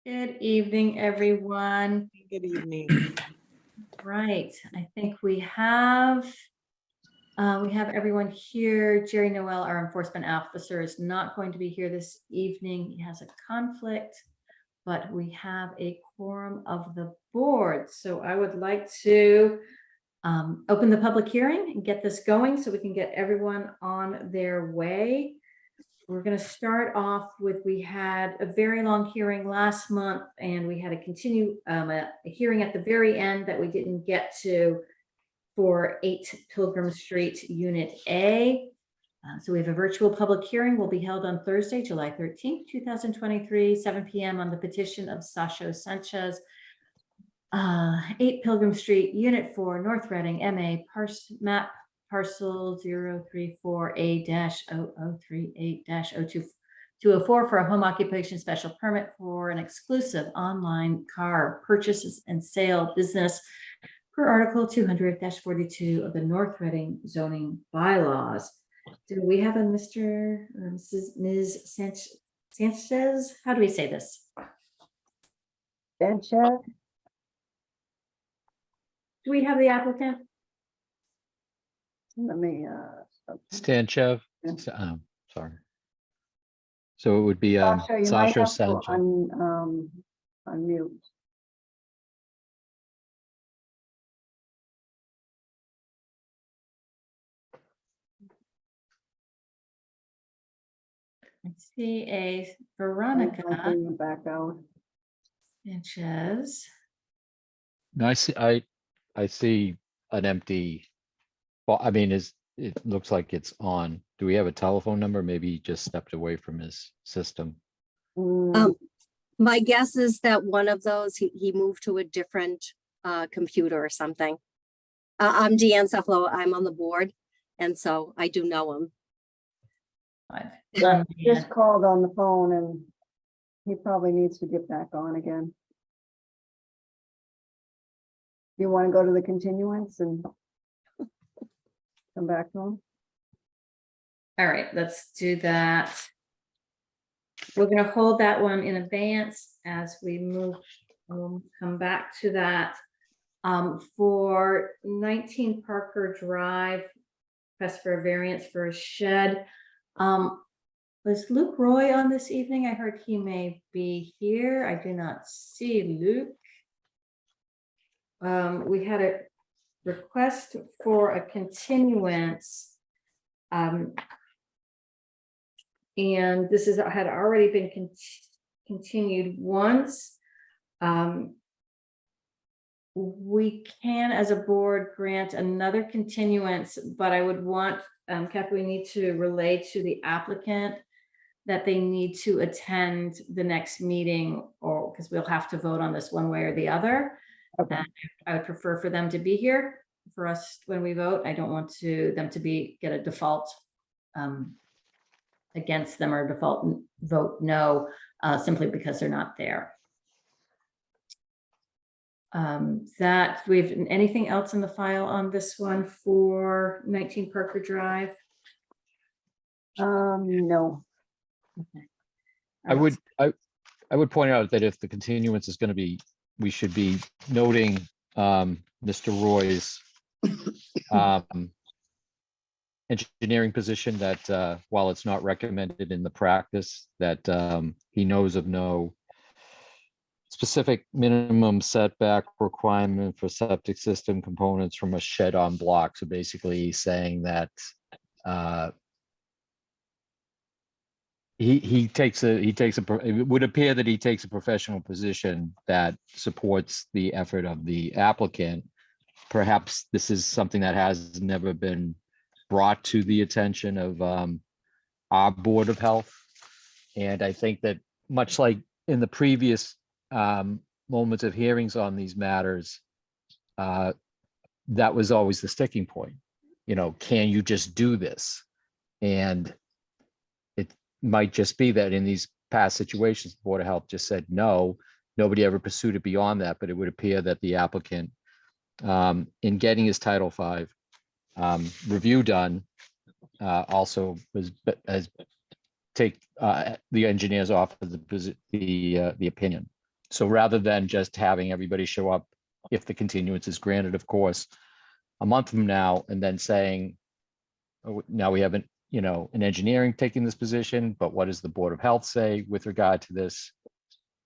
Good evening, everyone. Good evening. Right, I think we have everyone here. Jerry Noel, our enforcement officer, is not going to be here this evening. He has a conflict, but we have a quorum of the board. So I would like to open the public hearing and get this going so we can get everyone on their way. We're going to start off with, we had a very long hearing last month and we had a hearing at the very end that we didn't get to for 8 Pilgrim Street, Unit A. So we have a virtual public hearing will be held on Thursday, July 13th, 2023, 7 p.m. on the petition of Sasho Sanchez, 8 Pilgrim Street, Unit 4, North Reading, MA, map parcel 034A-0038-02 for a home occupation special permit for an exclusive online car purchases and sale business per Article 200-42 of the North Reading zoning bylaws. Do we have a Mr. or Ms. Sanchez? How do we say this? Sanchez? Do we have the applicant? Let me, Stanchev, sorry. So it would be Sasha, you might Sasha have to Sanchez. unmute. I see a I'll Veronica bring you back out. Sanchez. No, I see an empty. Well, I mean, it looks like it's on. Do we have a telephone number? Maybe he just stepped away from his system. My guess is that one of those, he moved to a different computer or something. I'm Deanne Cephalo, I'm on the board, and so I do know him. Yeah, just called on the phone and he probably needs to get back on again. You want to go to the continuance and come back to him? All right, let's do that. We're going to hold that one in advance as we move. We'll come back to that. For 19 Parker Drive, request for a variance for a shed. Was Luke Roy on this evening? I heard he may be here. I do not see Luke. We had a request for a continuance. And this had already been continued once. We can, as a board, grant another continuance, but I would want, Kathy, we need to relay to the applicant that they need to attend the next meeting, or because we'll have to vote on this one way or the other. Okay. And I would prefer for them to be here for us when we vote. I don't want them to get a default against them or default vote no, simply because they're not there. That we have anything else in the file on this one for 19 Parker Drive? No. Okay. I would point out that if the continuance is going to be, we should be noting Mr. Roy's engineering position, that while it's not recommended in the practice, that he knows of no specific minimum setback requirement for septic system components from a shed on block. So basically he's saying that it would appear that he takes a professional position that supports the effort of the applicant. Perhaps this is something that has never been brought to the attention of our Board of Health. And I think that much like in the previous moments of hearings on these matters, that was always the sticking point. You know, can you just do this? And it might just be that in these past situations, the Board of Health just said no, nobody ever pursued it beyond that. But it would appear that the applicant, in getting his Title V review done, also has take the engineers off of the opinion. So rather than just having everybody show up, if the continuance is granted, of course, a month from now, and then saying, oh, now we have an engineering taking this position, but what does the Board of Health say with regard to this?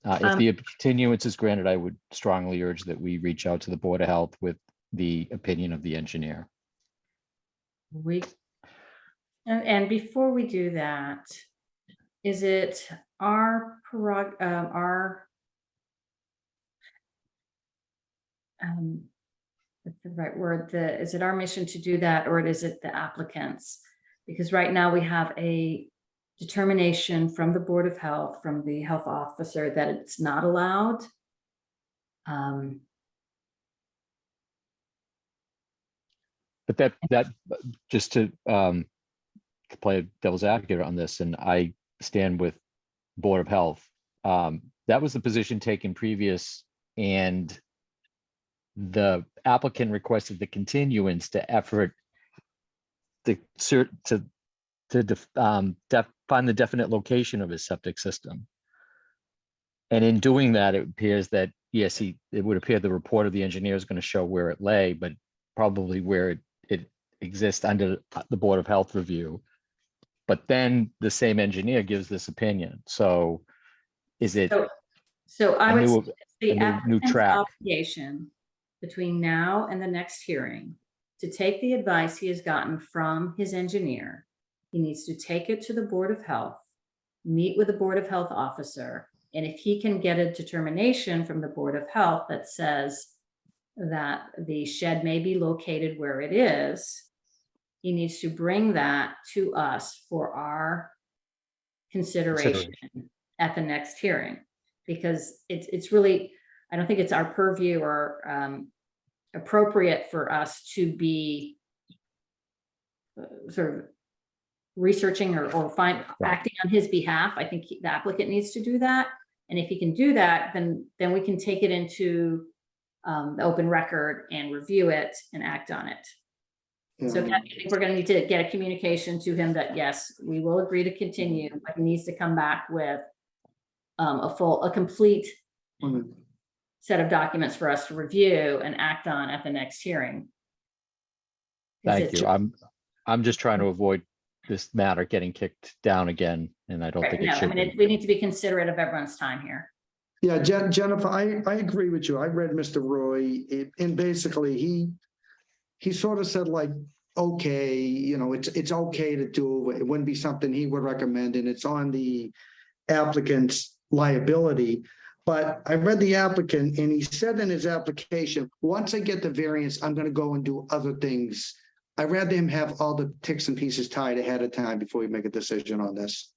If the continuance is granted, I would strongly urge that we reach out to the Board of Health with the opinion of the engineer. And before we do that, is it our what's the right word? Is it our mission to do that, or is it the applicants? Because right now we have a determination from the Board of Health, from the health officer, that it's not allowed. But that just to play devil's advocate on this, and I stand with Board of Health. That was the position taken previous, and the applicant requested the continuance to effort to find the definite location of his septic system. And in doing that, it appears that, yes, it would appear the report of the engineer is going to show where it lay, but probably where it exists under the Board of Health review. But then the same engineer gives this opinion. So is it so I would say the a new applicant's track? obligation between now and the next hearing to take the advice he has gotten from his engineer. He needs to take it to the Board of Health, meet with the Board of Health officer, and if he can get a determination from the Board of Health that says that the shed may be located where it is, he needs to bring that to us for our consideration at the next hearing, because it's really, I don't think it's our purview or appropriate for us to be sort of researching or acting on his behalf. I think the applicant needs to do that. And if he can do that, then we can take it into the open record and review it and act on it. So I think we're going to need to get a communication to him that, yes, we will agree to continue, but he needs to come back with a complete set of documents for us to review and act on at the next hearing. Thank you. I'm just trying to avoid this matter getting kicked down again, and I don't think it should be. We need to be considerate of everyone's time here. Yeah, Jennifer, I agree with you. I read Mr. Roy, and basically he sort of said, like, okay, it's okay to do, it wouldn't be something he would recommend, and it's on the applicant's liability. But I read the applicant, and he said in his application, once I get the variance, I'm going to go and do other things. I'd rather him have all the ticks and pieces tied ahead of time before we make a decision on this.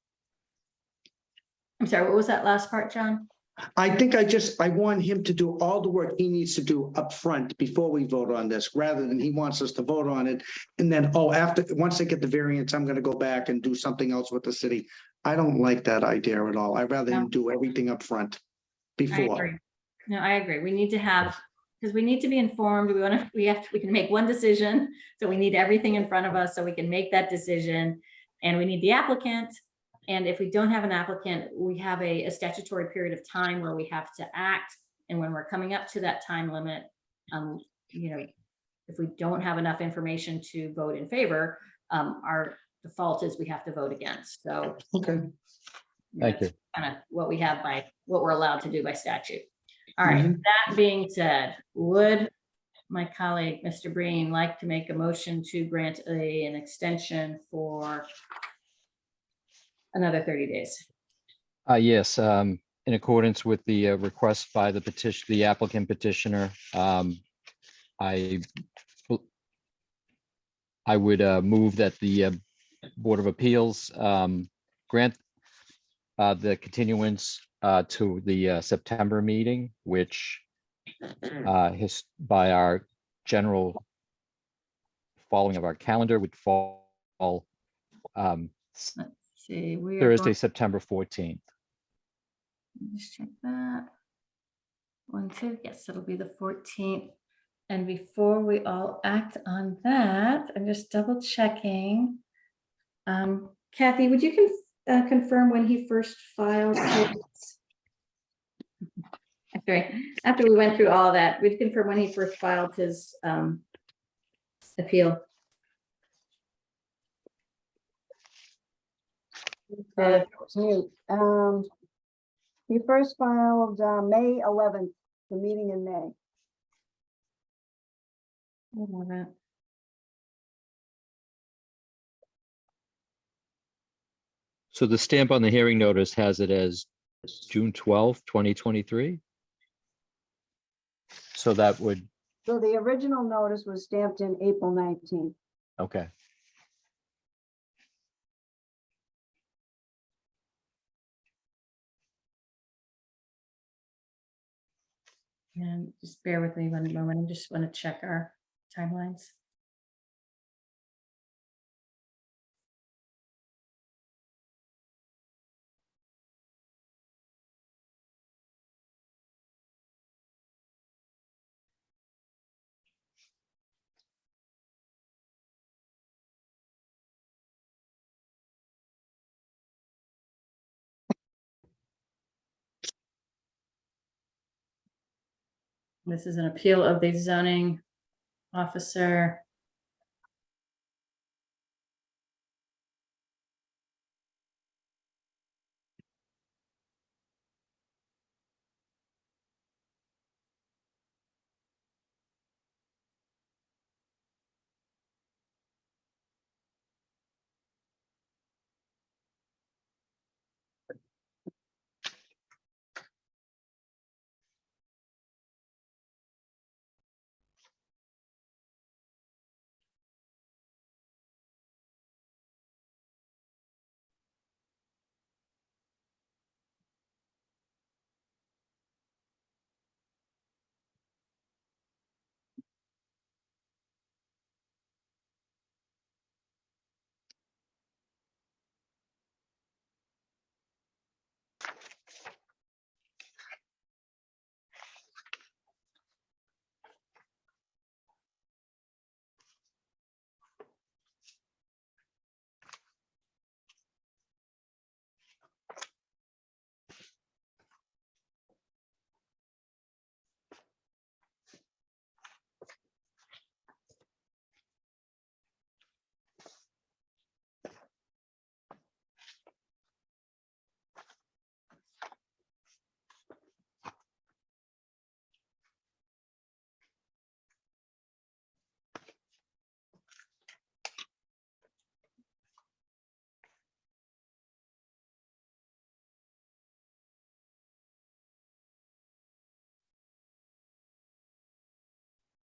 I'm sorry, what was that last part, John? I think I want him to do all the work he needs to do up front before we vote on this, rather than he wants us to vote on it. And then, once they get the variance, I'm going to go back and do something else with the city. I don't like that idea at all. I'd rather him do everything up front before. I agree. We need to have, because we need to be informed. We can make one decision. So we need everything in front of us so we can make that decision. And we need the applicant. And if we don't have an applicant, we have a statutory period of time where we have to act. And when we're coming up to that time limit, if we don't have enough information to vote in favor, our default is we have to vote against. So okay, thank you. Kind of what we have what we're allowed to do by statute. All right. That being said, would my colleague, Mr. Breen, like to make a motion to grant an extension for another 30 days? Yes, in accordance with the request by the applicant petitioner, I would move that the Board of Appeals grant the continuance to the September meeting, which by our general following of our calendar would fall Let's see. We are Thursday, September 14th. just check that. 1, 2. Yes, it'll be the 14th. And before we all act on that, I'm just double checking. Kathy, would you confirm when he first filed his? after we went through all of that, we'd confirm when he first filed his appeal. It's mute. He first filed, May 11th, the meeting in May. So the stamp on the hearing notice has it as June 12th, 2023. So that would, So the original notice was stamped in April 19th. okay. And just bear with me one moment. I just want to check our timelines. This is an appeal of the zoning officer.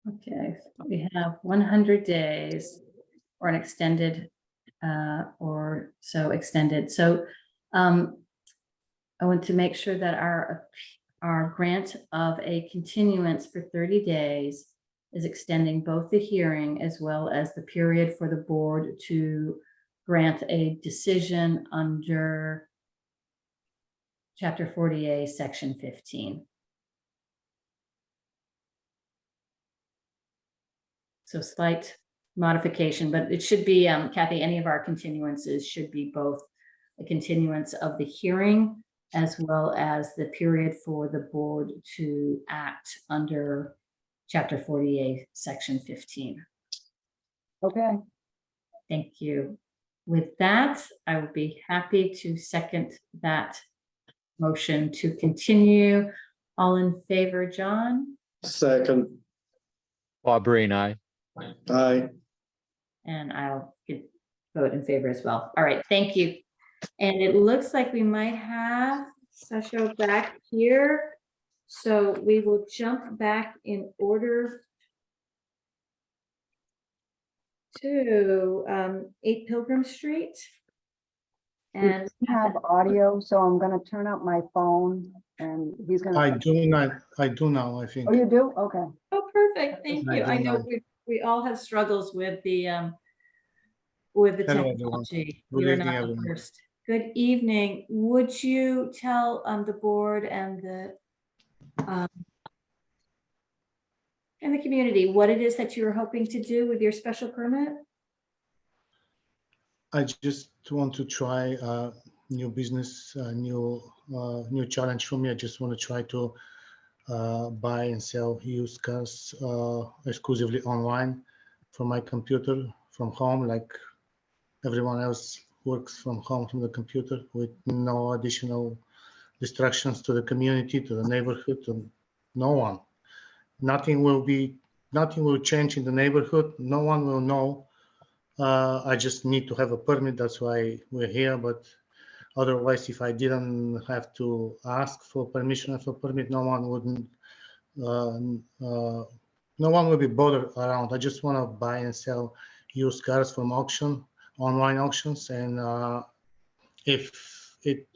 Okay, we have 100 days or an extended or so extended. So I want to make sure that our grant of a continuance for 30 days is extending both the hearing as well as the period for the board to grant a decision under Chapter 40A, Section 15. So slight modification, but it should be, Kathy, any of our continuances should be both a continuance of the hearing as well as the period for the board to act under Chapter 48, Section 15. Okay, Thank you. With that, I would be happy to second that motion to continue. All in favor, John? Second, Aubrey and I. aye. And I'll vote in favor as well. All right, thank you. And it looks like we might have Sasha back here. So we will jump back in order to 8 Pilgrim Street. we And don't have audio, so I'm gonna turn up my phone and he's gonna. I do now, I think. Oh, you do? Okay. oh, perfect. Thank I you. I do know know. we all have struggles with the Hello, everyone. technology. Good You're evening, not the everyone. first. Good evening. Would you tell the board and the community what it is that you're hoping to do with your special permit? I just want to try new business, new challenge for me. I just want to try to buy and sell used cars exclusively online from my computer, from home, like everyone else works from home, from the computer, with no additional distractions to the community, to the neighborhood, to no one. Nothing will change in the neighborhood. No one will know. I just need to have a permit. That's why we're here. But otherwise, if I didn't have to ask for permission for permit, no one wouldn't. No one will be bothered around. I just want to buy and sell used cars from online auctions, and if it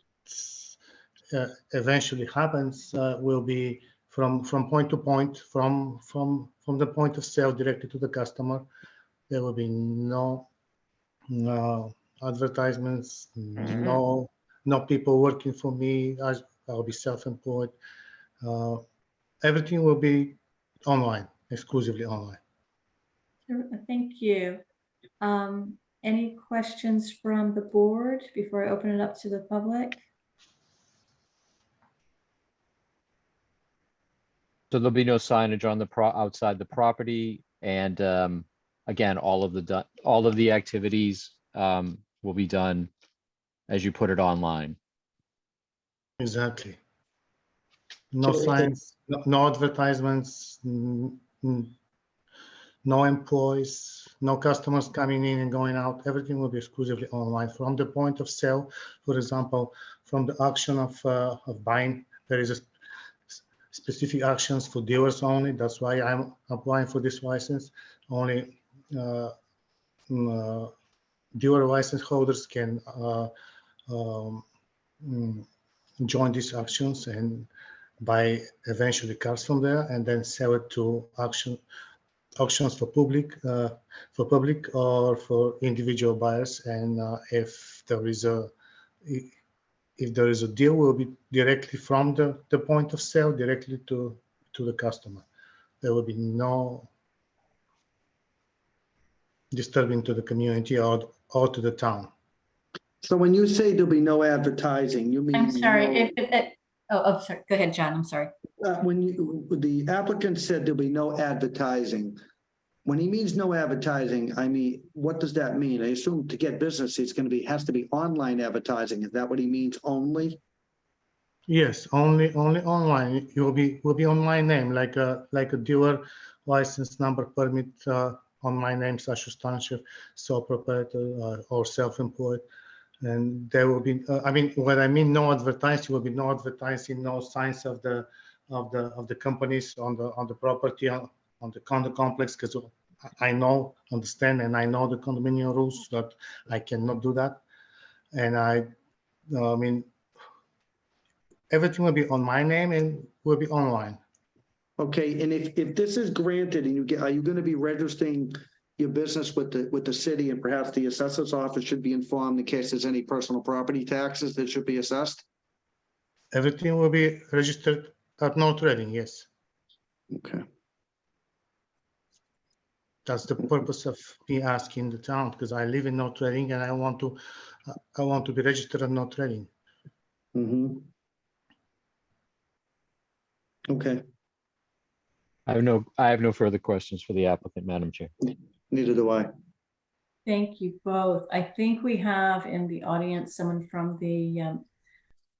eventually happens, will be from point to point, from the point of sale directly to the customer. There will be no advertisements, no people working for me. I'll be self-employed. Everything will be online, exclusively online. Thank you. Any questions from the board before I open it up to the public? So there'll be no signage on the outside the property, and again, all of the activities will be done as you put it online. Exactly. No So- signs, no advertisements, no employees, no customers coming in and going out. Everything will be exclusively online. From the point of sale, for example, from the auction of buying, there is a specific actions for dealers only. That's why I'm applying for this license. Only dealer license holders can join these auctions and buy eventually cars from there, and then sell it to auctions for public or for individual buyers. And if there is a deal, will be directly from the point of sale directly to the customer. There will be no disturbing to the community or to the town. So when you say there'll be no advertising, you mean? I'm sorry. no- Sorry. Go ahead, John. I'm sorry. When the applicant said there'll be no advertising, when he means no advertising, I mean, what does that mean? I assume to get business, has to be online advertising. Is that what he means only? Yes, only online. It will be on my name, like a dealer license number, permit on my name, Sasha Stanchev, sole proprietor or self-employed. And there will be, I mean, what I mean, no advertising, will be no advertising, no signs of the companies on the property, on the condo complex, because I understand, and I know the condominium rules that I cannot do that. And I mean, everything will be on my name and will be online. Okay, and if this is granted and are you going to be registering your business with the city, and perhaps the assessor's office should be informed in case there's any personal property taxes that should be assessed? Everything will be registered at North Reading, yes. Okay. That's the purpose of me asking the town, because I live in North Reading and I want to be registered at North Reading. Mm-hmm. Okay, I have no further questions for the applicant, Madam Chair. neither do I. Thank you both. I think we have in the audience someone from the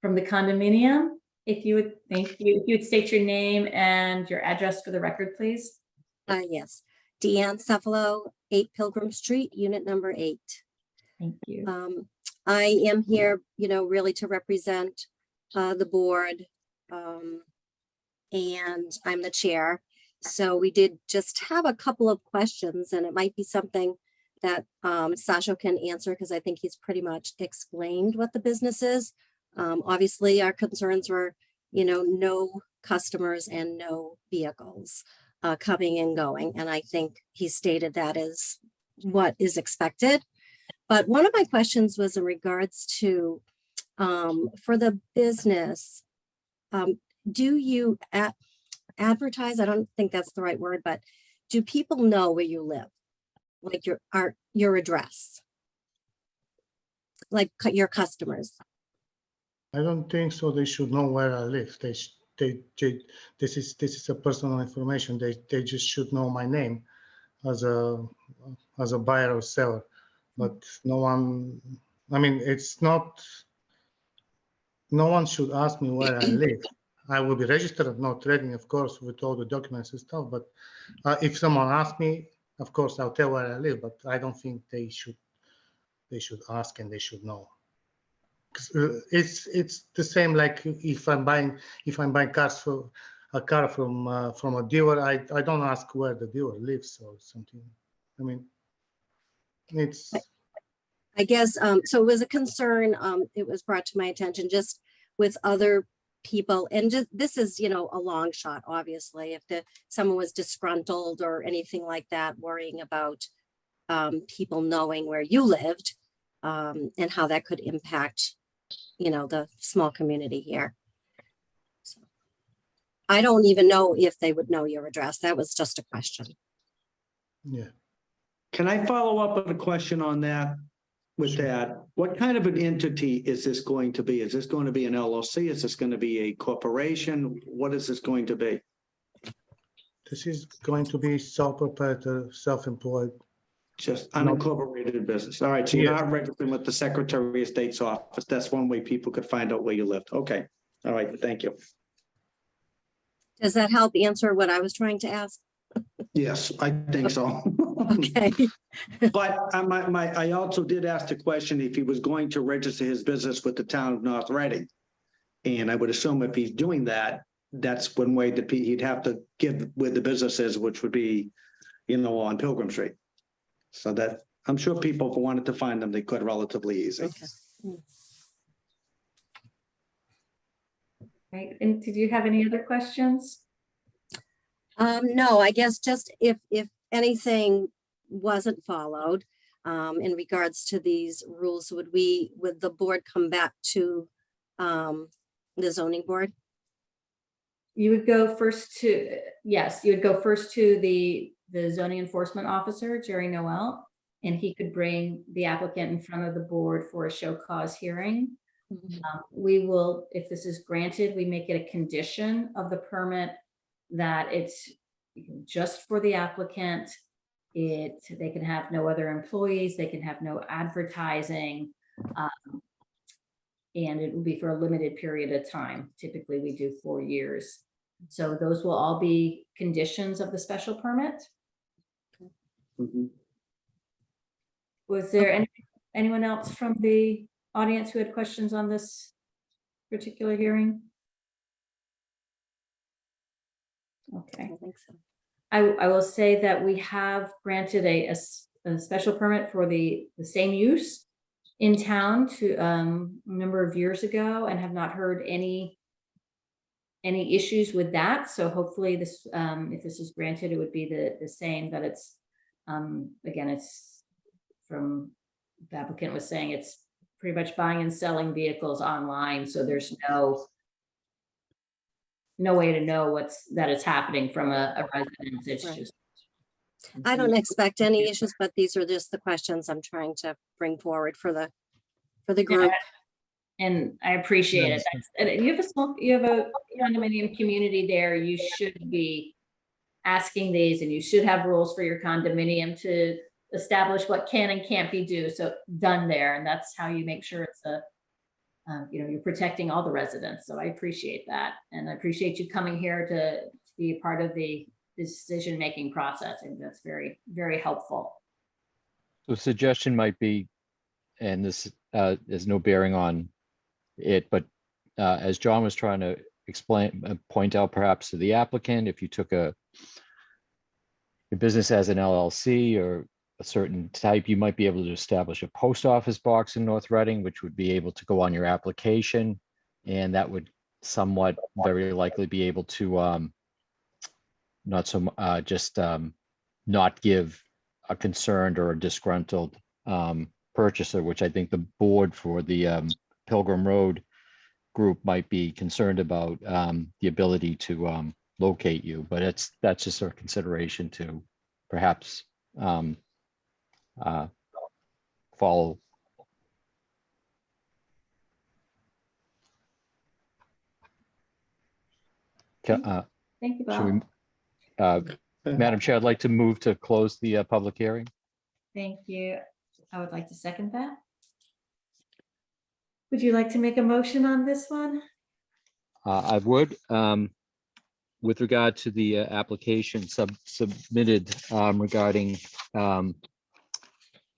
condominium. If you would, thank you. If you would state your name and your address for the record, please. Yes, Deanne Cephalo, 8 Pilgrim Street, unit number 8. Thank you. I am here, really to represent the board, and I'm the chair. So we did just have a couple of questions, and it might be something that Sasha can answer, because I think he's pretty much explained what the business is. Obviously, our concerns were, no customers and no vehicles coming and going. And I think he stated that is what is expected. But one of my questions was in regards to, for the business, do you advertise? I don't think that's the right word, but do people know where you live? Like your address? Like your customers? I don't think so. They should know where I live. this is a personal information. They just should know my name as a buyer or seller, but no one. I mean, it's not. No one should ask me where I live. I will be registered at no trading, of course, with all the documents and stuff. But if someone asks me, of course, I'll tell where I live. But I don't think they should. They should ask and they should know. It's the same like if I'm buying cars for a car from a dealer. I don't ask where the dealer lives or something. I mean, it's. I guess, so it was a concern, it was brought to my attention just with other people, and just, this is, you know, a long shot, obviously, if someone was disgruntled or anything like that, worrying about people knowing where you lived, and how that could impact, you know, the small community here. So, I don't even know if they would know your address. That was just a question. Yeah. Can I follow up on a question on that? With that, what kind of an entity is this going to be? Is this going to be an LLC? Is this going to be a corporation? What is this going to be? This is going to be sole proprietor, self-employed. Just unincorporated business. All right, so you're not registered with the Secretary of State's office. That's one way people could find out where you lived. Okay. All right, thank you. Does that help answer what I was trying to ask? Yes, I think so. Okay. But I also did ask the question if he was going to register his business with the town of North Reading. And I would assume if he's doing that, that's one way that he'd have to give where the business is, which would be, you know, on Pilgrim Street. So that I'm sure people, if wanted to find them, they could relatively easy. Okay. Right, and did you have any other questions? No, I guess just if anything wasn't followed in regards to these rules, would the board come back to the zoning board? You would go first to, yes, you would go first to the zoning enforcement officer, Jerry Noel, and he could bring the applicant in front of the board for a show cause hearing. We will, if this is granted, we make it a condition of the permit that it's just for the applicant. They can have no other employees, they can have no advertising, and it will be for a limited period of time. Typically, we do 4 years. So those will all be conditions of the special permit. Was there anyone else from the audience who had questions on this particular hearing? Okay. I think so. I will say that we have granted a special permit for the same use in town to a number of years ago and have not heard any issues with that. So hopefully this, if this is granted, it would be the same, that it's, again, it's from, the applicant was saying it's pretty much buying and selling vehicles online. So there's no way to know that it's happening from a residence. It's Right. just. I don't expect any issues, but these are just the questions I'm trying to bring forward for the group. And I appreciate it. And you have a condominium community there. You should be asking these, and you should have rules for your condominium to establish what can and can't be done there. And that's how you make sure it's you're protecting all the residents. So I appreciate that. And I appreciate you coming here to be a part of the decision-making process. And that's very, very helpful. So suggestion might be, and this has no bearing on it, but as John was trying to explain, point out perhaps to the applicant, if you took your business as an LLC or a certain type, you might be able to establish a post office box in North Reading, which would be able to go on your application. And that would somewhat very likely be able to not give a concerned or a disgruntled purchaser, which I think the board for the Pilgrim Road group might be concerned about, the ability to locate you. But that's just a consideration to perhaps follow. Thank you, Should we, Bob. Madam Chair, I'd like to move to close the public hearing. Thank you. I would like to second that. Would you like to make a motion on this one? I would, with regard to the application submitted regarding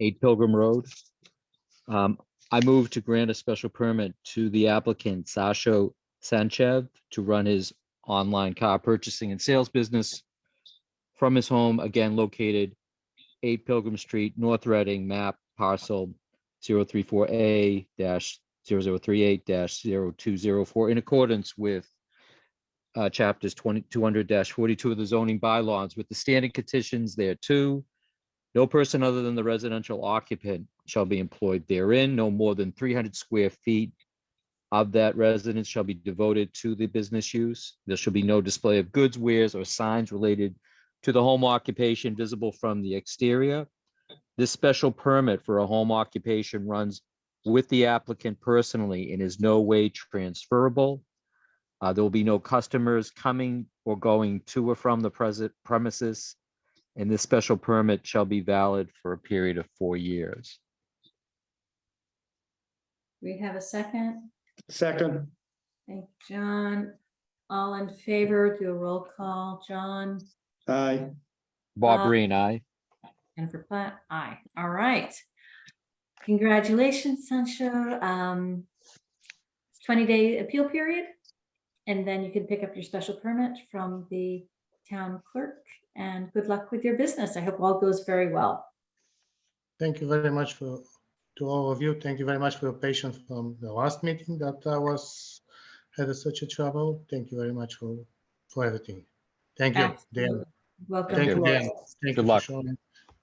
8 Pilgrim Road. I move to grant a special permit to the applicant Sasho Sanchev to run his online car purchasing and sales business from his home, again located 8 Pilgrim Street, North Reading, map parcel 034A-0038-0204 in accordance with chapters 200-42 of the zoning bylaws with the standing conditions there too. No person other than the residential occupant shall be employed therein. No more than 300 square feet of that residence shall be devoted to the business use. There shall be no display of goods, wares, or signs related to the home occupation visible from the exterior. This special permit for a home occupation runs with the applicant personally and is no way transferable. There will be no customers coming or going to or from the present premises, and this special permit shall be valid for a period of 4 years. We have a second. Second, Thank you, John. All in favor, do a roll call. John, aye. Bob Bob. Breen, aye. Jennifer Platt, aye. All right. Congratulations, Sancho. 20-day appeal period. And then you can pick up your special permit from the town clerk, and good luck with your business. I hope all goes very well. Thank you very much to all of you. Thank you very much for your patience from the last meeting that I had such a trouble. Thank you very much for everything. Thank you, Dan. Absolutely. Welcome. Thank you, Good luck. Dan. Thank Good you, luck. Sean.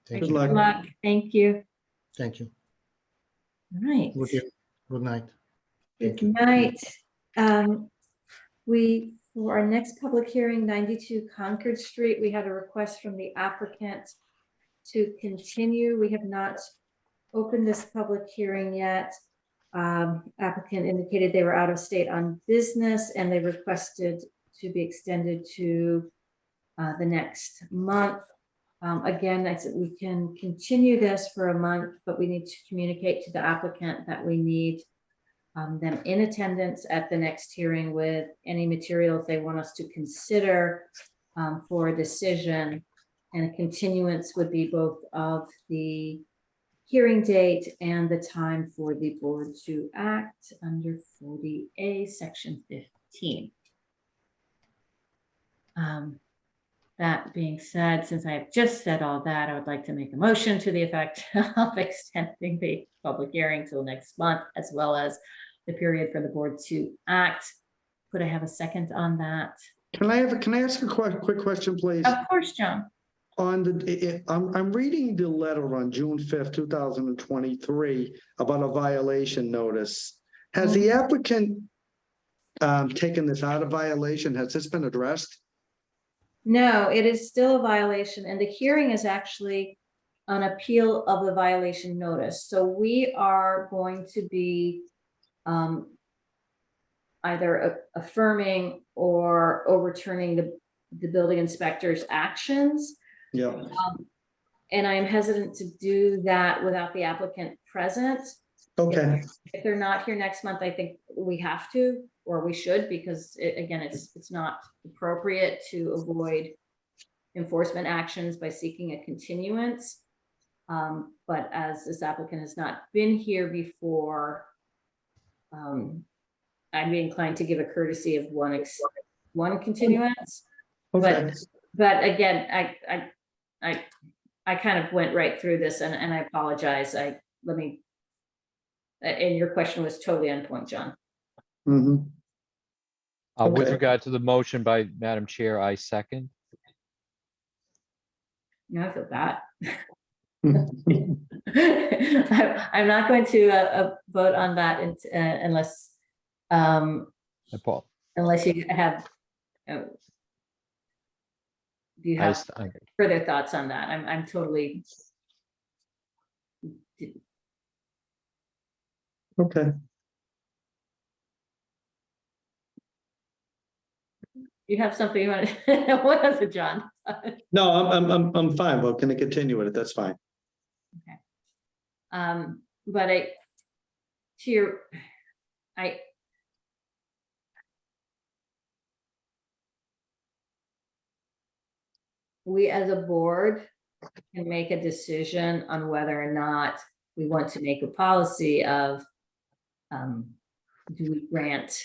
Thank Good you. luck. Good luck. Thank you. Thank you. All right. Good night. Thank Good you. night. For our next public hearing, 92 Concord Street, we had a request from the applicant to continue. We have not opened this public hearing yet. Applicant indicated they were out of state on business and they requested to be extended to the next month. Again, I said we can continue this for a month, but we need to communicate to the applicant that we need them in attendance at the next hearing with any materials they want us to consider for a decision. And a continuance would be both of the hearing date and the time for the board to act under 40A, section 15. That being said, since I have just said all that, I would like to make a motion to the effect of extending the public hearing till next month, as well as the period for the board to act. Could I have a second on that? Can I ask a quick question, please? Of course, John. On the, I'm reading the letter on June 5th, 2023 about a violation notice. Has the applicant taken this out of violation? Has this been addressed? No, it is still a violation, and the hearing is actually an appeal of the violation notice. So we are going to be either affirming or overturning the building inspector's actions. Yeah. And I am hesitant to do that without the applicant present. Okay. If they're not here next month, I think we have to, or we should, because again, it's not appropriate to avoid enforcement actions by seeking a continuance. But as this applicant has not been here before, I'd be inclined to give a courtesy of one continuance. Okay. But again, I kind of went right through this, and I apologize. And your question was totally on point, John. Mm-hmm. With Okay. regard to the motion by Madam Chair, I second. No, I feel bad. I'm not going to vote on that unless Paul. unless you have do you have further thoughts on that? I'm totally Okay. you have something you want to, what is it, John? No, I'm fine. Well, can I continue with it? That's fine. But to your, we as a board can make a decision on whether or not we want to make a policy of, do we grant,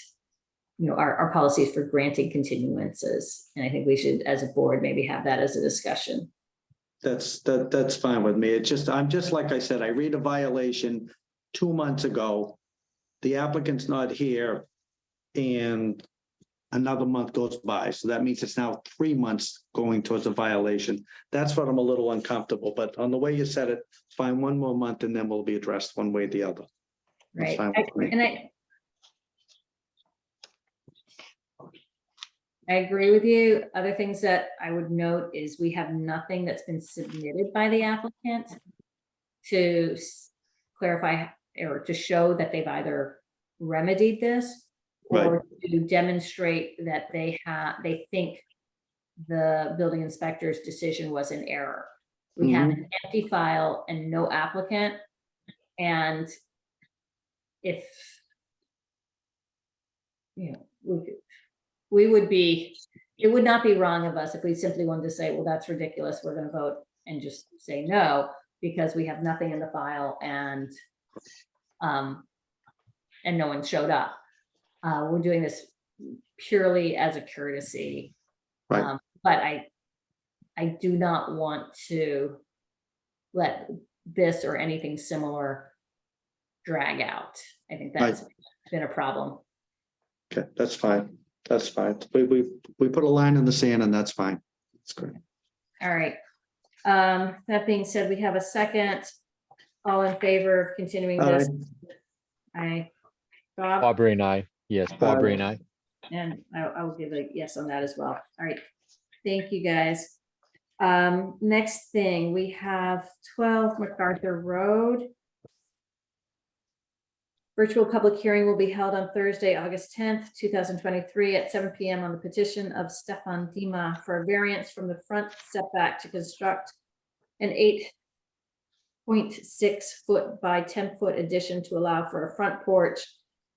our policies for granting continuances. And I think we should, as a board, maybe have that as a discussion. That's fine with me. I'm just like I said, I read a violation 2 months ago. The applicant's not here and another month goes by. So that means it's now 3 months going towards a violation. That's what I'm a little uncomfortable, but on the way you said it, fine, 1 more month and then we'll be addressed one way or the other. That's Right. fine with me. I agree with you. Other things that I would note is we have nothing that's been submitted by the applicant to clarify or to show that they've either remedied this or to demonstrate that they think the building inspector's decision was an error. We have an empty file and no applicant. And if, we would be, it would not be wrong of us if we simply wanted to say, well, that's ridiculous, we're going to vote and just say no, because we have nothing in the file and no one showed up. We're doing this purely as a courtesy. Right. But I do not want to let this or anything similar drag out. I think that's been a problem. Okay, that's fine. That's fine. We put a line in the sand and that's fine. That's great. All right. That being said, we have a second. All in favor of continuing this? Aye. Bob? Aubrey and I, yes, Aubrey and I. And I will give a yes on that as well. All right. Thank you, guys. Next thing, we have 12 MacArthur Road. Virtual public hearing will be held on Thursday, August 10th, 2023 at 7 p.m. on the petition of Stefan Dima for a variance from the front setback to construct an 8.6 foot by 10 foot addition to allow for a front porch,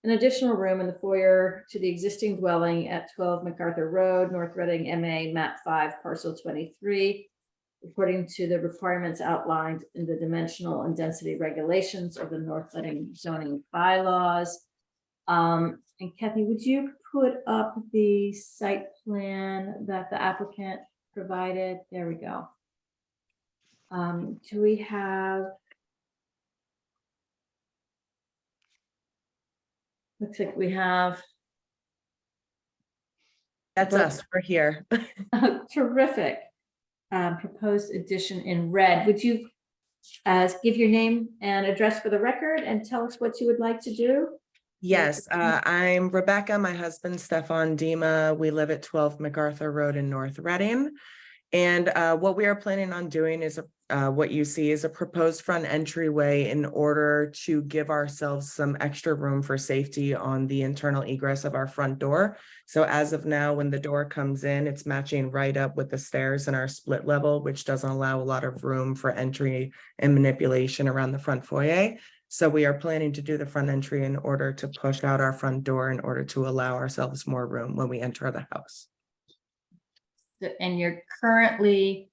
an additional room in the foyer to the existing dwelling at 12 MacArthur Road, North Reading, MA, map 5, parcel 23, according to the requirements outlined in the dimensional and density regulations of the North Reading zoning bylaws. And Kathy, would you put up the site plan that the applicant provided? There we go. Do we have? Looks like we have. That's us, we're here. Terrific. Proposed addition in red. Would you give your name and address for the record and tell us what you would like to do? Yes, I'm Rebecca, my husband Stefan Dima. We live at 12 MacArthur Road in North Reading. And what we are planning on doing is what you see is a proposed front entryway in order to give ourselves some extra room for safety on the internal egress of our front door. So as of now, when the door comes in, it's matching right up with the stairs in our split level, which doesn't allow a lot of room for entry and manipulation around the front foyer. So we are planning to do the front entry in order to push out our front door in order to allow ourselves more room when we enter the house. And you're currently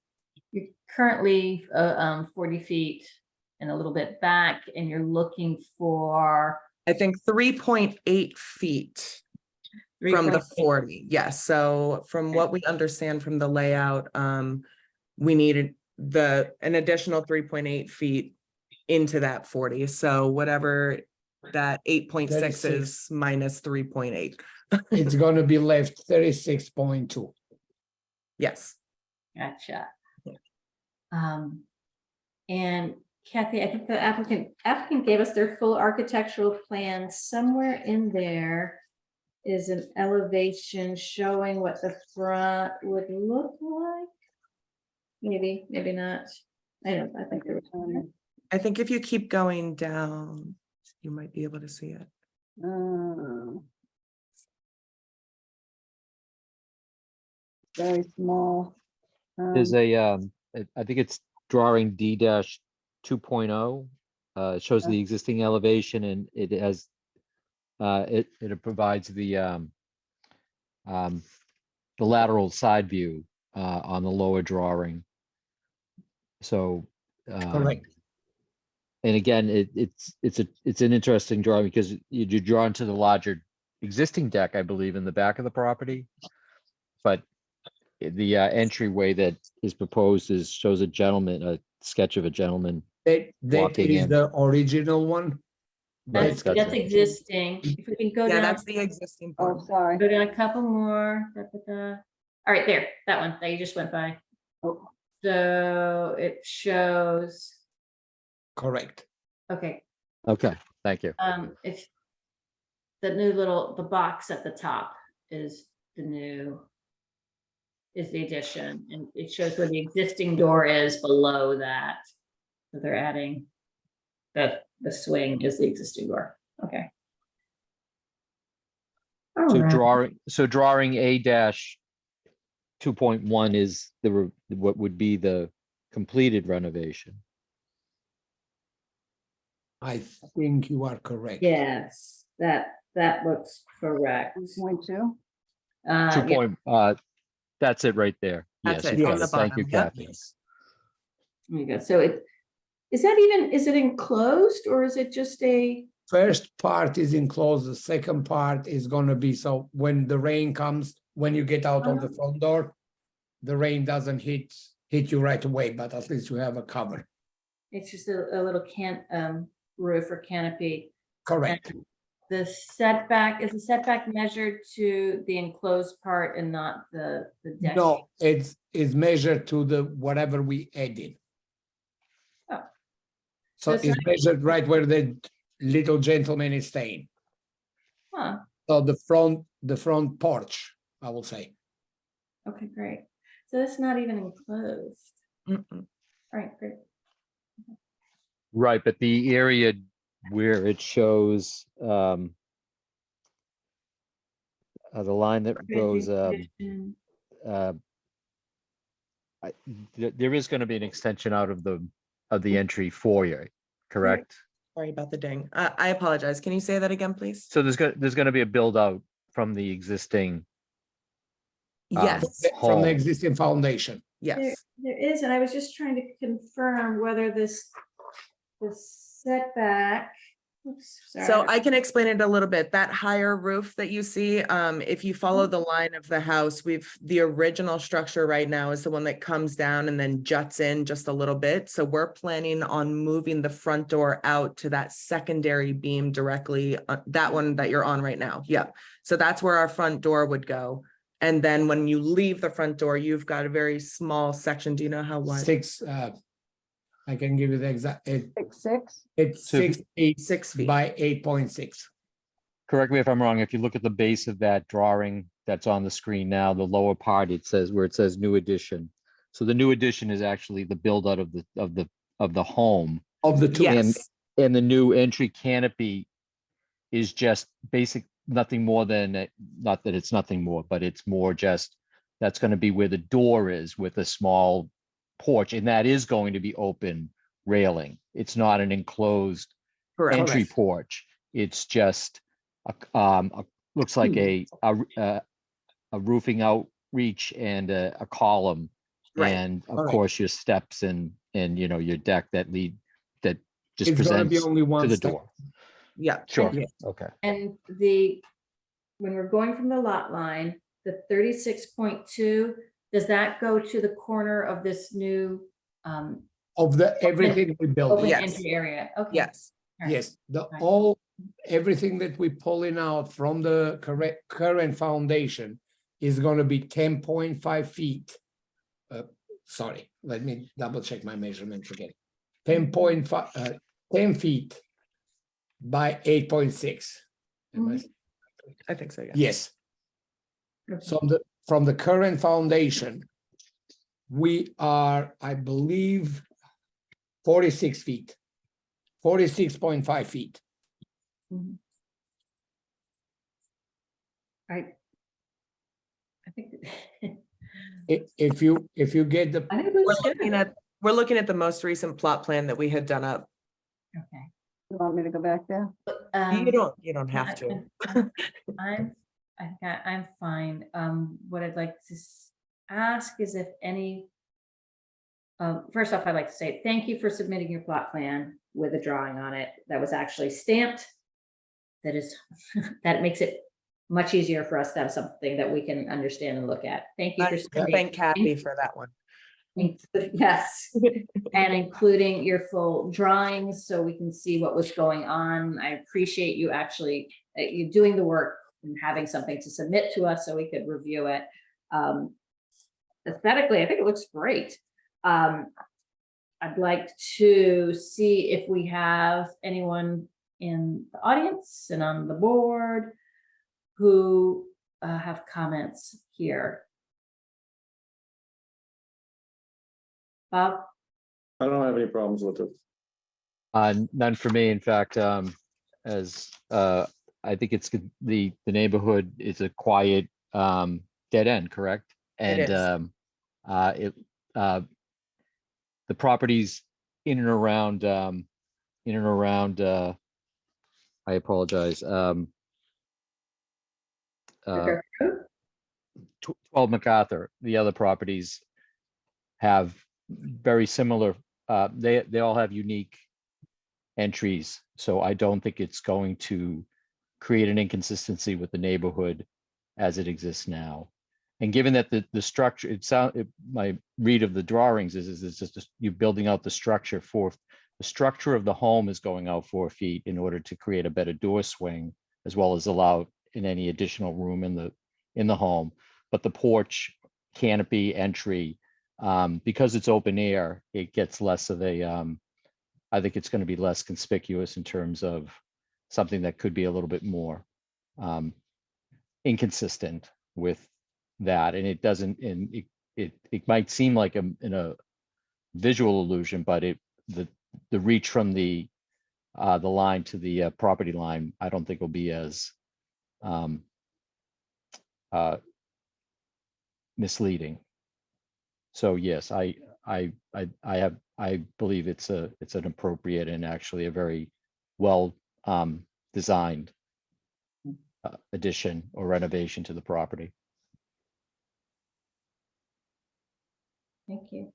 40 feet and a little bit back, and you're looking for, I think 3.8 feet from the 40. Yes. So from what we understand from the layout, we needed an additional 3.8 feet into that 40. So whatever that 8.6 is minus 3.8. It's going to be left 36.2. Yes. Gotcha. And Kathy, I think the applicant gave us their full architectural plan. Somewhere in there is an elevation showing what the front would look like. Maybe not. I think there was one. I think if you keep going down, you might be able to see it. very small. There's I think it's drawing D-2.0. 2.0. It shows Yeah. the existing elevation and it has, it provides the lateral side view, on the lower drawing. So, Correct. and again, it's an interesting drawing because you're drawn to the larger existing deck, I believe, in the back of the property. But the entryway that is proposed shows a sketch of a gentleman. That Walking is in. the original one. Right, That's, that's that's it. existing. If we can go Yeah, down, that's the existing Oh, form. sorry. go down a couple more. Da, da, da. All right, there, that one that you just went by. Oh. So it shows, Correct. okay, Okay, thank you. it's the the box at the top is the addition, and it shows where the existing door is below that. So they're adding the swing is the existing door. Okay. All So right. drawing A-2.1 is what would be the completed renovation. I think you are correct. Yes, that looks correct. 2.2. Two Yeah, point, that's it right there. That's Yes, it, you on got the it. Thank you, bottom, yep. Kathy. Yes. there you go. So is it enclosed or is it just a, First part is enclosed, the second part is gonna be, so when the rain comes, when you get out of the front door, the rain doesn't hit you right away, but at least you have a cover. it's just a little roof or canopy? Correct. And the setback, is the setback measured to the enclosed part and not the deck? No, it's measured to the whatever we added. Oh. So That's it's not- measured right where the little gentleman is staying. Huh, So the front porch, I will say. okay, great. So that's not even enclosed. Mm-mm. All right, great. Right, but the area where it shows, the line that goes, Addition. there is going to be an extension out of the entry foyer, correct? Sorry about the ding. I apologize. Can you say that again, please? So there's going to be a build out from the existing, Yes, From the home. existing foundation. yes. There is, and I was just trying to confirm whether the setback. Oops, So sorry. I can explain it a little bit. That higher roof that you see, if you follow the line of the house, the original structure right now is the one that comes down and then juts in just a little bit. So we're planning on moving the front door out to that secondary beam directly, that one that you're on right now. Yep. So that's where our front door would go. And then when you leave the front door, you've got a very small section. Do you know how wide? I can give you the exact, 6.6. it's So if 6 feet. by 8.6. Correct me if I'm wrong, if you look at the base of that drawing that's on the screen now, the lower part, it says new addition. So the new addition is actually the build out of the home. Of the two. Yes. And the new entry canopy is just nothing more than, not that it's nothing more, but it's more just, that's going to be where the door is with a small porch, and that is going to be open railing. It's not an enclosed Correct. entry Correct. porch. It's just looks like a roofing outreach and a column, Right. and of Correct. course your steps and your deck that just It's gonna be presents only one to the step. door. Yeah. Sure. Yes. Okay. And when we're going from the lot line, the 36.2, does that go to the corner of this new Of everything we built. open Yes. entry area? Okay. Yes. All right. Yes, Right. everything that we're pulling out from the current foundation is gonna be 10.5 feet. Sorry, let me double check my measurements again. 10.5, 10 feet by 8.6. Am I- I think so. Yeah. Yes, Okay. so from the current foundation, we are, I believe, 46 feet, 46.5 feet. Mhm. I think if you get the, I think it We're looks looking good. at the most recent plot plan that we had done up. Okay. You want me to go back there? You don't have to. I'm fine. What I'd like to ask is if any, first off, I'd like to say thank you for submitting your plot plan with a drawing on it that was actually stamped. That is, that makes it much easier for us to have something that we can understand and look at. Thank you for Thank Kathy for that one. yes, and including your full drawings so we can see what was going on. I appreciate you actually you doing the work and having something to submit to us so we could review it. Aesthetically, I think it looks great. I'd like to see if we have anyone in the audience and on the board who have comments here. Bob? I don't have any problems with it. None for me. In fact, as I think it's the neighborhood is a quiet dead end, correct? It And is. the properties in and around I apologize. 12 MacArthur, the other properties have very similar, they all have unique entries. So I don't think it's going to create an inconsistency with the neighborhood as it exists now. And given that the structure, my read of the drawings is it's just you building out the structure for the structure of the home is going out 4 feet in order to create a better door swing, as well as allow in any additional room in the home. But the porch canopy entry, because it's open air, it gets less of a, I think it's going to be less conspicuous in terms of something that could be a little bit more inconsistent with that. And it doesn't, and it might seem like in a visual illusion, but the reach from the line to the property line, I don't think will be as misleading. So yes, I believe it's an appropriate and actually a very well designed addition or renovation to the property. Thank you.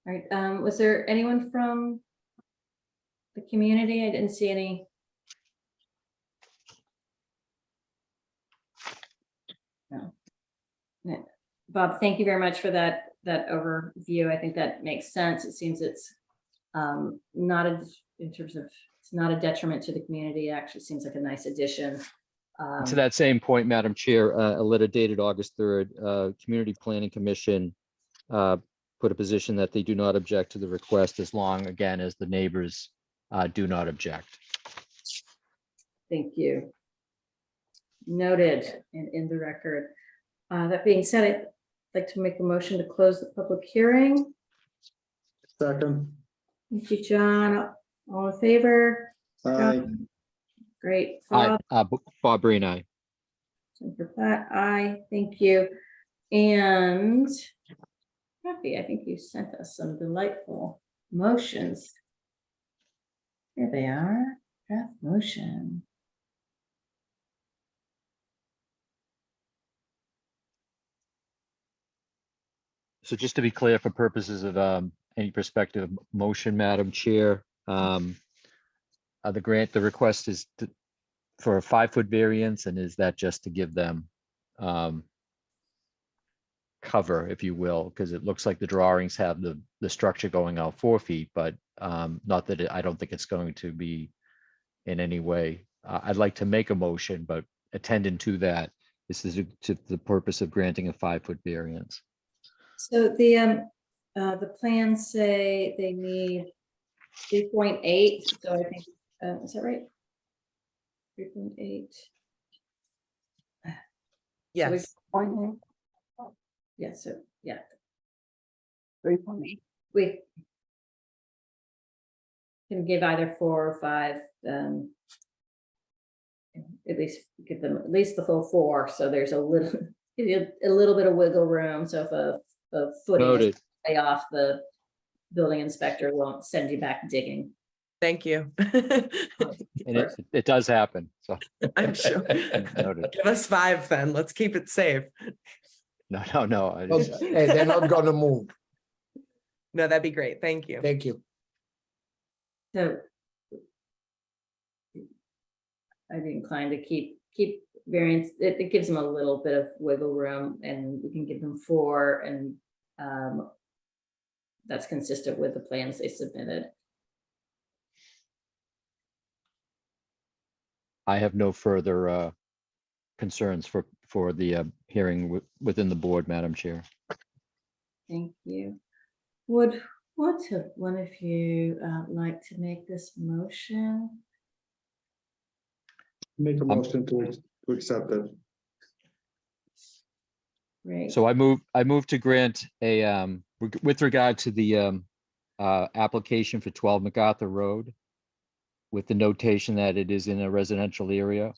All right, was there anyone from the community? I didn't see any. No. No. Bob, thank you very much for that overview. I think that makes sense. It seems it's not in terms of, it's not a detriment to the community. It actually seems like a nice addition. To that same point, Madam Chair, a letter dated August 3rd, Community Planning Commission put a position that they do not object to the request as long, again, as the neighbors do not object. Thank you. Noted and in the record. That being said, I'd like to make a motion to close the public hearing. Second. Thank you, John. All in favor? Aye. Great. Aye, Bob? Bob Breen, aye. Jennifer Platt, aye. Thank you. And Kathy, I think you sent us some delightful motions. Here they are. Draft motion. So just to be clear, for purposes of any prospective motion, Madam Chair, the request is for a 5-foot variance, and is that just to give them cover, if you will, because it looks like the drawings have the structure going out 4 feet, but not that I don't think it's going to be in any way. I'd like to make a motion, but attendant to that, this is to the purpose of granting a 5-foot variance. So the plans say they need 3.8. So I think, is that right? 3.8. Yes. Yeah, so yeah, 3.8. we can give either 4 or 5. At least give them at least the full 4. So there's a little, give you a little bit of wiggle room, so if a footing is Noted. way off, the building inspector won't send you back digging. Thank you. And it does happen, so. I'm sure. Noted. Give us 5 then. Let's keep it safe. No. I Well, just- hey, they're not gonna move. No, that'd be great. Thank you. Thank you. So I'd be inclined to keep variance. It gives them a little bit of wiggle room, and we can give them 4, and that's consistent with the plans they submitted. I have no further concerns for the hearing within the board, Madam Chair. Thank you. Would one of you like to make this motion? Make a motion to accept it. Great. So I move to grant a, with regard to the application for 12 MacArthur Road, with the notation that it is in a residential area.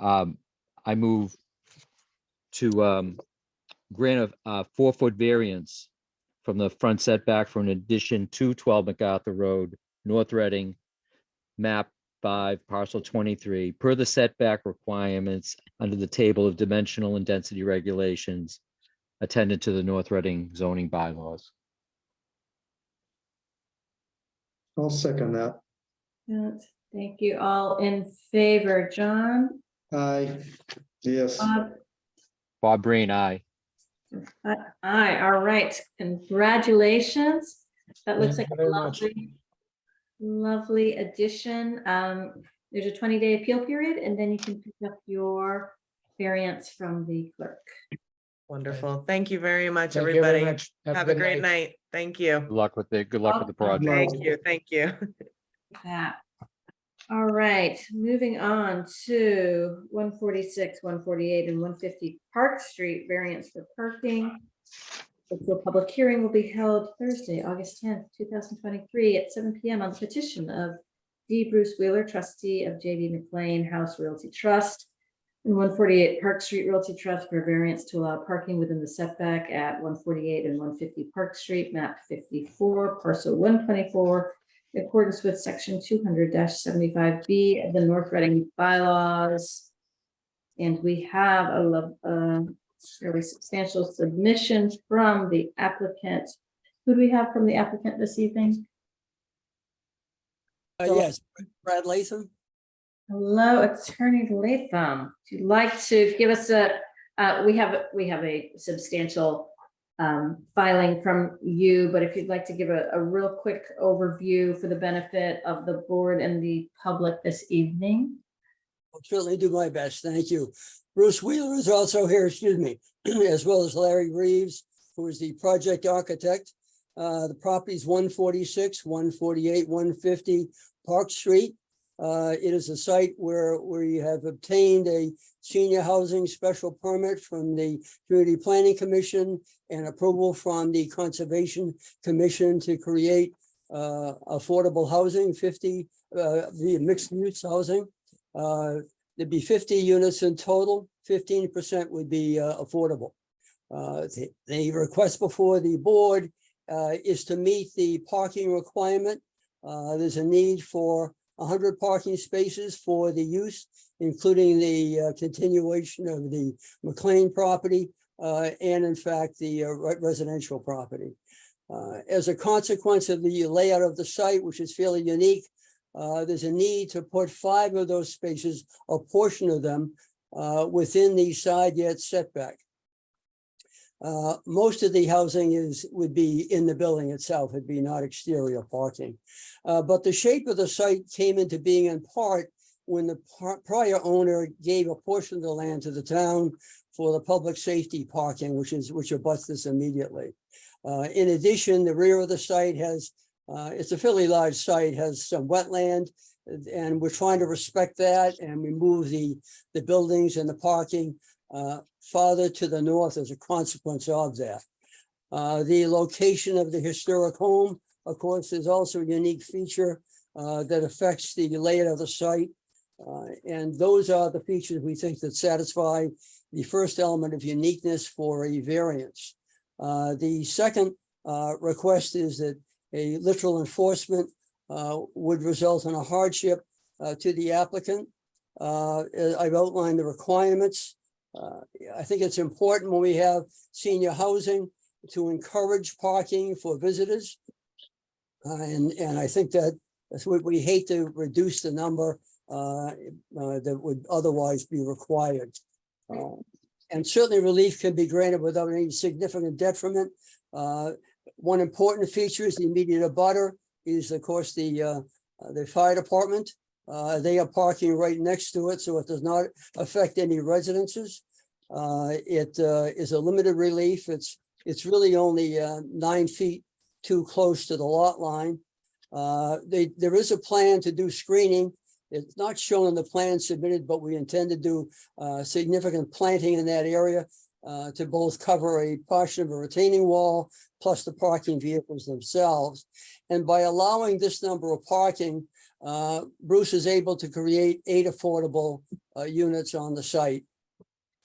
I move to grant a 4-foot variance from the front setback for an addition to 12 MacArthur Road, North Reading, map 5, parcel 23, per the setback requirements under the table of dimensional and density regulations attendant to the North Reading zoning bylaws. I'll second that. Good. Thank you. All in favor, John? Aye. Yes. Bob Breen, aye. Aye, all right. Congratulations. That looks like Thank you a very much. lovely addition. There's a 20-day appeal period, and then you can pick up your variance from the clerk. Wonderful. Thank you very much, Thank you very everybody. much. Have a good great night. Thank you. Good luck with the Awesome. project. Thank you. Thank you. That. All right, moving on to 146, 148, and 150 Park Street variance for parking. The public hearing will be held Thursday, August 10th, 2023 at 7 p.m. on the petition of D. Bruce Wheeler, trustee of J.B. McLean House Realty Trust, and 148 Park Street Realty Trust for variance to allow parking within the setback at 148 and 150 Park Street, map 54, parcel 124, in accordance with section 200-75B of the North Reading bylaws. And we have a fairly substantial submission from the applicant. Who do we have from the applicant this evening? Yes, Brad Latham. Hello, Attorney Latham. If you'd like to give us we have a substantial filing from you, but if you'd like to give a real quick overview for the benefit of the board and the public this evening. I'll certainly do my best. Thank you. Bruce Wheeler is also here, excuse me, as well as Larry Reeves, who is the project architect. The property is 146, 148, 150 Park Street. It is a site where we have obtained a senior housing special permit from the Community Planning Commission and approval from the Conservation Commission to create affordable housing, the mixed use housing. There'd be 50 units in total, 15% would be affordable. The request before the board is to meet the parking requirement. There's a need for 100 parking spaces for the use, including the continuation of the McLean property and in fact the residential property. As a consequence of the layout of the site, which is fairly unique, there's a need to put 5 of those spaces, a portion of them, within the side yard setback. Most of the housing would be in the building itself. It'd be not exterior parking. But the shape of the site came into being in part when the prior owner gave a portion of the land to the town for the public safety parking, which abuts this immediately. In addition, the rear of the site has, it's a fairly large site, has some wetland, and we're trying to respect that and remove the buildings and the parking farther to the north as a consequence of that. The location of the historic home, of course, is also a unique feature that affects the layout of the site. And those are the features we think that satisfy the first element of uniqueness for a variance. The second request is that a literal enforcement would result in a hardship to the applicant. I've outlined the requirements. I think it's important when we have senior housing to encourage parking for visitors. And I think that's what we hate to reduce the number that would otherwise be required. And certainly relief can be granted without any significant detriment. One important feature is the immediate abutter is, of course, the fire department. They are parking right next to it, so it does not affect any residences. It is a limited relief. It's really only 9 feet too close to the lot line. There is a plan to do screening. It's not shown in the plan submitted, but we intend to do significant planting in that area to both cover a portion of a retaining wall plus the parking vehicles themselves. And by allowing this number of parking, Bruce is able to create 8 affordable units on the site.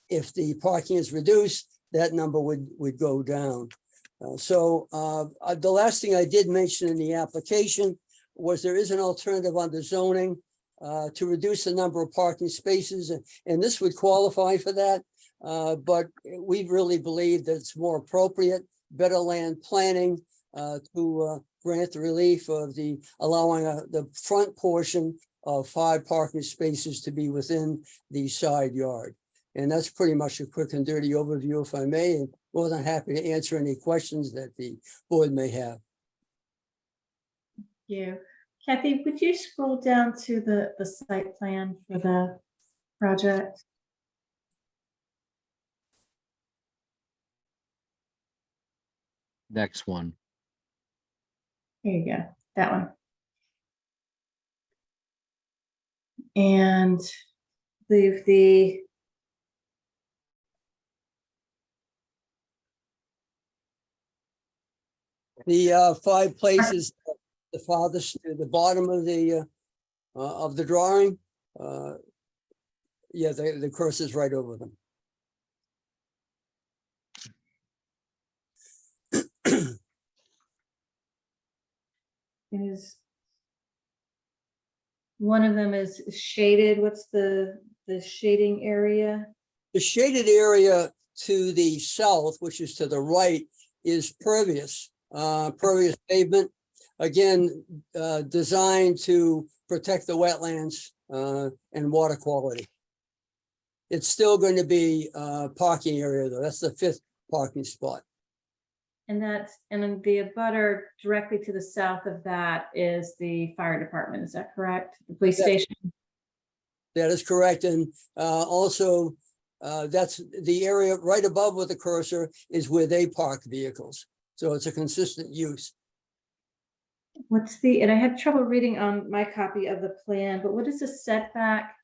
If the parking is reduced, that number would go down. The last thing I did mention in the application was there is an alternative under zoning to reduce the number of parking spaces, and this would qualify for that. But we really believe that it's more appropriate, better land planning to grant the relief of allowing the front portion of 5 parking spaces to be within the side yard. And that's pretty much a quick and dirty overview, if I may, and more than happy to answer any questions that the board may have. Thank you. Kathy, would you scroll down to the site plan for the project? Next one. There you go, that one. And leave The 5 places, the farthest to the bottom of the drawing. Yeah, the cursor's right over them. is one of them is shaded. What's the shading area? The shaded area to the south, which is to the right, is pervious pavement. Again, designed to protect the wetlands and water quality. It's still going to be a parking area though. That's the 5th parking spot. And then the abutter directly to the south of that is the fire department. Is that correct? The police station? That is correct. And also that's the area right above with the cursor is where they park vehicles. So it's a consistent use. And I had trouble reading on my copy of the plan, but what is the setback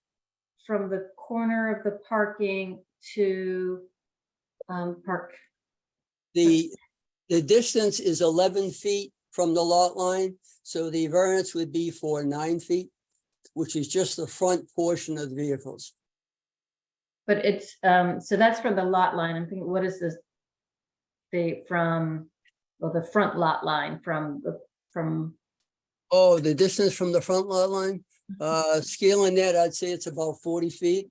from the corner of the parking to park? The distance is 11 feet from the lot line. So the variance would be for 9 feet, which is just the front portion of the vehicles. But it's, so that's from the lot line. I'm thinking, what is this? The front lot line from. Oh, the distance from the front lot line? Scaling that, I'd say it's about 40 feet.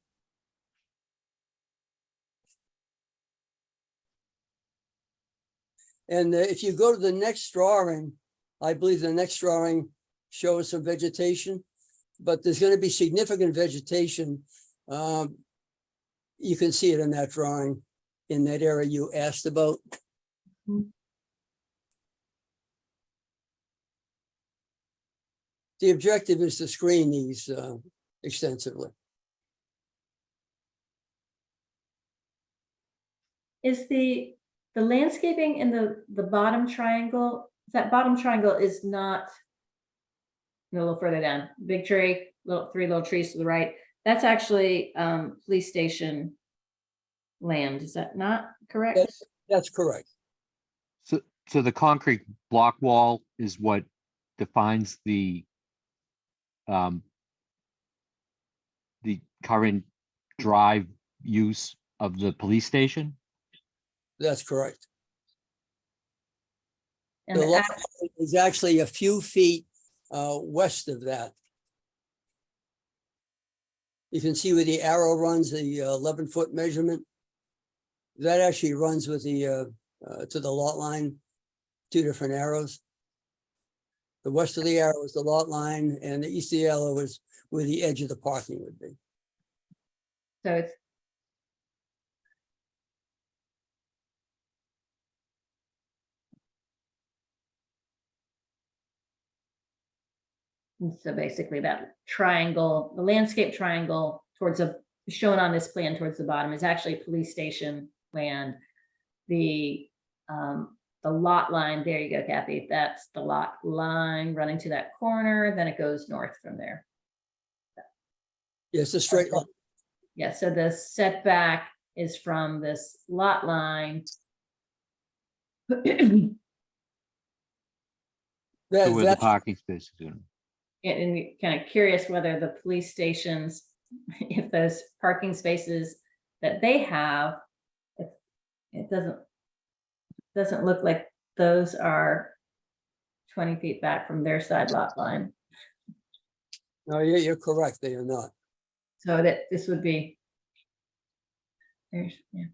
And if you go to the next drawing, I believe the next drawing shows some vegetation, but there's going to be significant vegetation. You can see it in that drawing in that area you asked about. Mhm. The objective is to screen these extensively. Is the landscaping in the bottom triangle, that bottom triangle is not a little further down, big tree, 3 little trees to the right. That's actually police station land. Is that not correct? That's correct. So the concrete block wall is what defines the current drive use of the police station? That's correct. And The the lot act- line is actually a few feet west of that. You can see where the arrow runs, the 11-foot measurement. That actually runs with the to the lot line, two different arrows. The west of the arrow is the lot line, and the east of the arrow is where the edge of the parking would be. So it's and so basically that triangle, the landscape triangle towards a shown on this plan towards the bottom is actually police station land. The lot line, there you go, Kathy. That's the lot line running to that corner, then it goes north from there. Yes, a straight line. Yeah, so the setback is from this lot line. To That, where the that, parking space is gonna. And we kind of curious whether the police stations, if those parking spaces that they have, if it doesn't look like those are 20 feet back from their side lot line. no, you're correct, they are not. So that this would be, there's, yeah,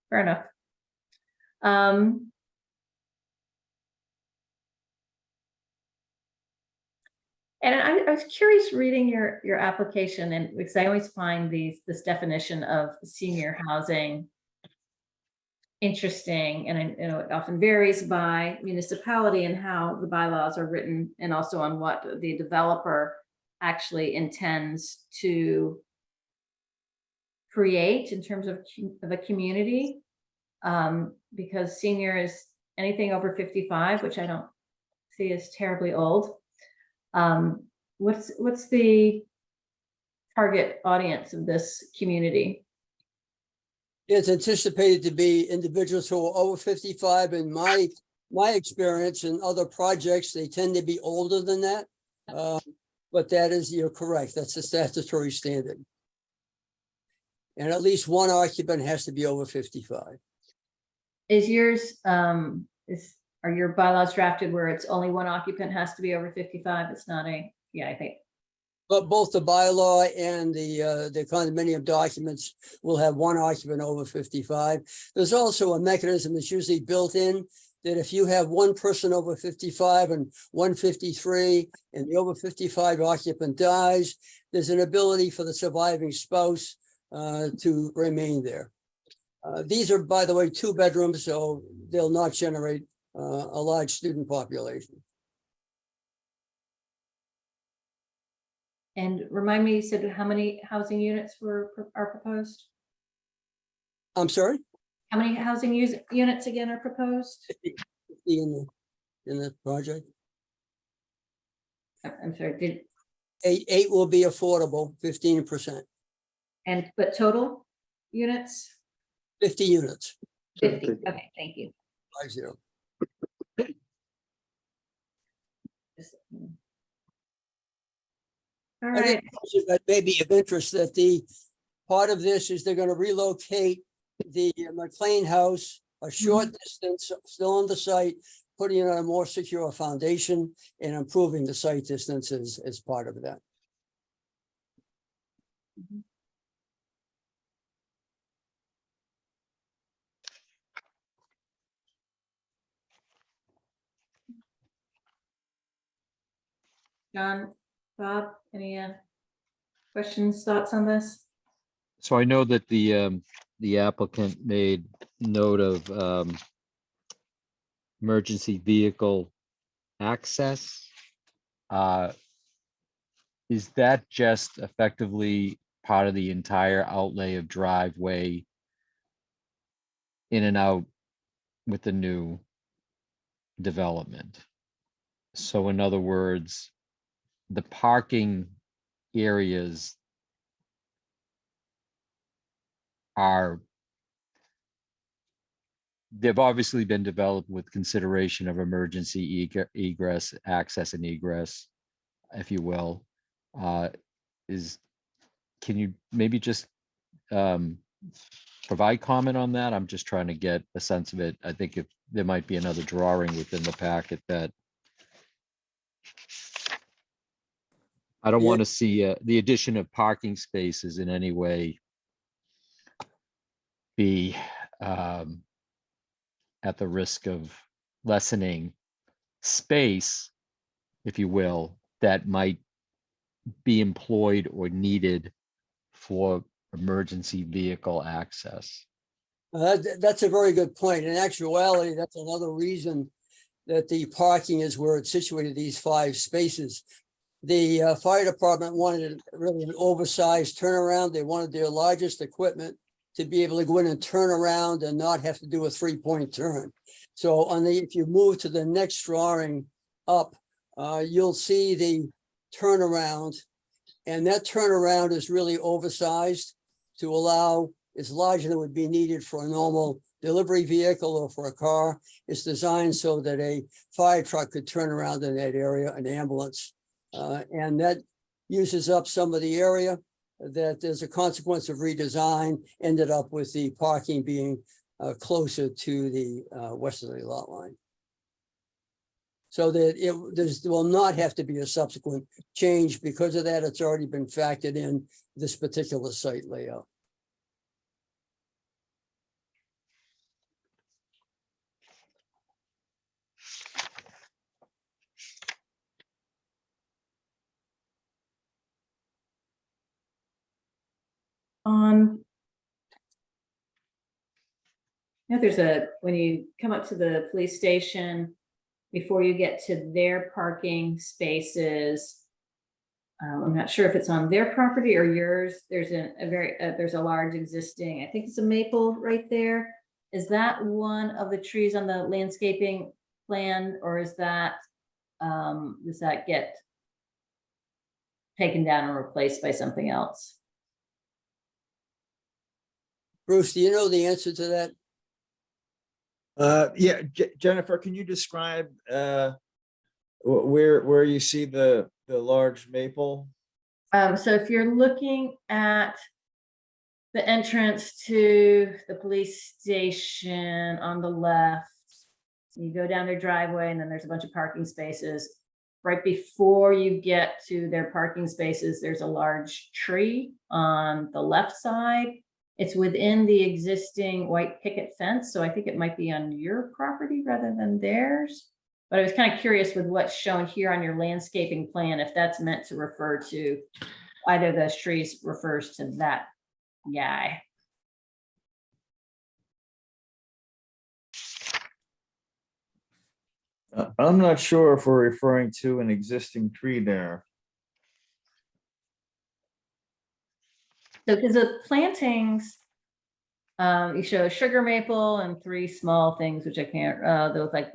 fair enough. And I was curious reading your application, and because I always find this definition of senior housing interesting, and I know it often varies by municipality and how the bylaws are written, and also on what the developer actually intends to create in terms of a community. Because senior is anything over 55, which I don't see as terribly old. What's the target audience of this community? It's anticipated to be individuals who are over 55. In my experience in other projects, they tend to be older than that. But that is, you're correct. That's a statutory standard. And at least one occupant has to be over 55. Is yours, are your bylaws drafted where it's only one occupant has to be over 55? It's not yeah, I think. But both the bylaw and the condominium documents will have one occupant over 55. There's also a mechanism that's usually built in that if you have one person over 55 and 153 and the over 55 occupant dies, there's an ability for the surviving spouse to remain there. These are, by the way, 2 bedrooms, so they'll not generate a large student population. And remind me, you said how many housing units are proposed? I'm sorry? How many housing units again are proposed? In the project? I'm sorry, Eight will be affordable, 15%, but total units? 50 units. 50, okay, thank you. 50. All I right, think that may be of interest that the part of this is they're going to relocate the McLean house a short distance, still on the site, putting it on a more secure foundation and improving the site distances as part of that. John, Bob, any questions, thoughts on this? So I know that the applicant made note of emergency vehicle access. Is that just effectively part of the entire outlay of driveway in and out with the new development? So in other words, the parking areas they've obviously been developed with consideration of emergency egress, access and egress, if you will. Can you maybe just provide comment on that. I'm just trying to get a sense of it. I think if there might be another drawing within the packet that I don't Yeah. want to see the addition of parking spaces in any way be at the risk of lessening space, if you will, that might be employed or needed for emergency vehicle access. That's a very good point. In actuality, that's another reason that the parking is where it's situated, these 5 spaces. The fire department wanted really an oversized turnaround. They wanted their largest equipment to be able to go in and turn around and not have to do a 3-point turn. So if you move to the next drawing up, you'll see the turnaround. And that turnaround is really oversized to allow, it's larger than would be needed for a normal delivery vehicle or for a car. It's designed so that a fire truck could turn around in that area, an ambulance. And that uses up some of the area that, as a consequence of redesign, ended up with the parking being closer to the westerly lot line. So that there will not have to be a subsequent change because of that. It's already been factored in this particular site layout. When you come up to the police station, before you get to their parking spaces, I'm not sure if it's on their property or yours. There's there's a large existing, I think it's a maple right there. Is that one of the trees on the landscaping plan, or is that, does that get taken down and replaced by something else? Bruce, do you know the answer to that? Yeah, Jennifer, can you describe where you see the large maple? So if you're looking at the entrance to the police station on the left, you go down their driveway and then there's a bunch of parking spaces. Right before you get to their parking spaces, there's a large tree on the left side. It's within the existing white picket fence, so I think it might be on your property rather than theirs. But I was kind of curious with what's shown here on your landscaping plan, if that's meant to refer to either of those trees refers to that guy. I'm not sure if we're referring to an existing tree there. So because the plantings, you show sugar maple and 3 small things, which I can't, those like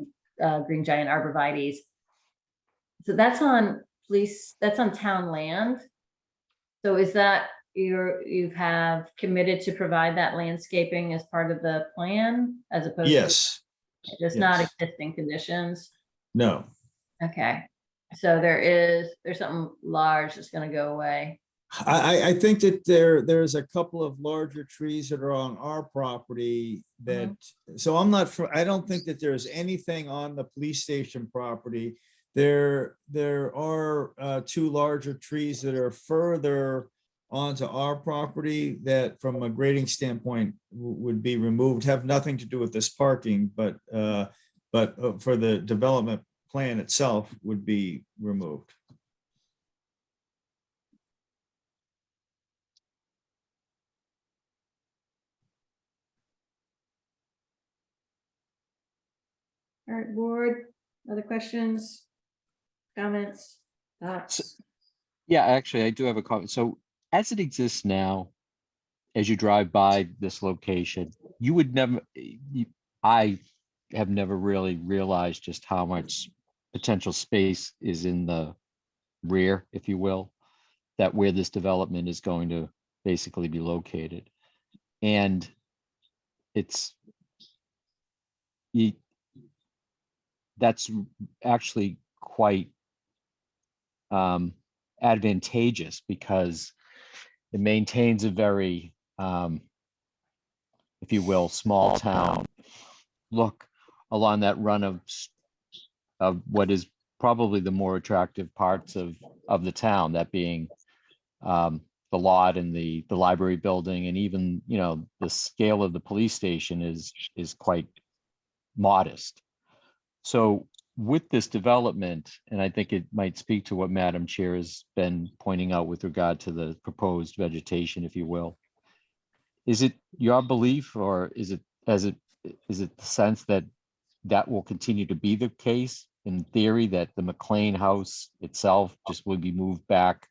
green giant arborvitaes. So that's on that's on town land. So is that you have committed to provide that landscaping as part of the plan as opposed Yes. to just not Yes. existing conditions? No. Okay. So there's something large that's going to go away. I think that there's a couple of larger trees that are on our property that, so I don't think that there's anything on the police station property. There are 2 larger trees that are further onto our property that from a grading standpoint would be removed, have nothing to do with this parking, but for the development plan itself would be removed. All right, board, other questions, comments, thoughts? Yeah, actually, I do have a comment. So as it exists now, as you drive by this location, you would never, I have never really realized just how much potential space is in the rear, if you will, that where this development is going to basically be located. And that's actually quite advantageous because it maintains a very if you will, small town look along that run of what is probably the more attractive parts of the town, that being the lot and the library building, and even, you know, the scale of the police station is quite modest. So with this development, and I think it might speak to what Madam Chair has been pointing out with regard to the proposed vegetation, if you will. Is it your belief, or is it the sense that that will continue to be the case in theory, that the McLean house itself just will be moved back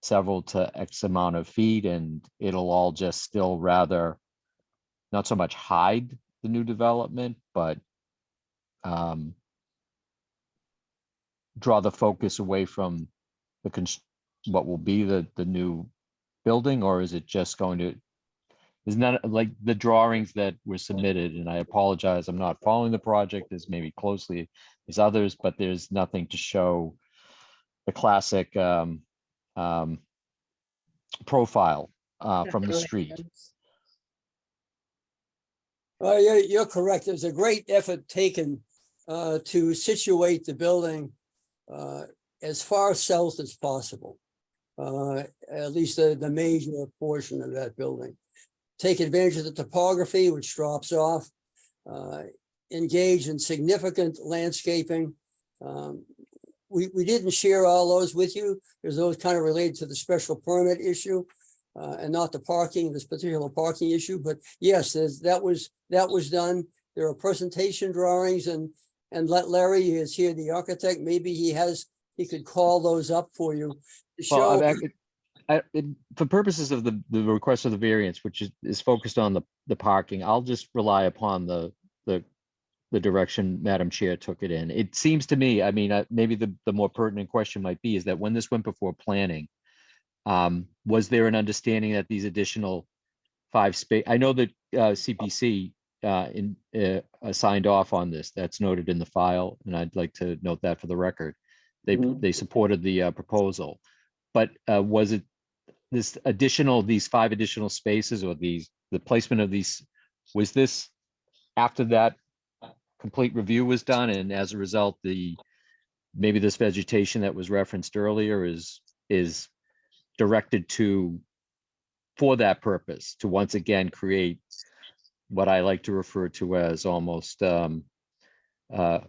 several to X amount of feet, and it'll all just still rather not so much hide the new development, but draw the focus away from what will be the new building? Or is it just going to, is not like the drawings that were submitted, and I apologize, I'm not following the project as maybe closely as others, but there's nothing to show the classic profile from the street. Well, you're correct. There's a great effort taken to situate the building as far south as possible, at least the major portion of that building. Take advantage of the topography, which drops off, engage in significant landscaping. We didn't share all those with you because those kind of related to the special permit issue and not the parking, this particular parking issue. But yes, that was done. There are presentation drawings, and let Larry is here, the architect. Maybe he could call those up for you to show. Well, for purposes of the request of the variance, which is focused on the parking, I'll just rely upon the direction Madam Chair took it in. It seems to me, I mean, maybe the more pertinent question might be is that when this went before planning, was there an understanding that these additional 5 space? I know that CPC signed off on this. That's noted in the file, and I'd like to note that for the record. They supported the proposal, but was it these 5 additional spaces, or the placement of these, was this after that complete review was done, and as a result, maybe this vegetation that was referenced earlier is directed for that purpose, to once again create what I like to refer to as almost you know,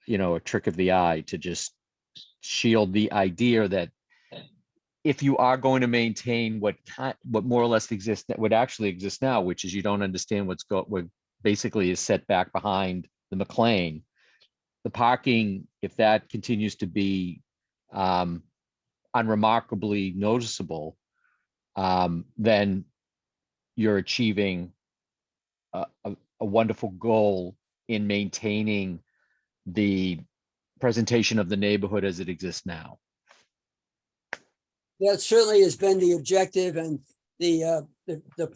a trick of the eye, to just shield the idea that if you are going to maintain what more or less exists, that would actually exist now, which is you don't understand what basically is set back behind the McLean, the parking, if that continues to be unremarkably noticeable, then you're achieving a wonderful goal in maintaining the presentation of the neighborhood as it exists now. That certainly has been the objective, and the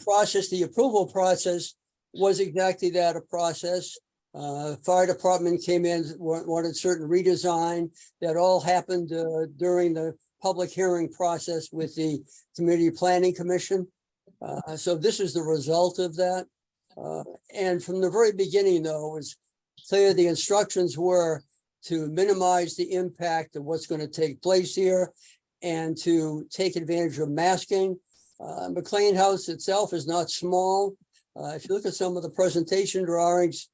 process, the approval process was exactly that, a process. Fire department came in, wanted certain redesign. That all happened during the public hearing process with the Community Planning Commission. So this is the result of that. And from the very beginning, though, it was clear the instructions were to minimize the impact of what's going to take place here and to take advantage of masking. McLean House itself is not small. If you look at some of the presentation drawings,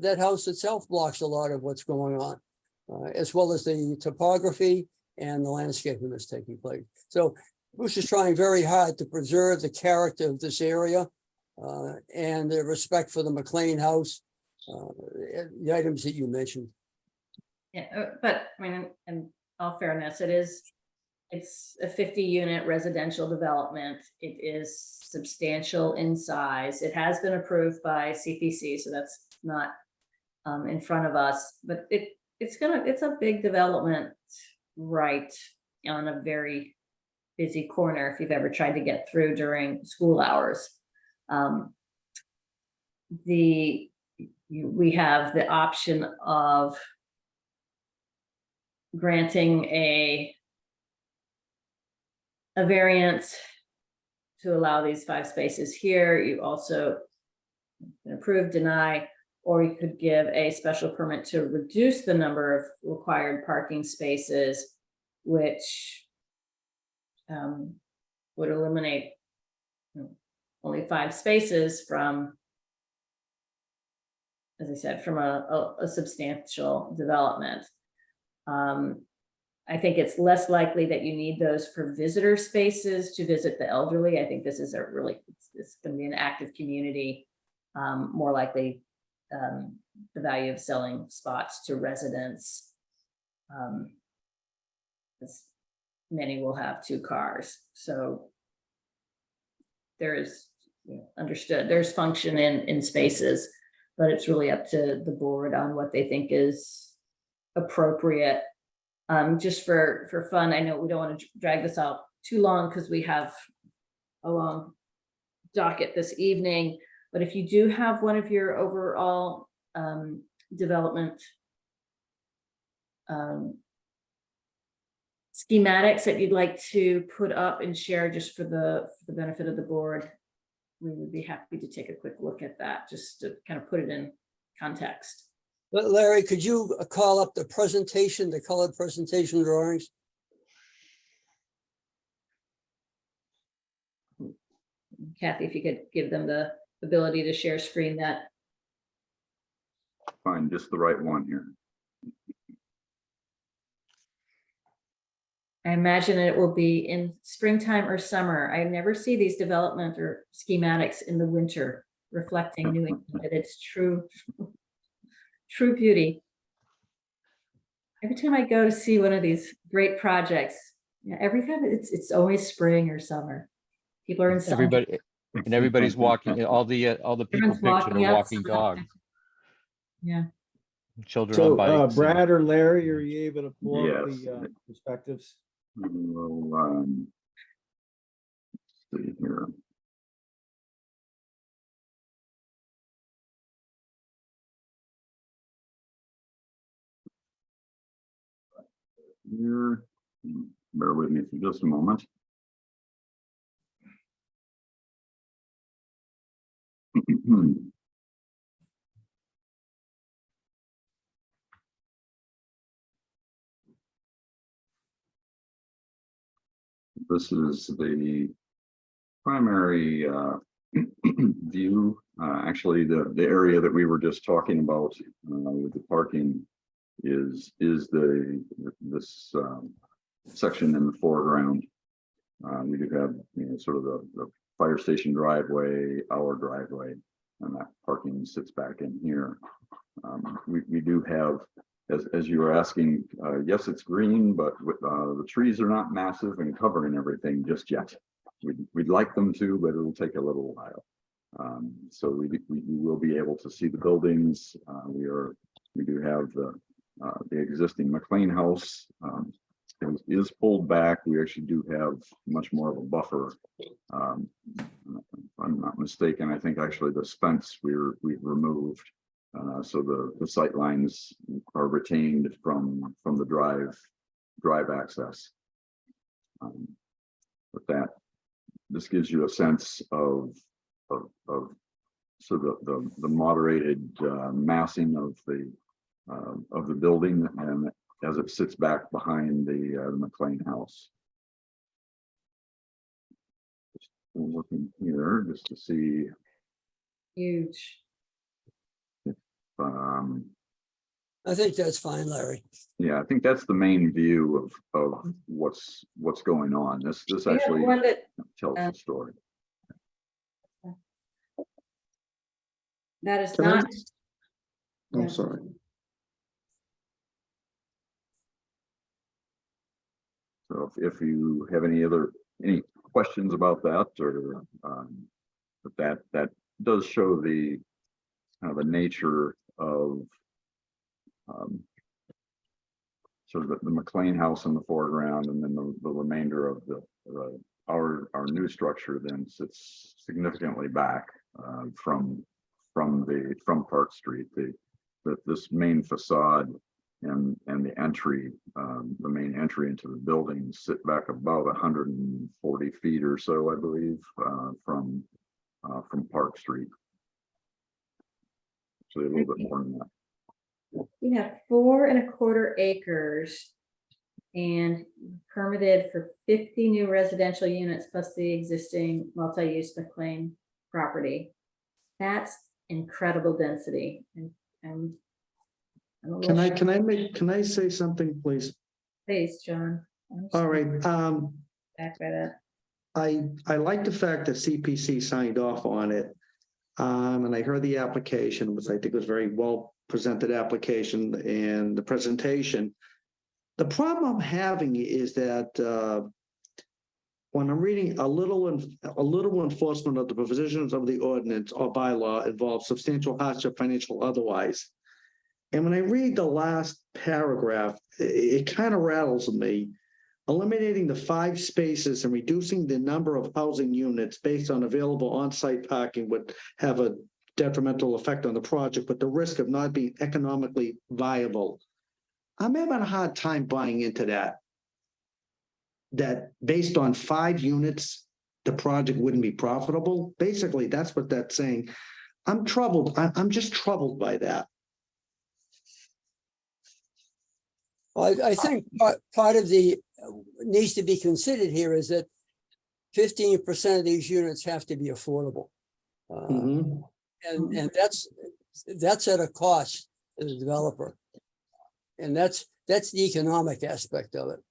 that house itself blocks a lot of what's going on, as well as the topography and the landscaping that's taking place. So Bruce is trying very hard to preserve the character of this area and the respect for the McLean House, the items that you mentioned. Yeah, but I mean, in all fairness, it's a 50-unit residential development. It is substantial in size. It has been approved by CPC, so that's not in front of us, but it's a big development right on a very busy corner if you've ever tried to get through during school hours. We have the option of granting a variance to allow these 5 spaces here. You also can approve, deny, or you could give a special permit to reduce the number of required parking spaces, which would eliminate only 5 spaces from, as I said, from a substantial development. I think it's less likely that you need those for visitor spaces to visit the elderly. I think this is it's going to be an active community. More likely, the value of selling spots to residents, as many will have 2 cars. So there is, understood, there's function in spaces, but it's really up to the board on what they think is appropriate. Just for fun, I know we don't want to drag this out too long because we have a long docket this evening, but if you do have one of your overall development schematics that you'd like to put up and share just for the benefit of the board, we would be happy to take a quick look at that, just to kind of put it in context. Larry, could you call up the presentation, the colored presentation drawings? Kathy, if you could give them the ability to share screen that. Find just the right one here. I imagine it will be in springtime or summer. I never see these development or schematics in the winter reflecting New England, but it's true beauty. Every time I go to see one of these great projects, every time it's always spring or summer. People are in summer. Everybody's walking, all the people Everyone's pictured walking are walking outside. dogs, Yeah. children on So bikes. and- Brad or Larry, are you able to pull up Yes. the perspectives? Well, let's see here. Here, bear with me for just a moment. This is the primary view. Actually, the area that we were just talking about with the parking is this section in the foreground. We do have, sort of the fire station driveway, our driveway, and that parking sits back in here. We do have, as you were asking, yes, it's green, but the trees are not massive and covering everything just yet. We'd like them to, but it'll take a little while. So we will be able to see the buildings. We do have the existing McLean house. Is pulled back. We actually do have much more of a buffer. If I'm not mistaken, I think actually the fence we've removed. So the sight lines are retained from the drive access. But this gives you a sense of sort of the moderated massing of the building, and as it sits back behind the McLean house. Just looking here just to see. Huge. I think that's fine, Larry. Yeah, I think that's the main view of what's going on. This Do you have actually one that tells the story. is Can I- not. Oh, Yeah. sorry. So if you have any questions about that, or but that does show the kind of the nature of sort of the McLean house in the foreground, and then the remainder of our new structure then sits significantly back from Park Street. This main facade and and the entry, the main entry into the building sit back about 140 feet or so, I believe, from Park Street. So a little bit more than that. We have 4.25 acres and permitted for 50 new residential units plus the existing multi-use McLean property. That's incredible density. And I'm a little Can I say something, please? please, John. I'm just All right, back by that. I like the fact that CPC signed off on it. And I heard the application, which I think was very well presented application and the presentation. The problem I'm having is that when I'm reading a little enforcement of the provisions of the ordinance or bylaw involves substantial hardship, financial otherwise. And when I read the last paragraph, it kind of rattles me. Eliminating the 5 spaces and reducing the number of housing units based on available on-site parking would have a detrimental effect on the project, but the risk of not being economically viable. I'm having a hard time buying into that. That based on 5 units, the project wouldn't be profitable. Basically, that's what that's saying. I'm troubled. I'm just troubled by that. Well, I think part of the needs to be considered here is that 15% of these units have to be affordable. Mhm. And that's at a cost to the developer. And that's the economic aspect of it.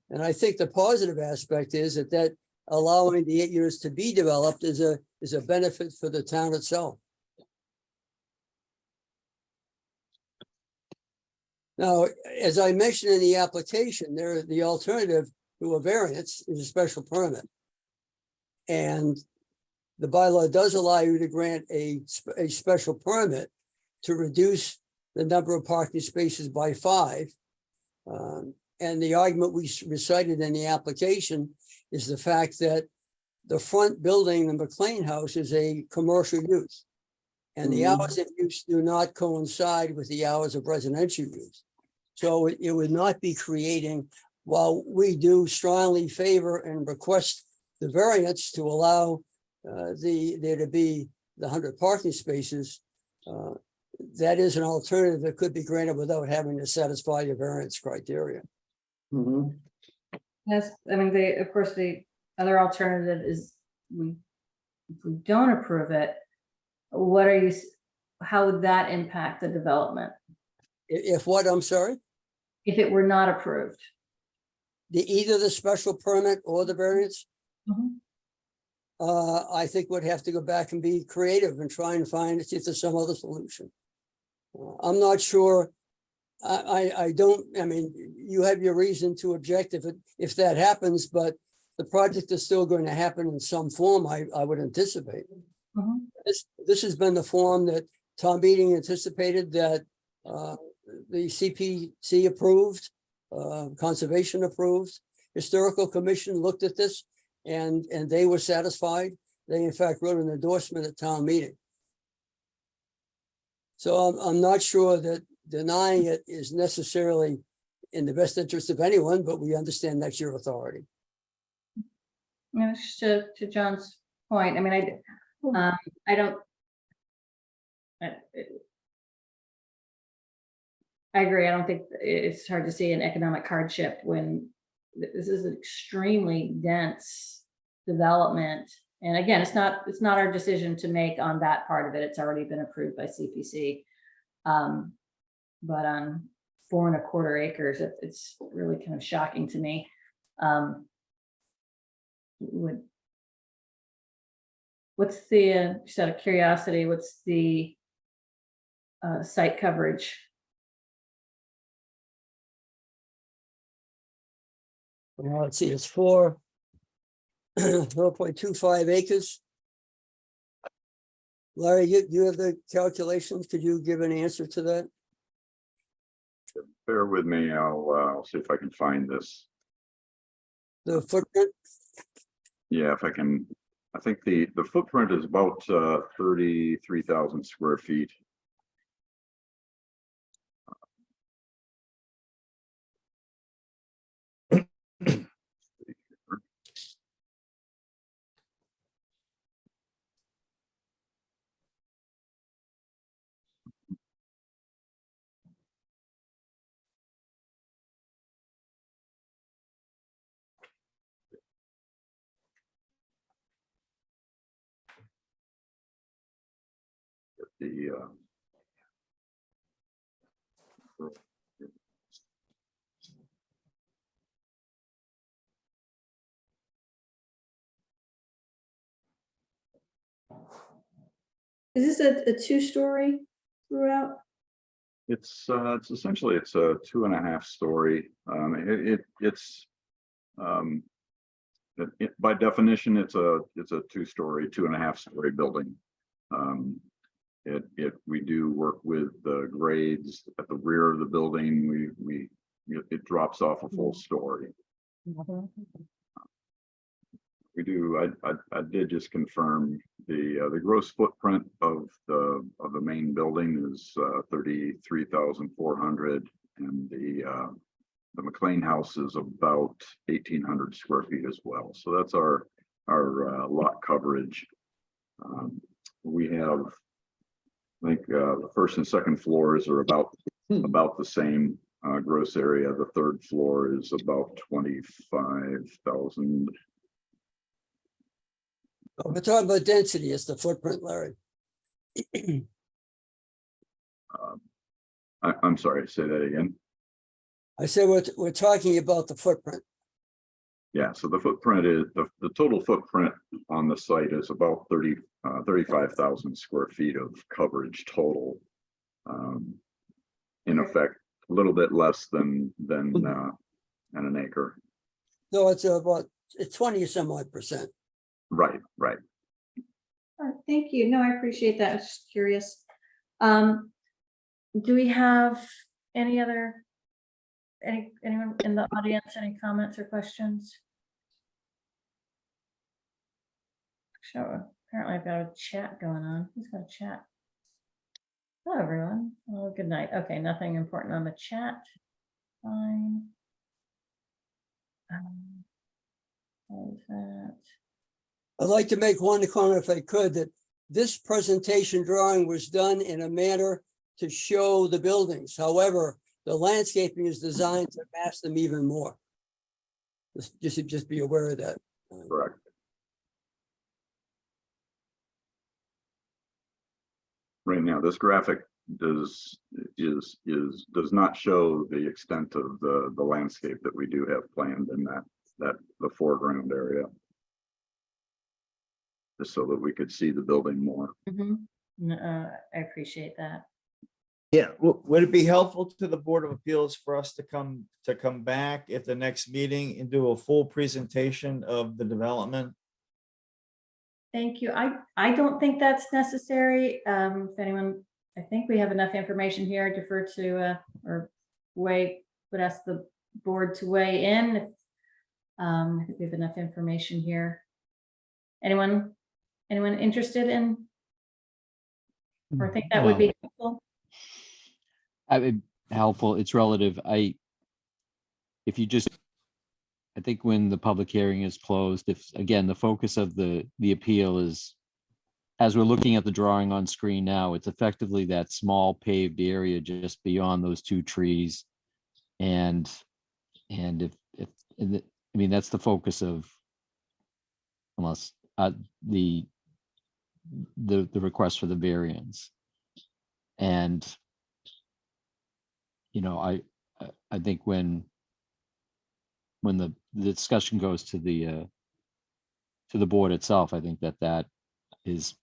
And I think the positive aspect is that allowing the 8 units to be developed is a benefit for the town itself. Now, as I mentioned in the application, the alternative to a variance is a special permit. And the bylaw does allow you to grant a special permit to reduce the number of parking spaces by 5. And the argument we recited in the application is the fact that the front building, the McLean House, is a commercial use. And the hours of use do not coincide with the hours of residential use. So it would not be creating, while we do strongly favor and request the variance to allow there to be the 100 parking spaces, that is an alternative that could be granted without having to satisfy the variance criteria. Mhm. Yes, I mean, of course, the other alternative is if we don't approve it, how would that impact the development? If what, I'm sorry? If it were not approved? Either the special permit or the variance? Mhm. I think would have to go back and be creative and try and see if there's some other solution. I'm not sure. I mean, you have your reason to object if that happens, but the project is still going to happen in some form, I would anticipate. Mhm. This has been the form that town meeting anticipated, that the CPC approved, conservation approved, historical commission looked at this and they were satisfied. They in fact wrote an endorsement at town meeting. So I'm not sure that denying it is necessarily in the best interest of anyone, but we understand that's your authority. You know, just to John's point, I mean, I don't. I agree. I don't think it's hard to see an economic hardship when this is an extremely dense development. And again, it's not our decision to make on that part of it. It's already been approved by CPC. But on 4.25 acres, it's really kind of shocking to me. What's the, just out of curiosity, what's the site coverage? Well, let's see, it's 4.25 acres. Larry, you have the calculations. Could you give an answer to that? Bear with me. I'll see if I can find this. The footprint? Yeah, if I can. I think the footprint is about 33,000 square feet. the Is this a two-story throughout? it's essentially it's a 2.5 story. By definition, it's a 2-story, 2.5 story building. We do work with the grades at the rear of the building. It drops off a full story. We do. I did just confirm the gross footprint of the main building is 33,400, and the McLean house is about 1,800 square feet as well. So that's our lot coverage. We have, I think, the first and second floors are about the same gross area. The third floor is about 25,000. We're talking about density, it's the footprint, Larry. I'm sorry, say that again. I said we're talking about the footprint. Yeah, so the footprint is the total footprint on the site is about 35,000 square feet of coverage total. In effect, a little bit less than an acre. So it's about 20 some odd percent. Right. All right, thank you. No, I appreciate that. I was just curious. Do we have anyone in the audience, any comments or questions? Sure. Apparently I've got a chat going on. Who's got a chat? Hello, everyone. Oh, good night. Okay, nothing important on the chat. Fine. What is that? I'd like to make one comment if I could, that this presentation drawing was done in a manner to show the buildings. However, the landscaping is designed to mask them even more. Just be aware of that. Correct. Right now, this graphic does not show the extent of the landscape that we do have planned in the foreground area, just so that we could see the building more. I appreciate that. Yeah, would it be helpful to the Board of Appeals for us to come back at the next meeting and do a full presentation of the development? Thank you. I don't think that's necessary. If anyone, I think we have enough information here. I defer to would ask the board to weigh in. I think we have enough information here. Anyone interested in, or think that would be helpful? Helpful. It's relative. I think when the public hearing is closed, if again, the focus of the appeal is, as we're looking at the drawing on screen now, it's effectively that small paved area just beyond those two trees. And that's the focus of, unless the request for the variance. And I think when the discussion goes to the board itself, I think that is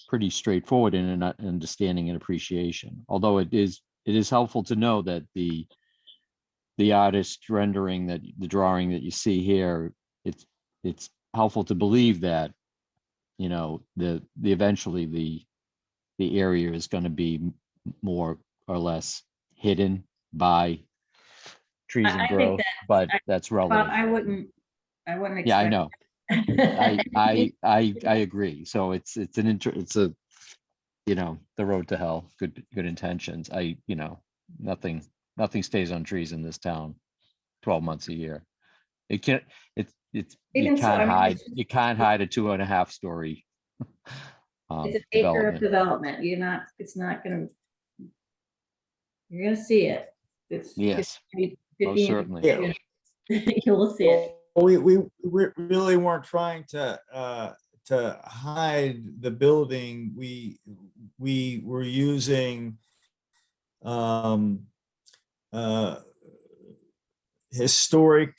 pretty straightforward in an understanding and appreciation. Although it is helpful to know that the artist rendering, that the drawing that you see here, it's helpful to believe that eventually the area is going to be more or less hidden by trees and growth, but that's relevant. I wouldn't expect. Yeah, I know. I agree. So it's the road to hell. Good intentions. Nothing stays on trees in this town 12 months a year. You can't hide a 2.5 story. It's an acre of development. You're gonna see it. Yes, most certainly. You will see it. We really weren't trying to to hide the building, we were using historic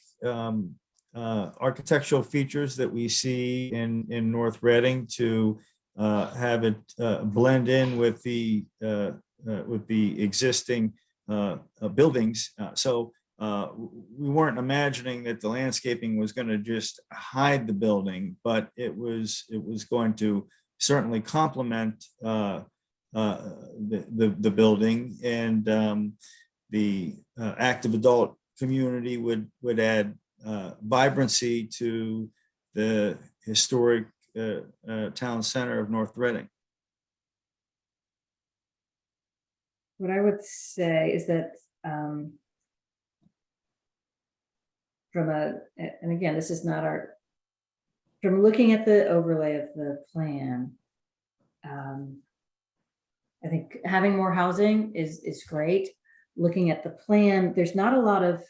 architectural features that we see in North Reading to have it blend in with the existing buildings. So we weren't imagining that the landscaping was going to just hide the building, but it was going to certainly complement the building, and the active adult community would add vibrancy to the historic town center of North Reading. What I would say is that and again, this is not from looking at the overlay of the plan, I think having more housing is great. Looking at the plan, there's not a lot of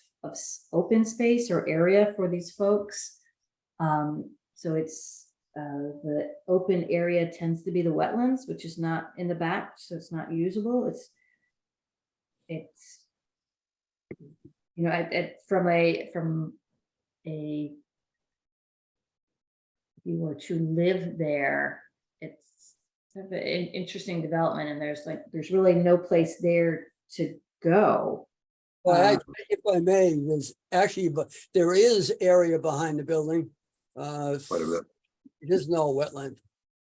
open space or area for these folks. So it's the open area tends to be the wetlands, which is not in the back, so it's not usable. It's you know, from a if you were to live there, it's an interesting development, and there's really no place there to go. Well, if I may, but there is area behind the building. Quite a bit. There's no wetland.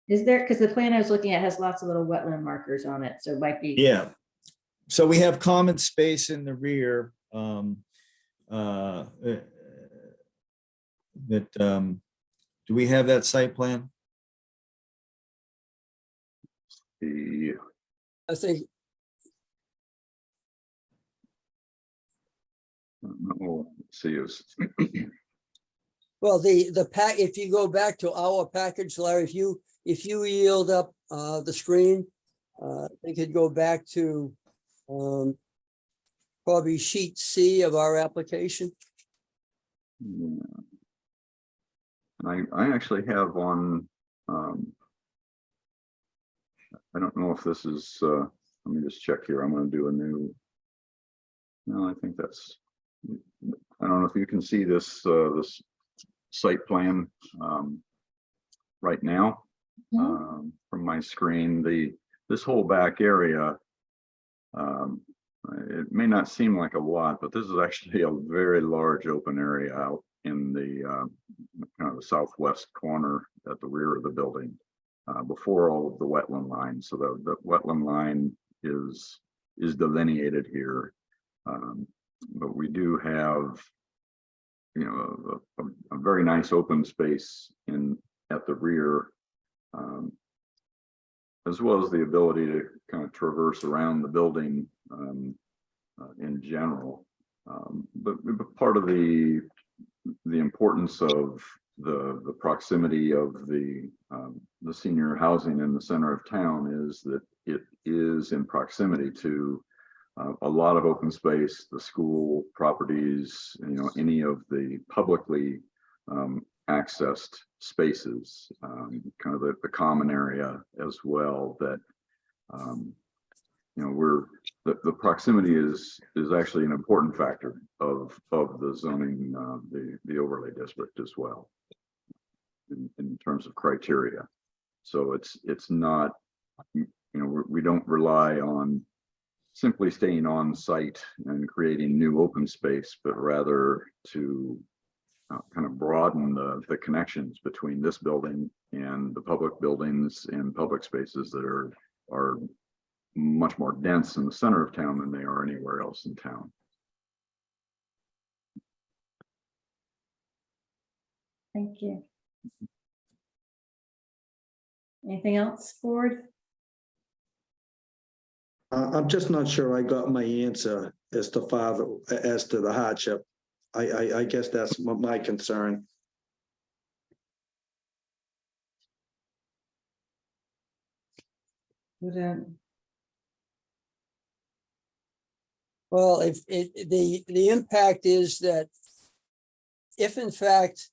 Is there, because the plan I was looking at has lots of little wetland markers on it, so it might be. Yeah. So we have common space in the rear. Do we have that site plan? I think Oh, see you. well, the pack, if you go back to our package, Larry, if you yield up the screen, they could go back to probably sheet C of our application. Yeah. I actually have on, I don't know if this is, let me just check here. I'm going to do a new, no, I think that's, I don't know if you can see this, this site plan right now from my screen. This whole back area, it may not seem like a lot, but this is actually a very large open area out in the kind of the southwest corner at the rear of the building, before all of the wetland lines. So the wetland line is delineated here, but we do have, you know, a very nice open space at the rear, as well as the ability to kind of traverse around the building in general. But part of the importance of the proximity of the senior housing in the center of town is that it is in proximity to a lot of open space, the school properties, you know, any of the publicly accessed spaces, kind of the common area as well, that you know, the proximity is actually an important factor of the zoning, the overlay district as well, in terms of criteria. So it's not, you know, we don't rely on simply staying on site and creating new open space, but rather to kind of broaden the connections between this building and the public buildings and public spaces that are much more dense in the center of town than they are anywhere else in town. Thank you. Anything else, board? I'm just not sure I got my answer as to the hardship. I guess that's my concern. Well, if the impact is that if in fact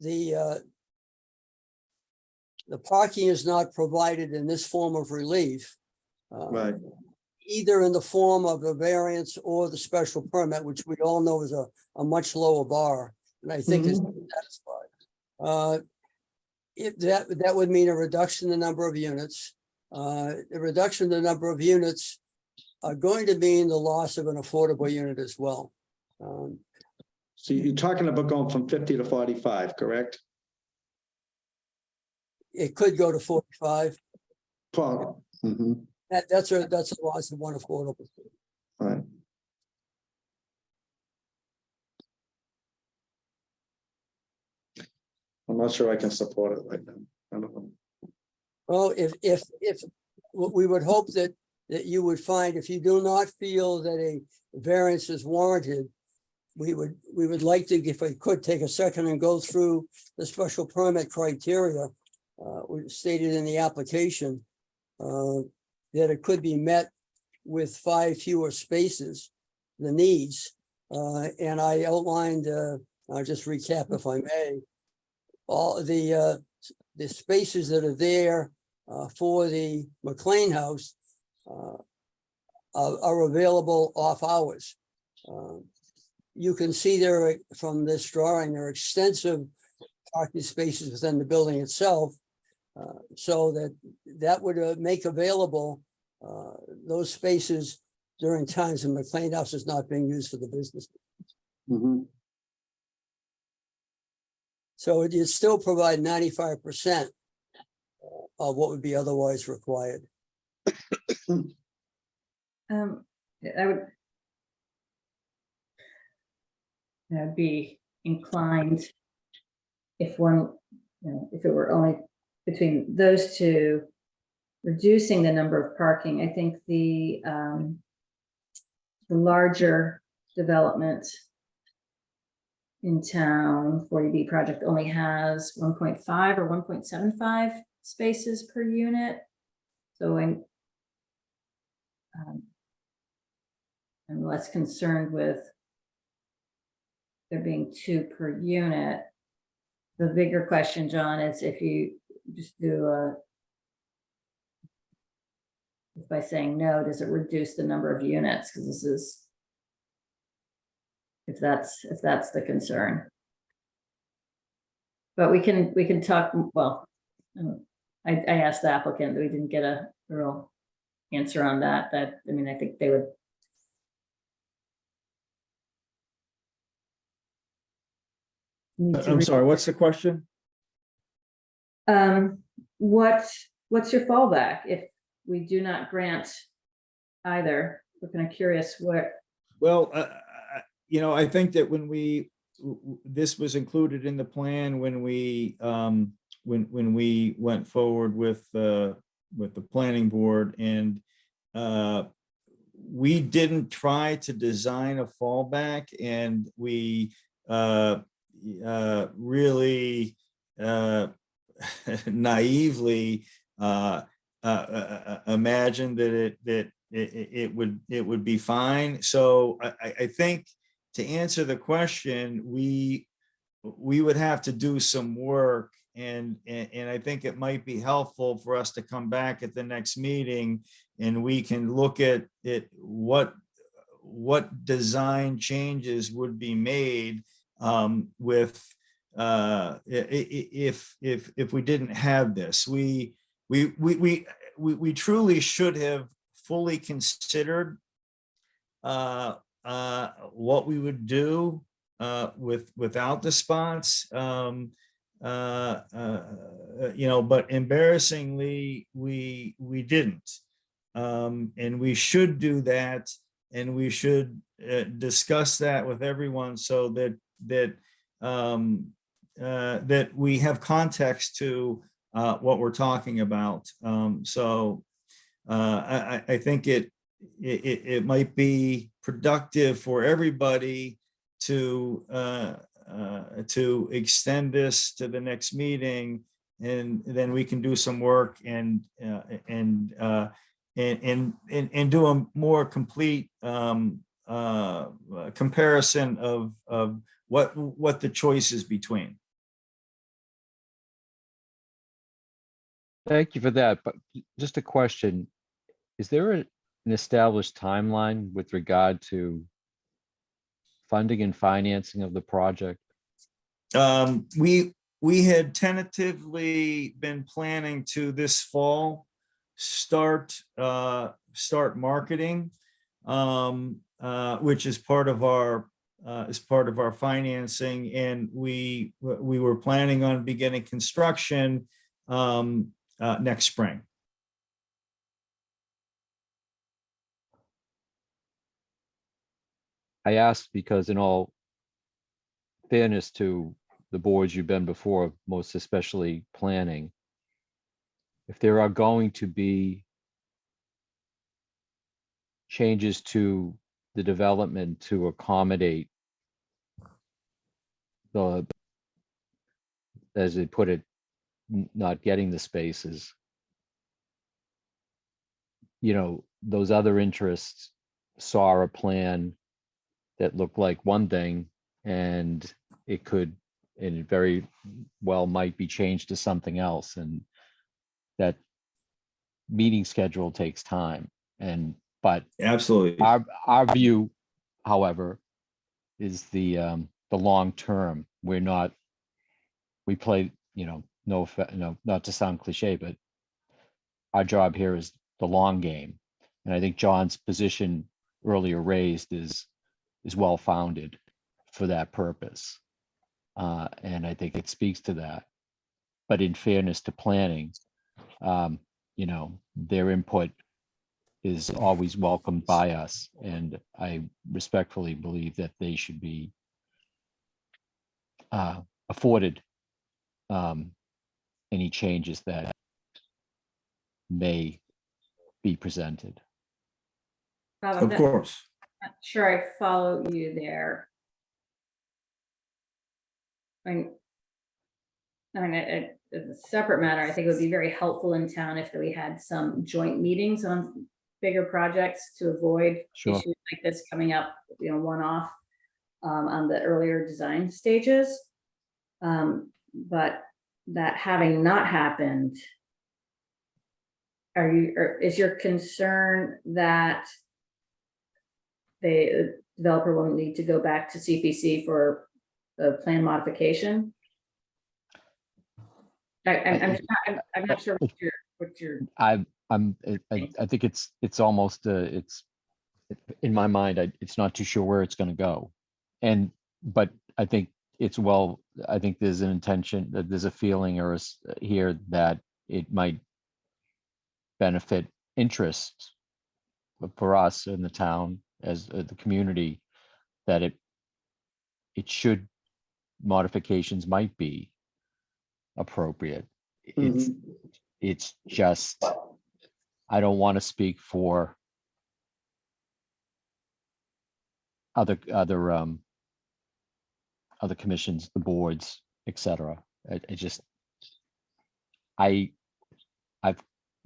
the the parking is not provided in this form of relief. Right. Either in the form of a variance or the special permit, which we all know is a much lower bar, and I think is satisfied. If that would mean a reduction in the number of units. A reduction in the number of units are going to mean the loss of an affordable unit as well. So you're talking about going from 50 to 45, correct? It could go to 45. Well, That's a loss of one affordable. right. I'm not sure I can support it right now. I don't know. Well, if we would hope that you would find, if you do not feel that a variance is warranted, we would like to, if we could, take a second and go through the special permit criteria stated in the application, that it could be met with 5 fewer spaces, the needs. And I outlined, I'll just recap if I may, all the spaces that are there for the McLean House are available off hours. You can see there from this drawing, there are extensive parking spaces within the building itself. So that would make available those spaces during times when McLean House is not being used for the business. So it still provide 95% of what would be otherwise required. I'd be inclined if one, if it were only between those two, reducing the number of parking. I think the larger development in town, 40B project, only has 1.5 or 1.75 spaces per unit. So I'm less concerned with there being 2 per unit. The bigger question, John, is if you just do by saying no, does it reduce the number of units? Because this is, if that's the concern. But we can talk. Well, I asked the applicant, we didn't get a real answer on that. I mean, I think they would. I'm sorry, what's the question? What's your fallback if we do not grant either? We're kind of curious what. Well, I think that when this was included in the plan when we went forward with the planning board, and we didn't try to design a fallback, and we really naively imagined that it would be fine. So I think, to answer the question, we would have to do some work, and I think it might be helpful for us to come back at the next meeting, and we can look at it, what design changes would be made with if we didn't have this. We truly should have fully considered what we would do without the spots, but embarrassingly we didn't, and we should do that, and we should discuss that with everyone, so that we have context to what we're talking about. I think it might be productive for everybody to extend this to the next meeting, and then we can do some work and do a more complete comparison of what the choice is between. Thank you for that, but just a question. Is there an established timeline with regard to funding and financing of the project? We had tentatively been planning to this fall start marketing, which is part of our financing, and we were planning on beginning construction next spring. I asked because in all fairness to the boards you've been before, most especially planning, if there are going to be changes to the development to accommodate the, as they put it, not getting the spaces, those other interests saw a plan that looked like one thing, and it very well might be changed to something else, and that meeting schedule takes time. But Absolutely. our view, however, is the long term. We play, not to sound cliche, but our job here is the long game. And I think John's position earlier raised is well-founded for that purpose. And I think it speaks to that. But in fairness to planning, their input is always welcomed by us. And I respectfully believe that they should be afforded any changes that may be presented. Bob, Of course. not sure I follow you there. I mean, it's a separate matter. I think it would be very helpful in town if we had some joint meetings on bigger projects to avoid Sure. issues like this coming up, one-off on the earlier design stages. But that having not happened, is your concern that the developer will need to go back to CPC for the plan modification? I'm not sure what you're. I think it's almost it's in my mind. It's not too sure where it's going to go, but I think I think there's an intention that there's a feeling here that it might benefit interests for us in the town as the community, that it should, modifications might be appropriate. It's just, I don't want to speak for other commissions, the boards, etc.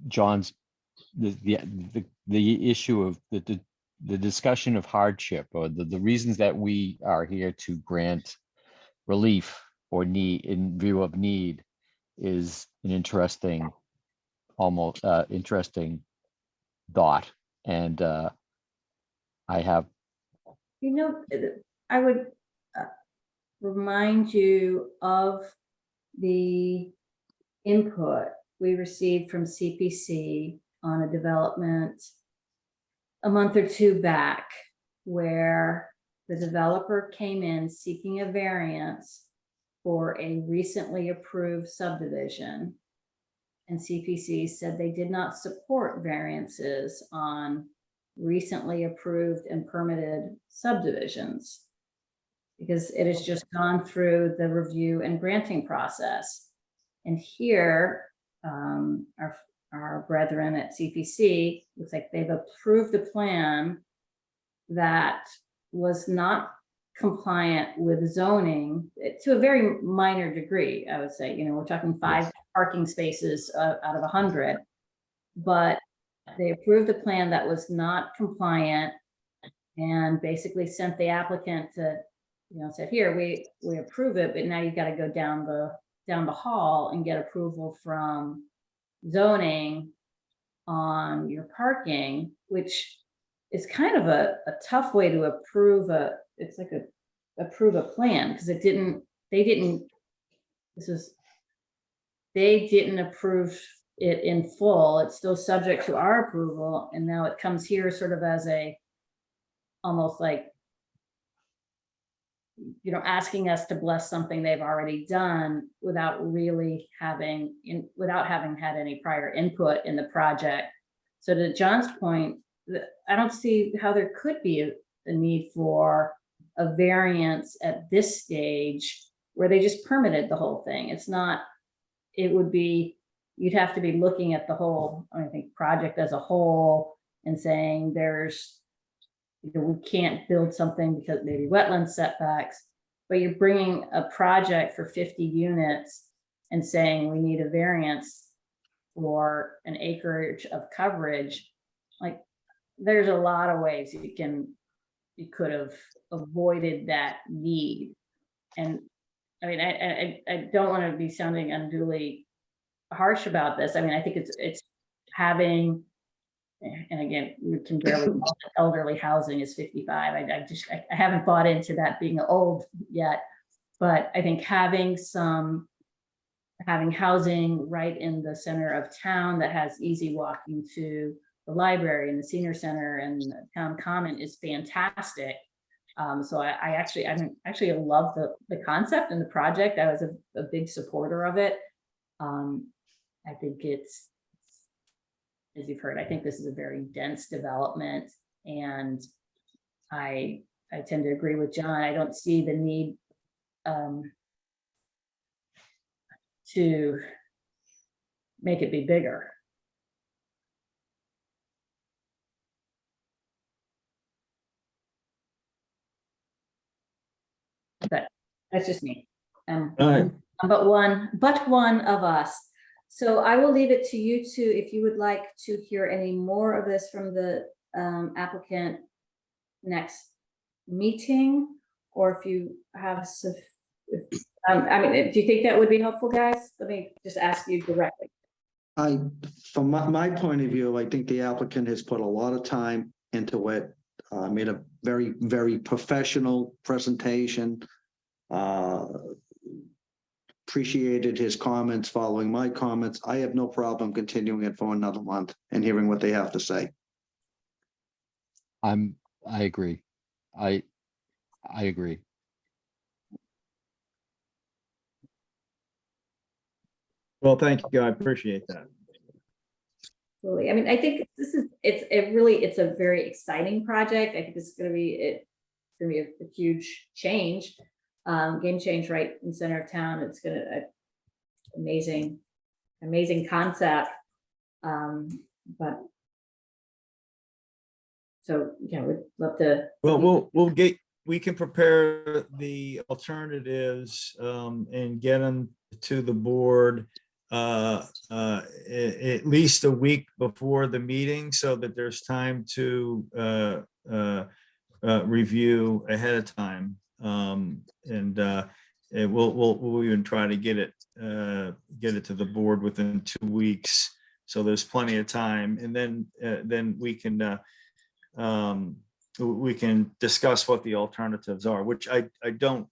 John's, the issue of the discussion of hardship, or the reasons that we are here to grant relief or need in view of need, is an interesting thought. And I would remind you of the input we received from CPC on a development a month or two back, where the developer came in seeking a variance for a recently approved subdivision. And CPC said they did not support variances on recently approved and permitted subdivisions, because it has just gone through the review and granting process. And here, our brethren at CPC, looks like they've approved a plan that was not compliant with zoning to a very minor degree, I would say. We're talking 5 parking spaces out of 100, but they approved a plan that was not compliant, and basically sent the applicant to, said, here, we approve it, but now you've got to go down the hall and get approval from zoning on your parking, which is kind of a tough way to approve it's like approve a plan, because they didn't approve it in full. It's still subject to our approval, and now it comes here sort of as almost like, asking us to bless something they've already done without having had any prior input in the project. So to John's point, I don't see how there could be a need for a variance at this stage where they just permitted the whole thing. You'd have to be looking at the whole, I think, project as a whole and saying we can't build something because maybe wetland setbacks, but you're bringing a project for 50 units and saying we need a variance for an acreage of coverage. Like, there's a lot of ways you could have avoided that need. And I mean, I don't want to be sounding unduly harsh about this. I mean, I think it's having, and again, we can barely call it elderly housing is 55. I haven't bought into that being old yet, but I think having housing right in the center of town that has easy walking to the library and the senior center and the town common is fantastic. So I actually love the concept and the project. I was a big supporter of it. I think it's, as you've heard, I think this is a very dense development, and I tend to agree with John. I don't see the need to make it be bigger. But that's just me. All right. But one of us. So I will leave it to you two if you would like to hear any more of this from the applicant next meeting, or if you have I mean, do you think that would be helpful, guys? Let me just ask you directly. From my point of view, I think the applicant has put a lot of time into it, made a very, very professional presentation. Appreciated his comments following my comments. I have no problem continuing it for another month and hearing what they have to say. I agree. I agree. Well, thank you. I appreciate that. Absolutely. I mean, I think it's a very exciting project. I think this is going to be a huge change, game change right in the center of town. It's going to amazing concept. But so yeah, we'd love to. Well, we can prepare the alternatives and get them to the board at least a week before the meeting, so that there's time to review ahead of time. And we'll even try to get it to the board within 2 weeks, so there's plenty of time. And then we can discuss what the alternatives are, which I don't.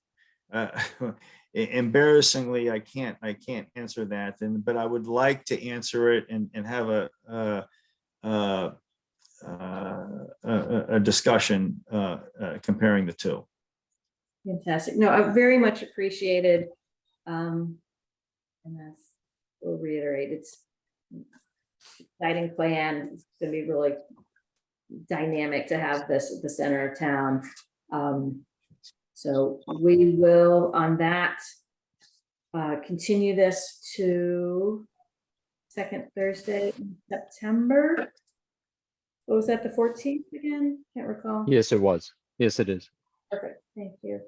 Embarrassingly, I can't answer that, but I would like to answer it and have a discussion comparing the two. Fantastic. No, I very much appreciated. And that's, we'll reiterate, it's exciting plan. It's going to be really dynamic to have this at the center of town. So we will, on that, continue this to second Thursday in September. What was that, the 14th again? Can't recall. Yes, it was. Yes, it is. Perfect, thank you.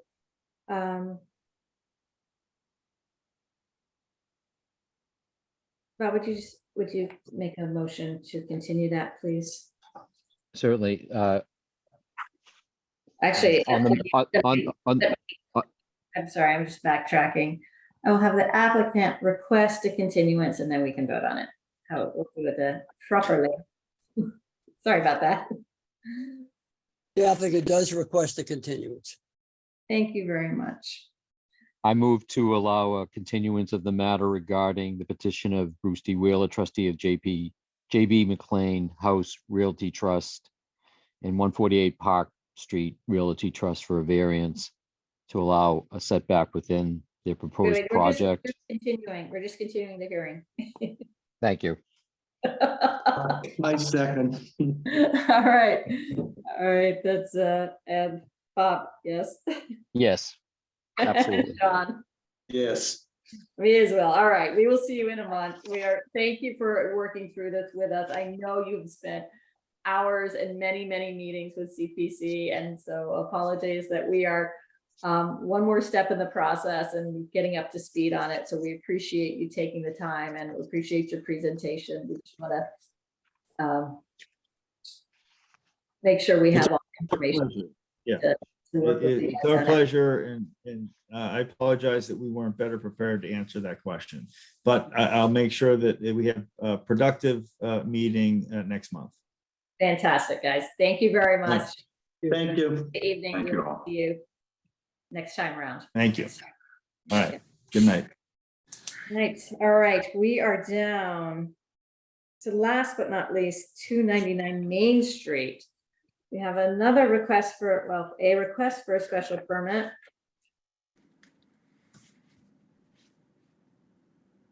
Rob, would you make a motion to continue that, please? Certainly. Actually, I'm sorry, I'm just backtracking. I will have the applicant request a continuance and then we can vote on it. how, we'll do it properly. Sorry about that. The applicant does request a continuance. Thank you very much. I move to allow a continuance of the matter regarding the petition of Bruce D. Wheeler, trustee of JB McLean House Realty Trust and 148 Park Street Realty Trust for a variance to allow a setback within their Wait, proposed wait, project. We're just continuing the hearing. Thank you. I second. All right, that's and Bob, yes. Yes, absolutely. John, Yes. me as well. All right, we will see you in a month. Thank you for working through this with us. I know you've spent hours and many meetings with CPC, and so apologies that we are one more step in the process and getting up to speed on it. So we appreciate you taking the time and we appreciate your presentation. We just want to make sure we have all the information. Yeah. to work with you It's guys our on it. pleasure, and I apologize that we weren't better prepared to answer that question. But I'll make sure that we have a productive meeting next month. Fantastic, guys. Thank you very much. Thanks. Thank you. Good evening. Thank We you will all. see you next time around. Thank you. All right. Good night. Right, all right, we are down to last but not least, 299 Main Street. We have another request for, well, a request for a special permit.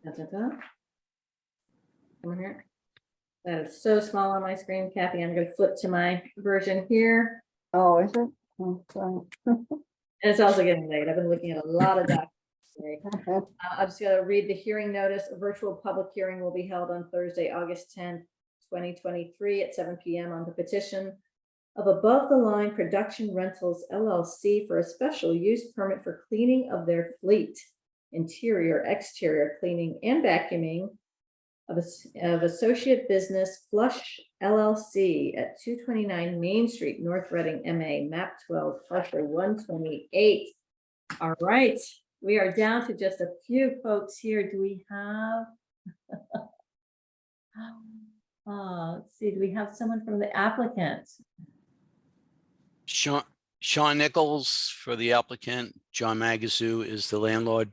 Da, da, da. Come here. That is so small on my screen, Kathy. I'm gonna flip to my version here. Oh, is it? Oh, sorry. And it's also getting late. I've been looking at a lot of documents today. I'm just gonna read the hearing notice. A virtual public hearing will be held on Thursday, August 10th, 2023 at 7 p.m. on the petition of Above the Line Production Rentals LLC for a special use permit for cleaning of their fleet, interior, exterior cleaning and vacuuming of associate business Flush LLC at 229 Main Street, North Reading, MA, map 12, parcel 128. All right, we are down to just a few folks here. Do we have? Let's see, do we have someone from the applicant? Sean Nichols for the applicant. John Magazoo is the landlord.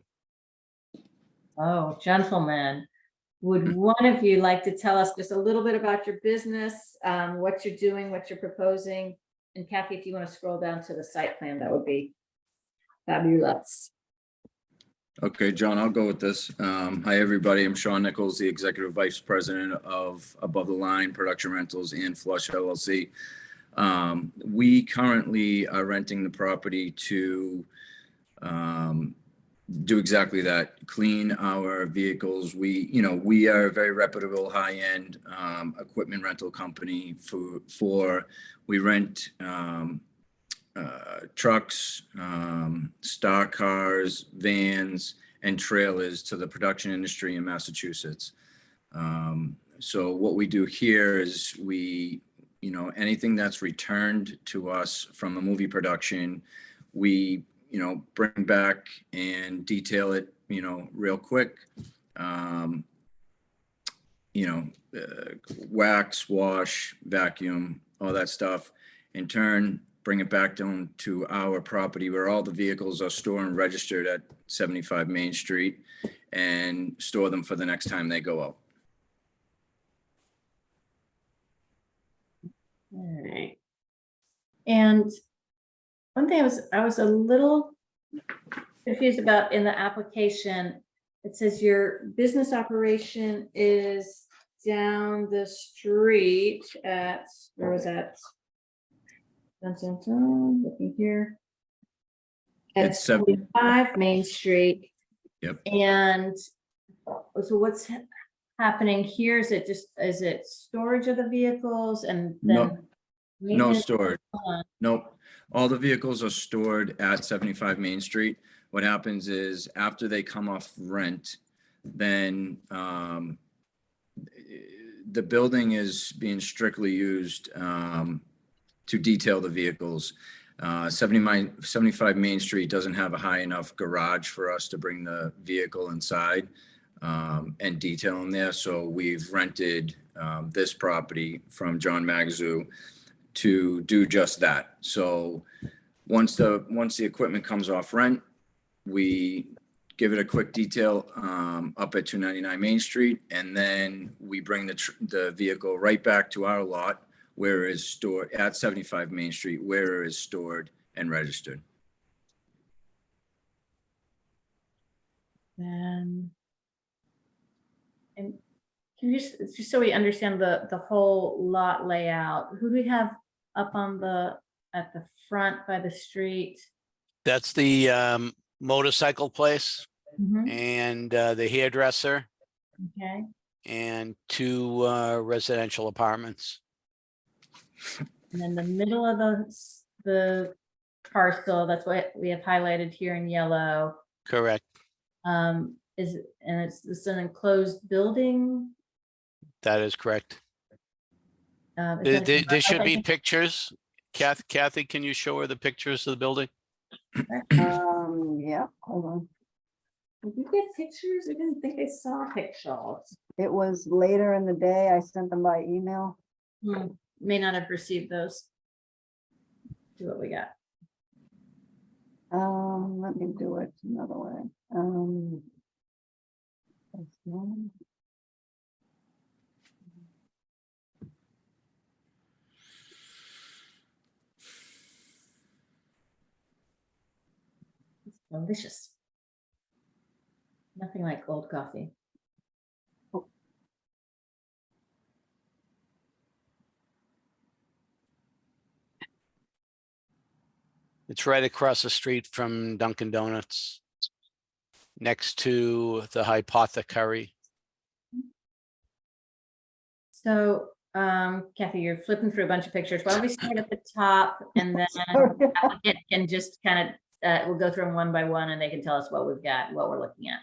Oh, gentlemen, would one of you like to tell us just a little bit about your business, what you're doing, what you're proposing? And Kathy, if you want to scroll down to the site plan, that would be fabulous. Okay, John, I'll go with this. Hi, everybody. I'm Sean Nichols, the Executive Vice President of Above the Line Production Rentals and Flush LLC. We currently are renting the property to do exactly that, clean our vehicles. We are a very reputable, high-end equipment rental company we rent trucks, stock cars, vans, and trailers to the production industry in Massachusetts. So what we do here is anything that's returned to us from a movie production, we bring back and detail it, real quick. Wax, wash, vacuum, all that stuff. In turn, bring it back down to our property where all the vehicles are stored and registered at 75 Main Street and store them for the next time they go out. All right. And one thing I was a little confused about in the application, it says your business operation is down the street at, where was that? Looking here. At It's 75 Main Street. Yep. And so what's happening here? Is it storage of the vehicles and then? No maintenance? storage. Nope. All the vehicles are stored at 75 Main Street. What happens is after they come off rent, then the building is being strictly used to detail the vehicles. 75 Main Street doesn't have a high enough garage for us to bring the vehicle inside. and detail in there. So we've rented this property from John Magazoo to do just that. So once the equipment comes off rent, we give it a quick detail up at 299 Main Street, and then we bring the vehicle right back to our lot where it is stored at 75 Main Street, where it is stored and registered. And can you just so we understand the whole lot layout, who do we have up on at the front by the street? That's the motorcycle place Mhm. and the hairdresser Okay, and 2 residential apartments. and then the middle of the parcel, that's what we have highlighted here in yellow. Correct. It's an enclosed building. That is correct. Is that a- There should be okay. pictures. Kathy, can you show her the pictures of the building? Yeah, hold on. Did you get pictures? I didn't think I saw pictures. It was later in the day. I sent them by email. May not have received those. See what we got. Let me do it another way. This one. It's delicious. Nothing like cold coffee. It's right across the street from Dunkin' Donuts, next to the Hypothecary. So, Kathy, you're flipping through a bunch of pictures. Why don't we start at the top and then applicant can just kind of, we'll go through them one by one and they can tell us what we've got, what we're looking at.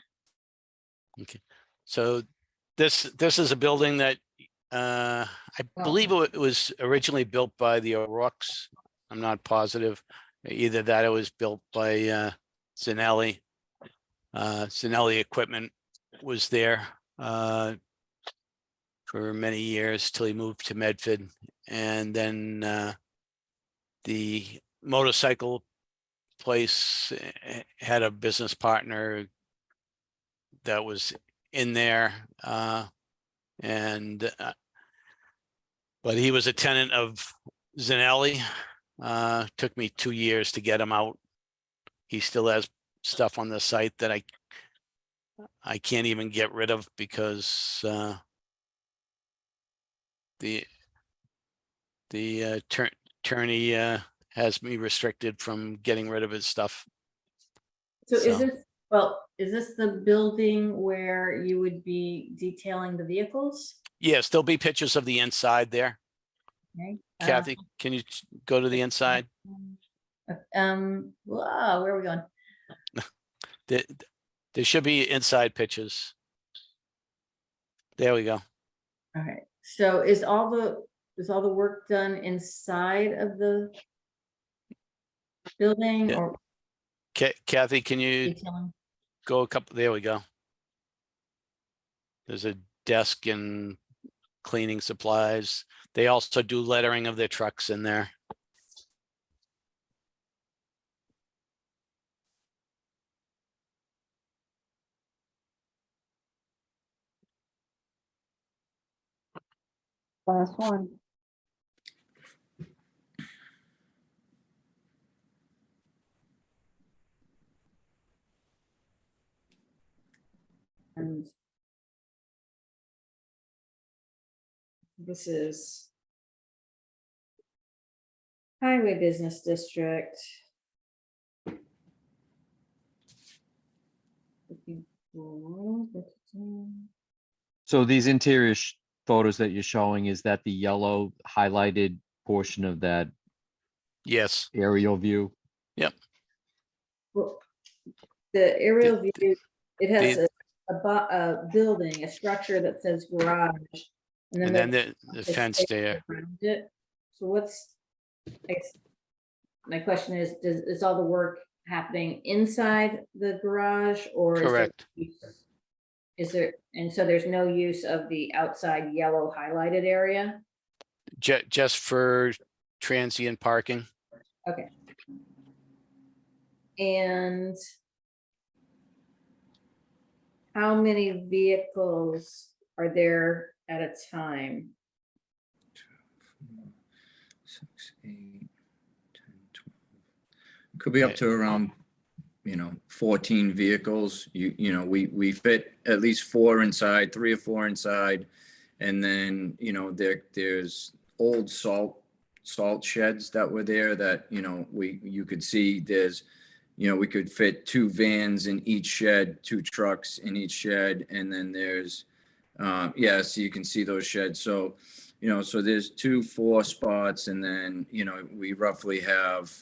Okay, so this is a building that I believe it was originally built by the O'Rourke's. I'm not positive. Either that or it was built by Zanelli. Zanelli Equipment was there for many years till he moved to Medford. And then the motorcycle place had a business partner that was in there. But he was a tenant of Zanelli. Took me 2 years to get him out. He still has stuff on the site that I can't even get rid of because the attorney has me restricted from getting rid of his stuff. So is this the building where you would be detailing the vehicles? Yes, there'll be pictures of the inside there. Okay. Kathy, can you go to the inside? Whoa, where are we going? There should be inside pictures. There we go. All right. So is all the work done inside of the building Yeah. or Kathy, can you detailing? go a couple? There we go. There's a desk and cleaning supplies. They also do lettering of their trucks in there. Last one. And this is Highway Business District. So these interior photos that you're showing, is that the yellow highlighted portion of that Yes. aerial view? Yep. Well, the aerial view, it has a building, a structure that says garage. And then the fence there. around it. So my question is all the work happening inside the garage or? Correct. Is there, and so there's no use of the outside yellow highlighted area? Just for transient parking. Okay. And how many vehicles are there at a time? 6, 8, 10, 12. Could be up to around, 14 vehicles. We fit at least 4 inside, 3 or 4 inside. And then, there's old salt sheds that were there that, you could see there's, we could fit 2 vans in each shed, 2 trucks in each shed. And then there's, so you can see those sheds. So, so there's 2 4 spots. And then, we roughly have,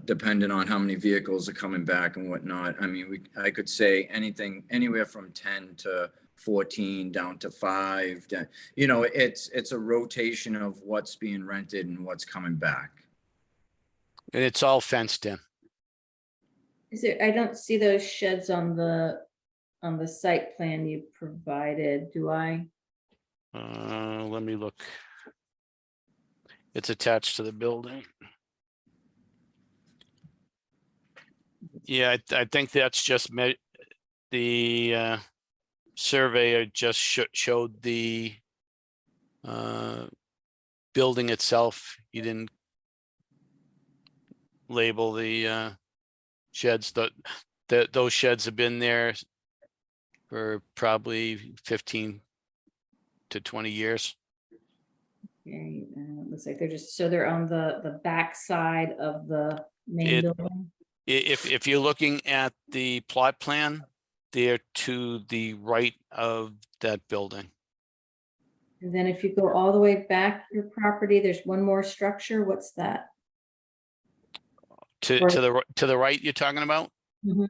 depending on how many vehicles are coming back and whatnot. I mean, I could say anywhere from 10 to 14 down to 5. It's a rotation of what's being rented and what's coming back. And it's all fenced in. Is there, I don't see those sheds on the site plan you provided, do I? Let me look. It's attached to the building. Yeah, I think that's just the surveyor just showed the building itself. He didn't label the sheds. Those sheds have been there for probably 15 to 20 years. Okay, looks like they're just, so they're on the back side of the main building. If you're looking at the plot plan, they're to the right of that building. And then if you go all the way back your property, there's one more structure. What's that? To the right, you're talking about? Mhm.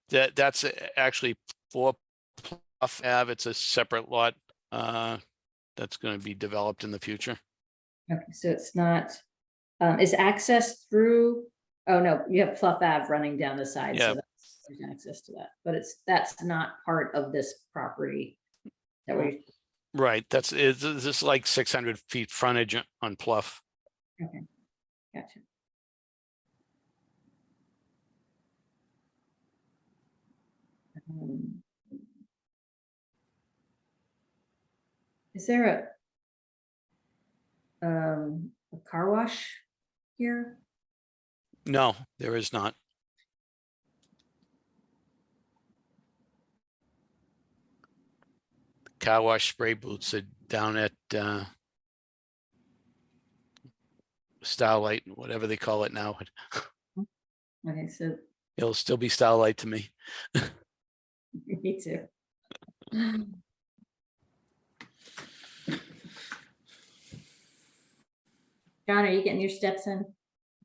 That's actually 4 Pluff Ave. It's a separate lot that's going to be developed in the future. Okay, so it's not, is access through, oh no, you have Pluff Ave running down the side, Yeah. so there's access to that, but that's not part of this property. That way, Right. This is like 600 feet frontage on Pluff. okay, gotcha. Is there a car wash here? No, there is not. Car wash spray booths are down at Starlight, whatever they call it now. Okay, so It'll still be Starlight to me. me too. John, are you getting your steps in?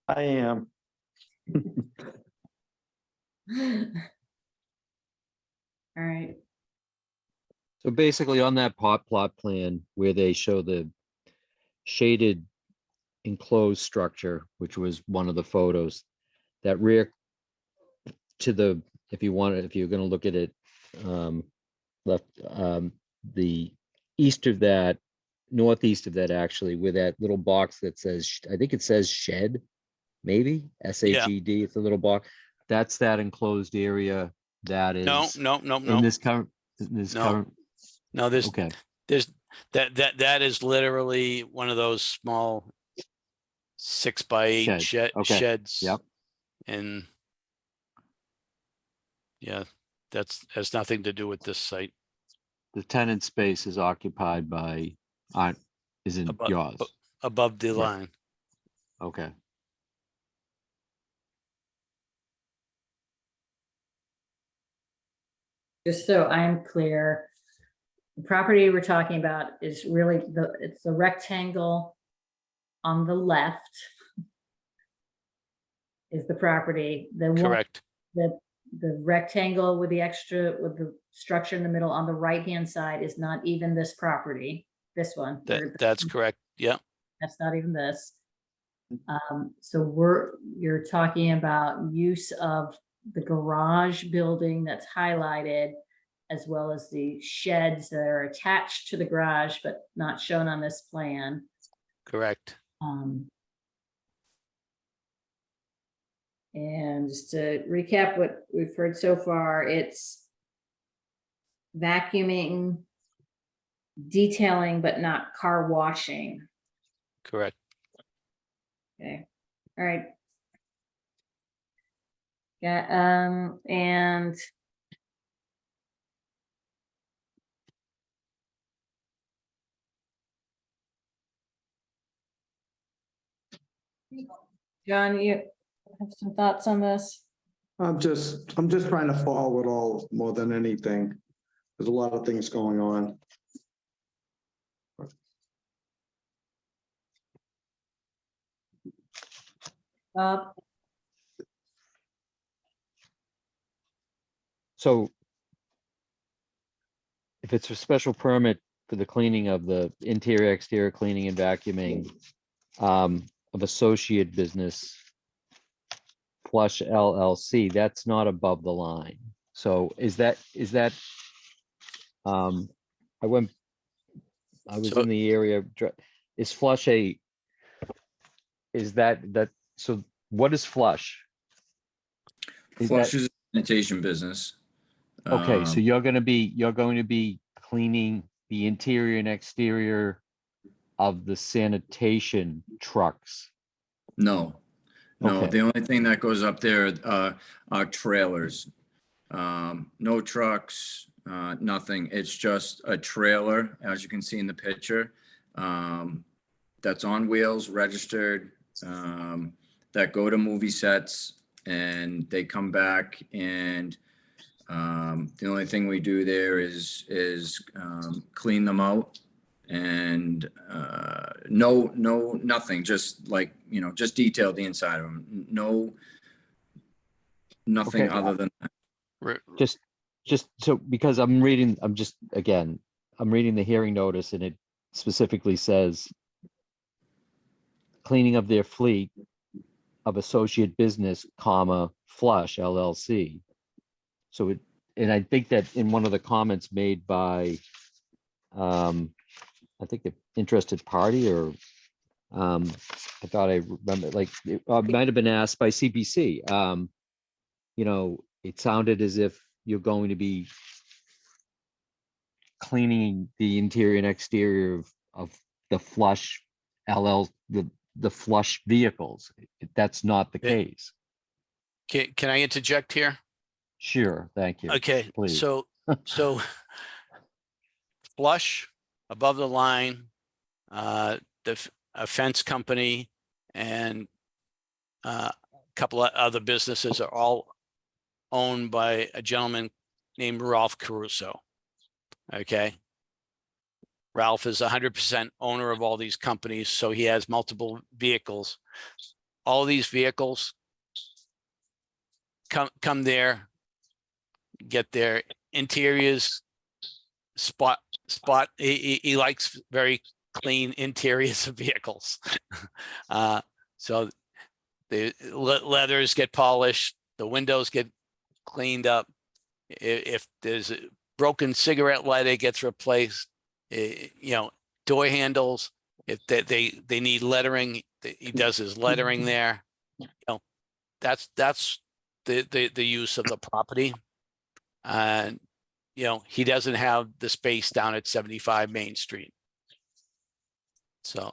I am. All right. So basically on that plot plan where they show the shaded enclosed structure, which was one of the photos, that rear to the, if you're going to look at it, left, the east of that, northeast of that, actually, where that little box that says, I think it says shed, maybe SHED, it's a little box. That's that enclosed area that is No. in this current, No, there's okay. That is literally one of those small 6x8 sheds. Yep. And yeah, has nothing to do with this site. The tenant space is occupied by, isn't yours. Above the Right. line. Okay. Just so I'm clear, the property we're talking about is really it's the rectangle on the left is the property. Correct. The rectangle with the structure in the middle on the right-hand side is not even this property, this one. That's correct. Yeah. That's not even this. So you're talking about use of the garage building that's highlighted as well as the sheds that are attached to the garage, but not shown on this plan. Correct. And just to recap what we've heard so far, it's vacuuming, detailing, but not car washing. Correct. Okay, all right. Yeah, and John, you have some thoughts on this? I'm just trying to follow it all more than anything. There's a lot of things going on. So if it's a special permit for the cleaning of the interior, exterior cleaning and vacuuming of associate business Flush LLC, that's not above the line. So is that I was So- in the area, is Flush is that so what is Flush? Flush is a sanitation business. Okay, so you're going to be cleaning the interior and exterior of the sanitation trucks. No, Okay. the only thing that goes up there are trailers. No trucks, nothing. It's just a trailer, as you can see in the picture, that's on wheels, registered, that go to movie sets, and they come back, and the only thing we do there is clean them out, and nothing, just like, just detail the inside of them. Nothing Okay. other than that. Just so, because I'm reading the hearing notice, and it specifically says cleaning of their fleet of associate business, Flush LLC. So and I think that in one of the comments made by, I think the interested party, or I thought I remember, like, it might have been asked by CPC. It sounded as if you're going to be cleaning the interior and exterior of the Flush the Flush vehicles. That's not the case. Can I interject here? Sure, thank you. Okay, Please. so Flush, above the line, a fence company, and a couple of other businesses are all owned by a gentleman named Ralph Caruso. Okay. Ralph is 100% owner of all these companies, so he has multiple vehicles. All these vehicles come there, get their interiors spot. He likes very clean interiors of vehicles. So the leathers get polished, the windows get cleaned up. If there's a broken cigarette lighter, it gets replaced. Door handles, if they need lettering, he does his lettering there. That's the use of the property. And he doesn't have the space down at 75 Main Street. So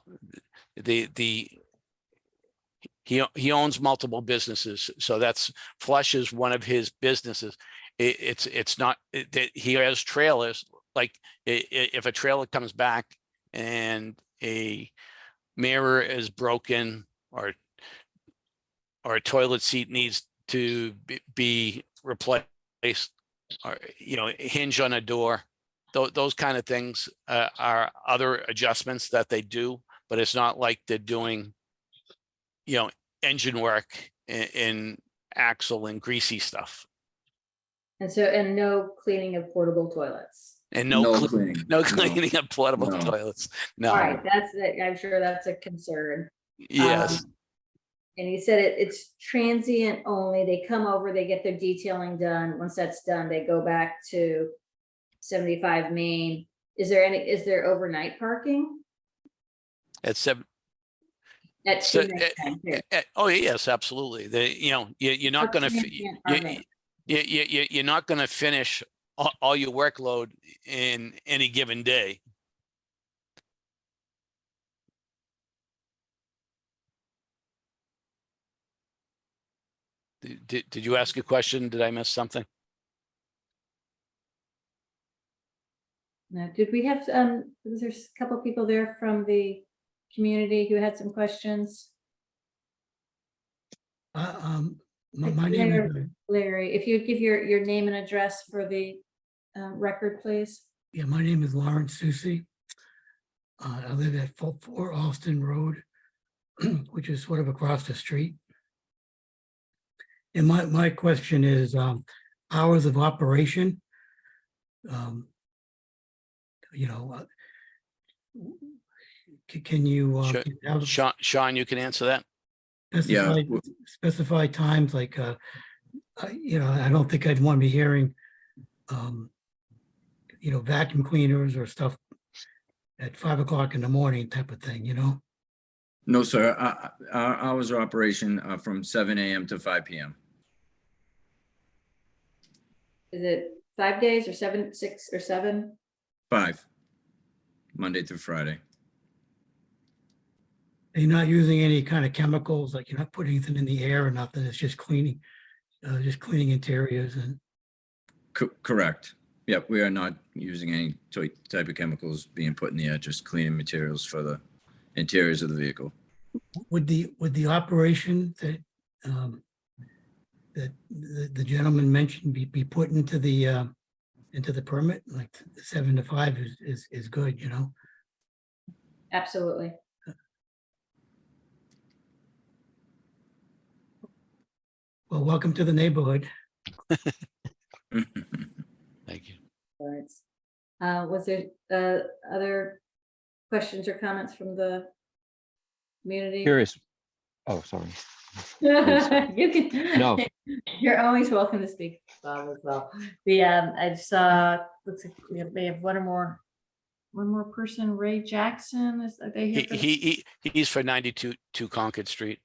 he owns multiple businesses. So that's Flush is one of his businesses. It's not that he has trailers. Like if a trailer comes back and a mirror is broken, or a toilet seat needs to be replaced, or hinge on a door, those kind of things are other adjustments that they do, but it's not like they're doing engine work in axle and greasy stuff. And no cleaning of portable toilets. And No no cleaning. cleaning of portable No. toilets. No. All right, I'm sure that's a concern. Yes. And he said it's transient only. They come over, they get their detailing done. Once that's done, they go back to 75 Main. Is there overnight parking At seven, at so, 2 Main here? oh, yes, absolutely. You're not gonna, you're not gonna finish all your workload in any given day. Did you ask a question? Did I miss something? No, did we have, was there a couple people there from the community who had some questions? My name is, Larry, if you'd give your name and address for the record, please. yeah, my name is Lawrence Susi. I live at 4 Alston Road, which is sort of across the street. And my question is hours of operation. You know, can you Sure. Sean, you can answer that. specify times like you know, I don't think I'd want to be hearing you know, vacuum cleaners or stuff at 5 o'clock in the morning type of thing, you know? No, sir. Our hours of operation are from 7 a.m. to 5 p.m. Is it 5 days or 7, 6 or 7? 5, Monday through Friday. You're not using any kind of chemicals, like you're not putting anything in the air or nothing. It's just cleaning interiors and. Correct. Yep, we are not using any type of chemicals being put in the air, just cleaning materials for the interiors of the vehicle. Would the operation that that the gentleman mentioned be put into the permit? Like 7 to 5 is good, you know? Absolutely. Well, welcome to the neighborhood. Thank you. All right. Was there other questions or comments from the community? Curious. Oh, sorry. You can. No. You're always welcome to speak, Bob, as well. I saw. Looks like we may have one more person. Ray Jackson, are they here? He's for 92 Concord Street.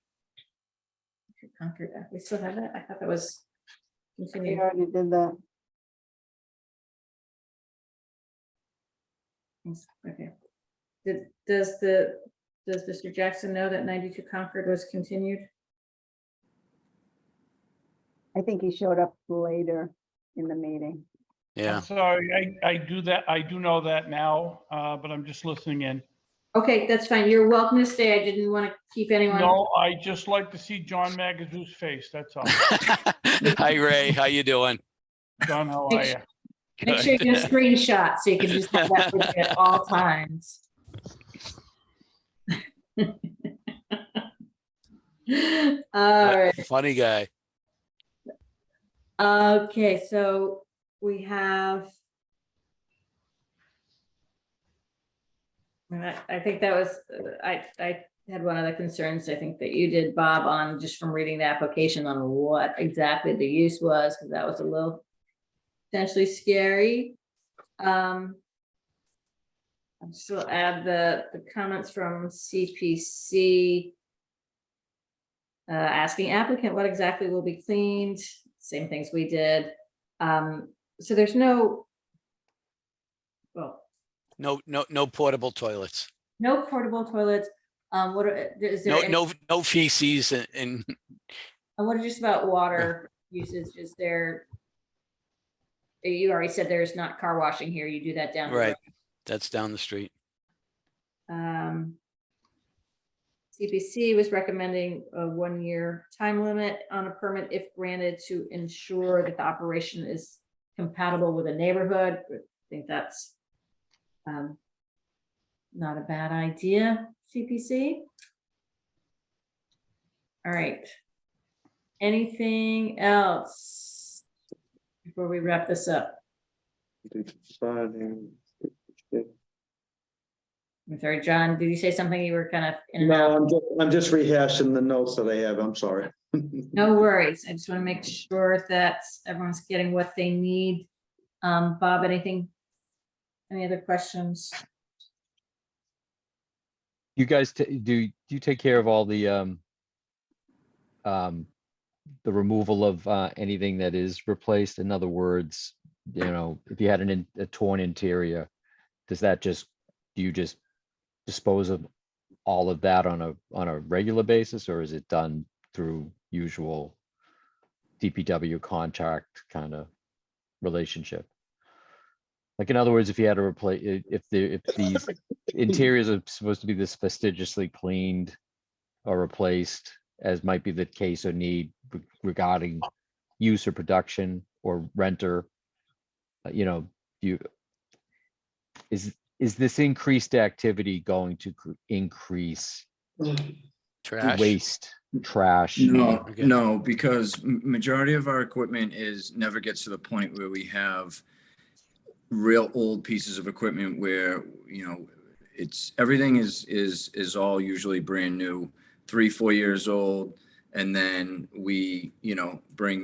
Concord. We still have that. I thought that was We continued. already did that. Okay. Does Mr. Jackson know that 92 Concord was continued? I think he showed up later in the meeting. Yeah. I'm sorry, I do know that now, but I'm just listening in. Okay, that's fine. You're welcome to stay. I didn't want to keep anyone. No, I just like to see John Magazoo's face, that's all. Hi, Ray. How you doing? John, how are you? Make sure you get a screenshot so you can just have that with you at all times. All right. Funny guy. Okay, so we have. I think that was, I had one of the concerns, I think that you did, Bob, on just from reading the application on what exactly the use was, because that was a little potentially scary. I'll still add the comments from CPC. Asking applicant what exactly will be cleaned, same things we did. So there's no, well, No portable toilets. no portable toilets. What is there? No feces and what just about water usage? Is there? You already said there's not car washing here. You do that down the right. road. That's down the street. CPC was recommending a 1-year time limit on a permit if granted to ensure that the operation is compatible with a neighborhood. I think that's not a bad idea, CPC. All right. Anything else before we wrap this up? I'm sorry, John, did you say something? You were kind of in and out? No, I'm just rehashing the notes that I have. I'm sorry. No worries. I just want to make sure that everyone's getting what they need. Bob, anything Any other questions? You guys, do you take care of all the removal of anything that is replaced? In other words, you know, if you had a torn interior, does that just, do you just dispose of all of that on a regular basis, or is it done through usual DPW contract kind of relationship? Like, in other words, if you had to replace, if these interiors are supposed to be this fastidiously cleaned or replaced, as might be the case or need regarding use or production or renter, you know, is this increased activity going to increase Trash. waste, trash? No, Okay. no, because majority of our equipment never gets to the point where we have real old pieces of equipment where, you know, everything is all usually brand new, 3-4 years old. And then we, you know,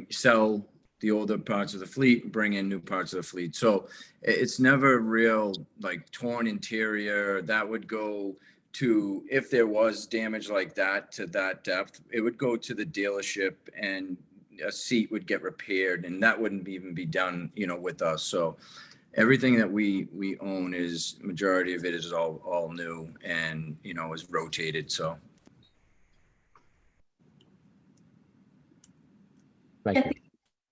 sell the older parts of the fleet, bring in new parts of the fleet. So it's never real like torn interior that would go to, if there was damage like that to that depth, it would go to the dealership and a seat would get repaired, and that wouldn't even be done, you know, with us. So everything that we own majority of it is all new and, you know, is rotated. So. Thank you.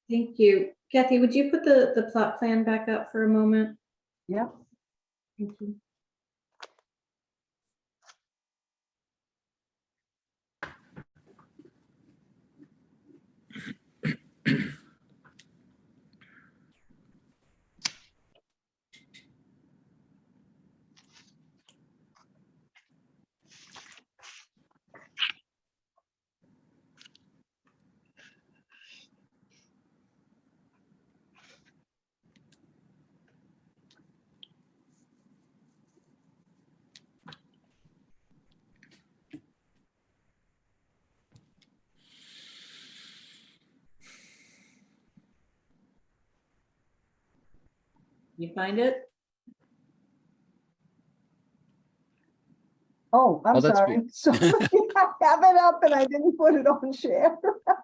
Thank you. Kathy, would you put the plot plan back up for a moment? Yep. Thank you. You find it? Oh, I'm Oh, that's sorry. Sorry, I have it up and I didn't put it on share.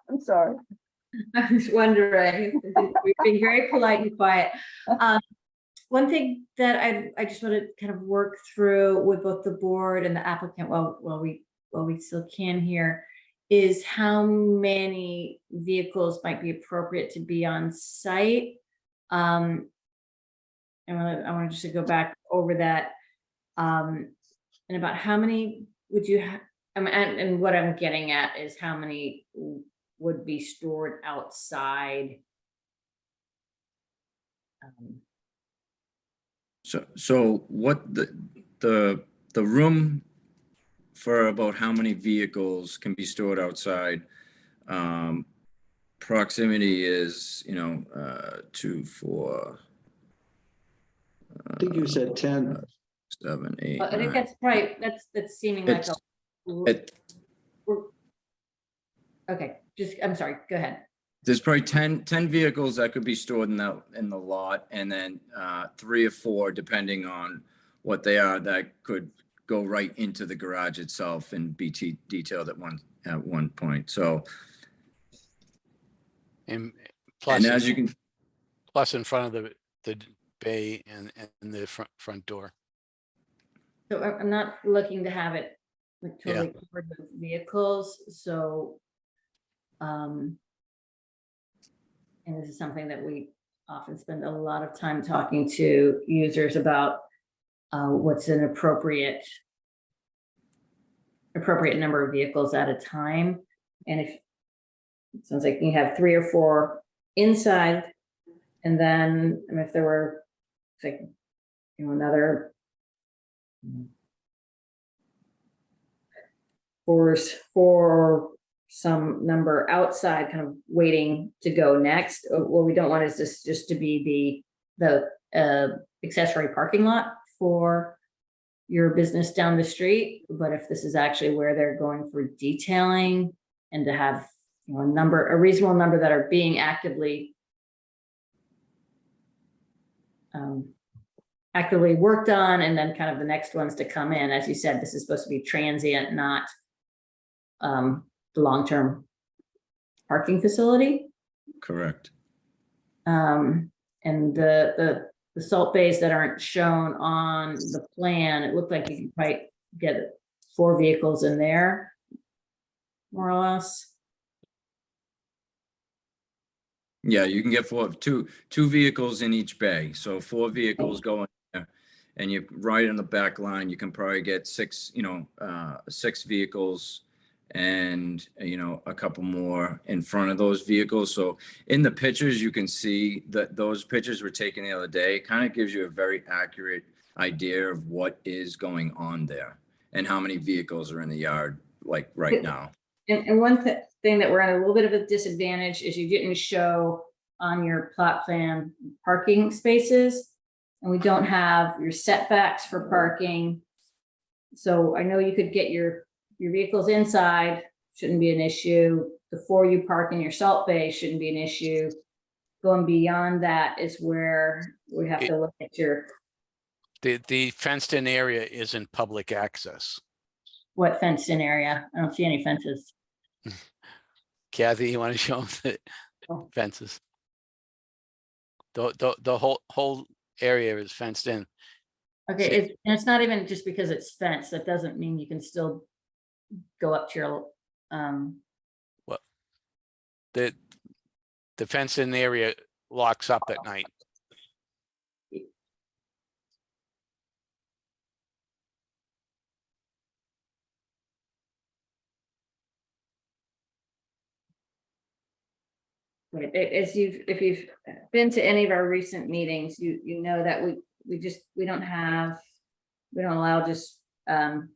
I'm sorry. I was wondering. We've been very polite and quiet. One thing that I just want to kind of work through with both the board and the applicant while we still can here is how many vehicles might be appropriate to be on site. And I want just to go back over that. And about how many would you have? And what I'm getting at is how many would be stored outside. So what the room for about how many vehicles can be stored outside, proximity is, you know, 2, 4. I think you said 10. 7, 8. I think that's right. That's seeming like okay. Just I'm sorry. Go ahead. There's probably 10 vehicles that could be stored in the lot, and then 3 or 4, depending on what they are, that could go right into the garage itself and be detailed at one point. So, And plus, as you can, plus in front of the bay and the front door. So I'm not looking to have it like totally covered with vehicles. So, and this is something that we often spend a lot of time talking to users about what's an appropriate number of vehicles at a time. And if it sounds like you have 3 or 4 inside, and then if there were like, you know, another for some number outside kind of waiting to go next. What we don't want is this just to be the accessory parking lot for your business down the street. But if this is actually where they're going for detailing, and to have, you know, a reasonable number that are being actively actively worked on, and then kind of the next ones to come in. As you said, this is supposed to be transient, not the long-term parking facility. Correct. And the salt bays that aren't shown on the plan, it looked like you could probably get 4 vehicles in there, more or less. Yeah, you can get two vehicles in each bay. So 4 vehicles going there. And you right in the back line, you can probably get 6 vehicles and, a couple more in front of those vehicles. So in the pictures, you can see that those pictures were taken the other day. It kind of gives you a very accurate idea of what is going on there and how many vehicles are in the yard, like right now. And one thing that we're at a little bit of a disadvantage is you didn't show on your plot plan parking spaces, and we don't have your setbacks for parking. So I know you could get your vehicles inside, shouldn't be an issue. The 4 you park in your salt bay shouldn't be an issue. Going beyond that is where we have to look at your, The fenced in area isn't public access. what fenced in area. I don't see any fences. Kathy, you want to show them the Oh. fences? The whole area is fenced in. Okay, it's not even just because it's fenced. That doesn't mean you can still go up to your, Well, the fenced in area locks up at night. right, if you've been to any of our recent meetings, you know that we don't allow just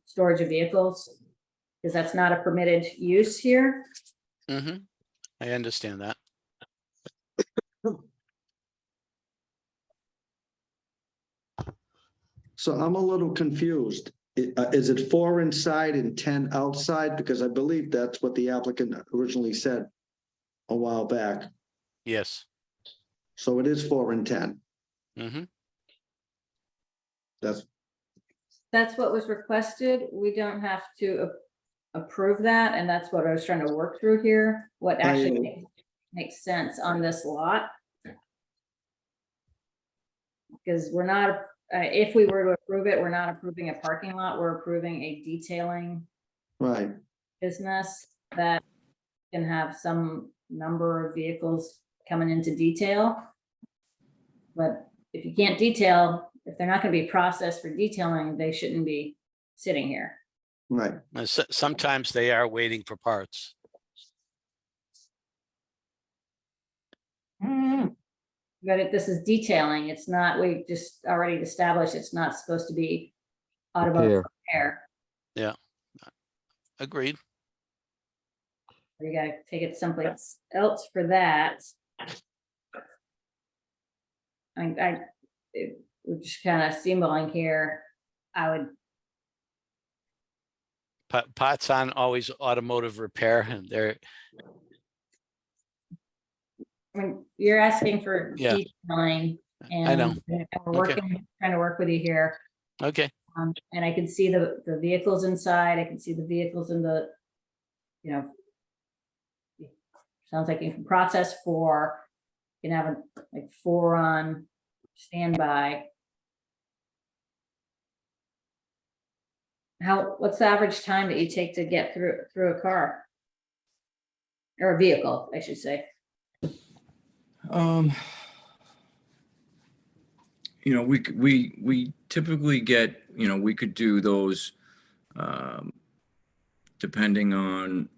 storage of vehicles, because that's not a permitted use here. Mm-hmm. I understand that. So I'm a little confused. Is it 4 inside and 10 outside? Because I believe that's what the applicant originally said a while back. Yes. So it is 4 and 10. Mm-hmm. That's what was requested. We don't have to approve that, and that's what I was trying to work through here. What actually makes sense on this lot. Because we're not, if we were to approve it, we're not approving a parking lot, we're approving a detailing Right. business that can have some number of vehicles coming into detail. But if you can't detail, if they're not going to be processed for detailing, they shouldn't be sitting here. Right. Sometimes they are waiting for parts. But this is detailing. It's not, we just already established it's not supposed to be automotive repair. Yeah. Agreed. You gotta take it someplace else for that. We're just kind of steamrolling here. I would, Parts aren't always automotive repair, and they're, when you're asking for Yeah. detailing, I know. and we're Okay. trying to work with you here. Okay. And I can see the vehicles inside. I can see the vehicles in the, sounds like you can process 4. You can have like 4 on standby. What's the average time that you take to get through a car? Or a vehicle, I should say. We typically get, we could do those depending on,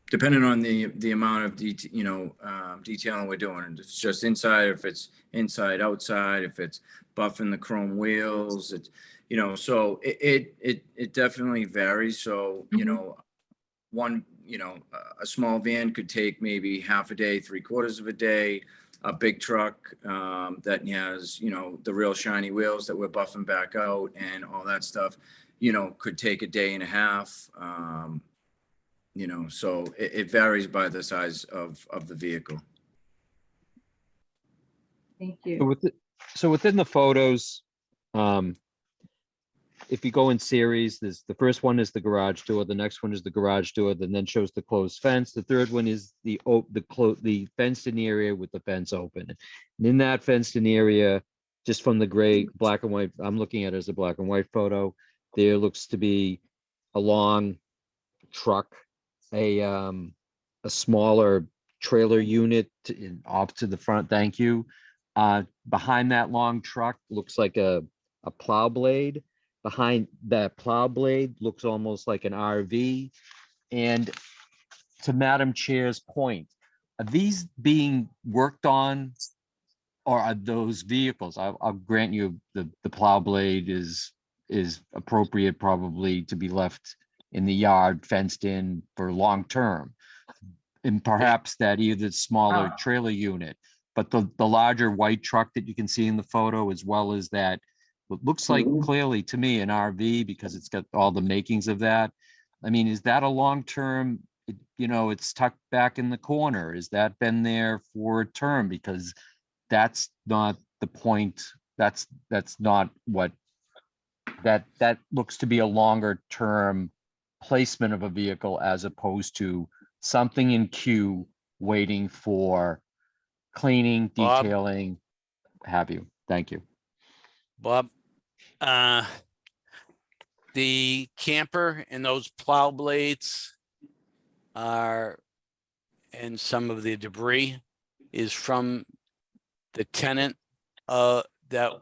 depending on the amount of detailing we're doing. If it's just inside, if it's inside, outside, if it's buffing the chrome wheels, it's, so it definitely varies. So, one, a small van could take maybe half a day, 3/4 of a day. A big truck that has, the real shiny wheels that we're buffing back out and all that stuff, could take a day and a half. So it varies by the size of the vehicle. Thank you. so within the photos, if you go in series, there's the first one is the garage door, the next one is the garage door, then shows the closed fence. The third one is the fenced in area with the fence open. And in that fenced in area, just from the gray, black and white, I'm looking at it as a black and white photo. There looks to be a long truck, a smaller trailer unit off to the front. Thank you. Behind that long truck looks like a plow blade. Behind that plow blade looks almost like an RV. And to Madam Chair's point, are these being worked on, or are those vehicles? I'll grant you the plow blade is appropriate probably to be left in the yard fenced in for long term. And perhaps that either smaller trailer unit, but the larger white truck that you can see in the photo, as well as that, what looks like clearly to me an RV because it's got all the makings of that. I mean, is that a long-term, it's tucked back in the corner? Has that been there for a term? Because that's not the point. That's not what, that looks to be a longer term placement of a vehicle as opposed to something in queue waiting for cleaning, Bob? detailing, have you. Thank you. Bob, the camper and those plow blades are, and some of the debris is from the tenant that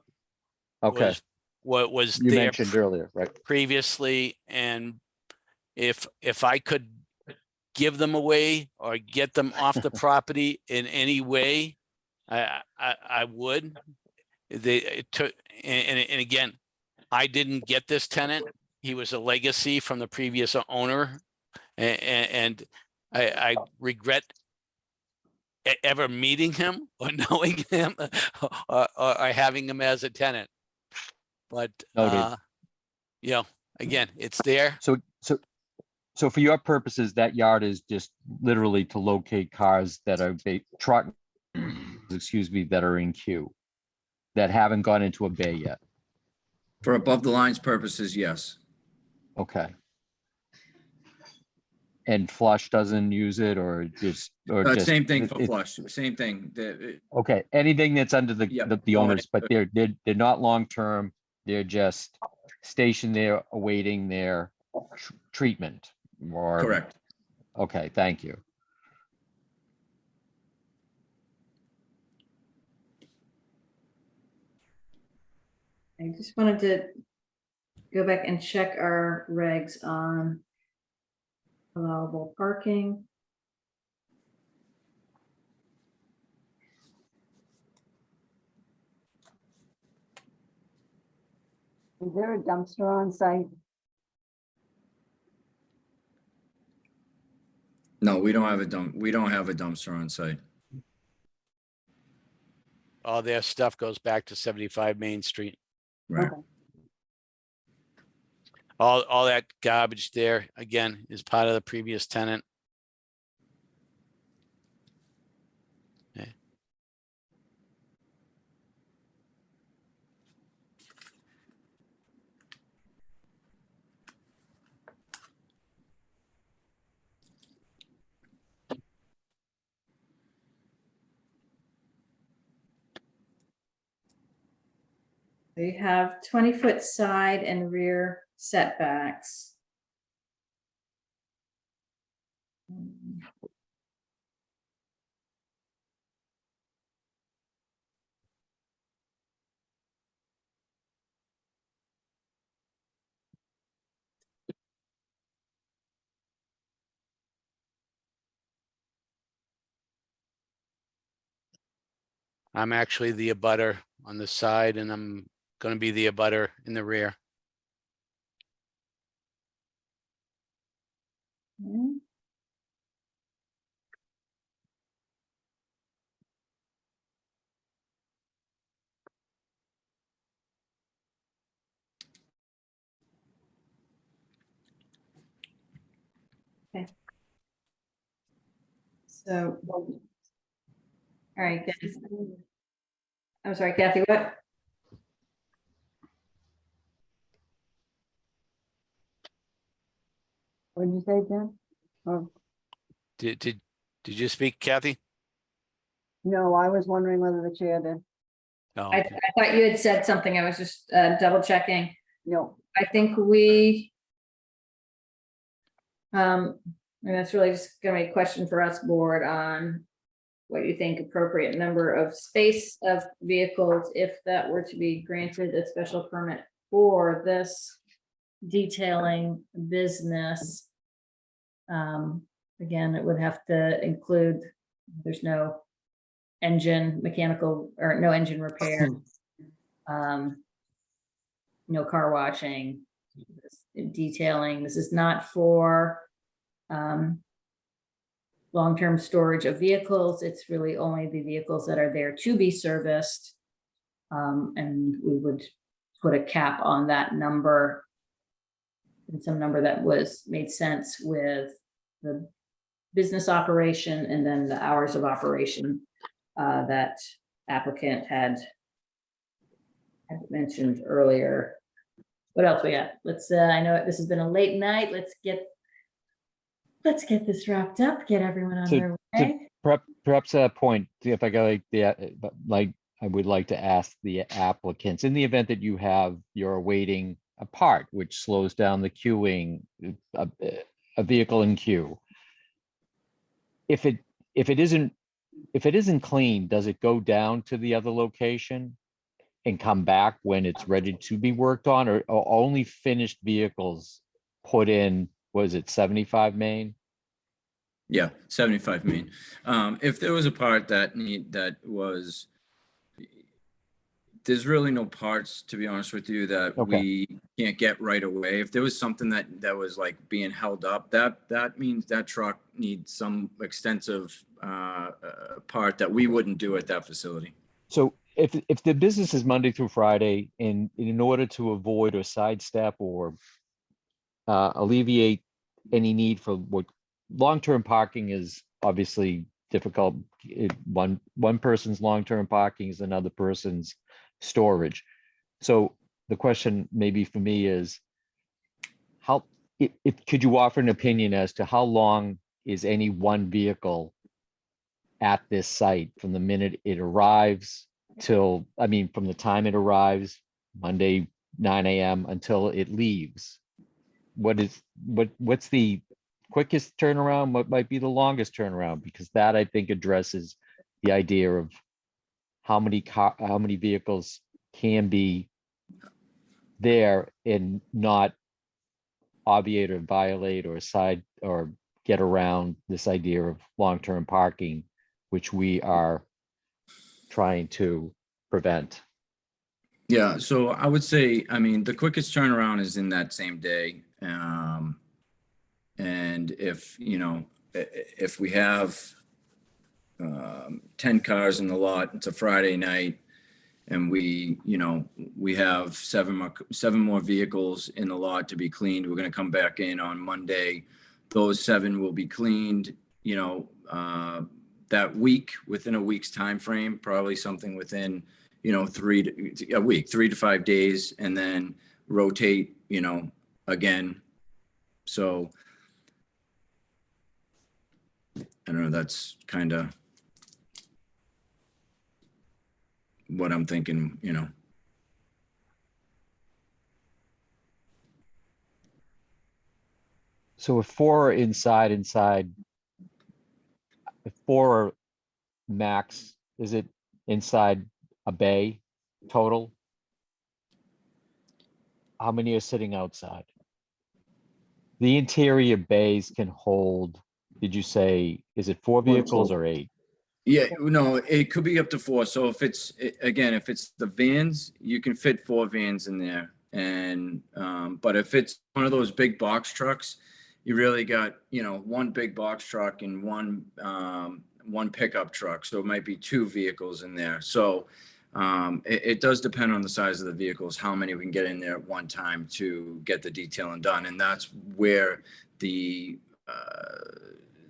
Okay, was what was you there mentioned earlier, right? previously, and if I could give them away or get them off the property in any way, I would. It took, and again, I didn't get this tenant. He was a legacy from the previous owner, and I regret ever meeting him or knowing him or having him as a tenant. But Noted. again, it's there. So for your purposes, that yard is just literally to locate cars that are truck, excuse me, that are in queue, that haven't gone into a bay yet. For above the lines purposes, yes. Okay. And Flush doesn't use it, or just Same thing for Flush, same thing. Okay, anything that's under Yep. the owners, but they're not long-term, they're just stationed there awaiting their treatment or. Correct. Okay, thank you. I just wanted to go back and check our regs on allowable parking. Is there a dumpster on site? No, we don't have a dumpster on site. All their stuff goes back to 75 Main Street. Right. Okay. All that garbage there, again, is part of the previous tenant. Okay. They have 20-foot side and rear setbacks. I'm actually the abutter on the side, and I'm going to be the abutter in the rear. Okay. Okay. So, all right, guys. I'm sorry, Kathy, what? What did you say, Jen? Oh, Did you speak, Kathy? no, I was wondering whether the chair did. No. I thought you had said something. I was just double checking. No. I think we, and that's really just gonna be a question for us board on what you think appropriate number of space of vehicles, if that were to be granted a special permit for this detailing business. Again, it would have to include, there's no engine mechanical or no engine repair. No car washing, detailing. This is not for long-term storage of vehicles. It's really only the vehicles that are there to be serviced. And we would put a cap on that number and some number that made sense with the business operation and then the hours of operation that applicant had mentioned earlier. What else we got? Let's, I know this has been a late night. Let's get this wrapped up, get everyone on their way. Perhaps a point, if I got like I would like to ask the applicants, in the event that you're awaiting a part, which slows down the queuing, a vehicle in queue. If it isn't clean, does it go down to the other location and come back when it's ready to be worked on, or only finished vehicles put in, was it 75 Main? Yeah, 75 Main. If there was a part that was, there's really no parts, to be honest with you, that we can't get right away. If there was something that was like being held up, that means that truck needs some extensive part that we wouldn't do at that facility. So if the business is Monday through Friday, and in order to avoid or sidestep or alleviate any need for what long-term parking is obviously difficult. One person's long-term parking is another person's storage. So the question maybe for me is, could you offer an opinion as to how long is any one vehicle at this site from the minute it arrives till, from the time it arrives, Monday, 9 a.m. until it leaves? What's the quickest turnaround? What might be the longest turnaround? Because that, I think, addresses the idea of how many vehicles can be there and not obviate or violate or get around this idea of long-term parking, which we are trying to prevent. Yeah, so I would say, the quickest turnaround is in that same day. And if we have 10 cars in the lot, it's a Friday night, and we have seven more vehicles in the lot to be cleaned, we're going to come back in on Monday. Those 7 will be cleaned, that week, within a week's time frame, probably something within 3 to 5 days, and then rotate again. So I don't know, that's kind of what I'm thinking, So if 4 are inside, if 4 are max, is it inside a bay total? How many are sitting outside? The interior bays can hold, did you say, is it 4 vehicles or 8? Yeah, no, it could be up to 4. So if it's the vans, you can fit 4 vans in there. And but if it's one of those big box trucks, you really got, one big box truck and one pickup truck. So it might be 2 vehicles in there. So it does depend on the size of the vehicles, how many we can get in there at one time to get the detailing done. And that's where the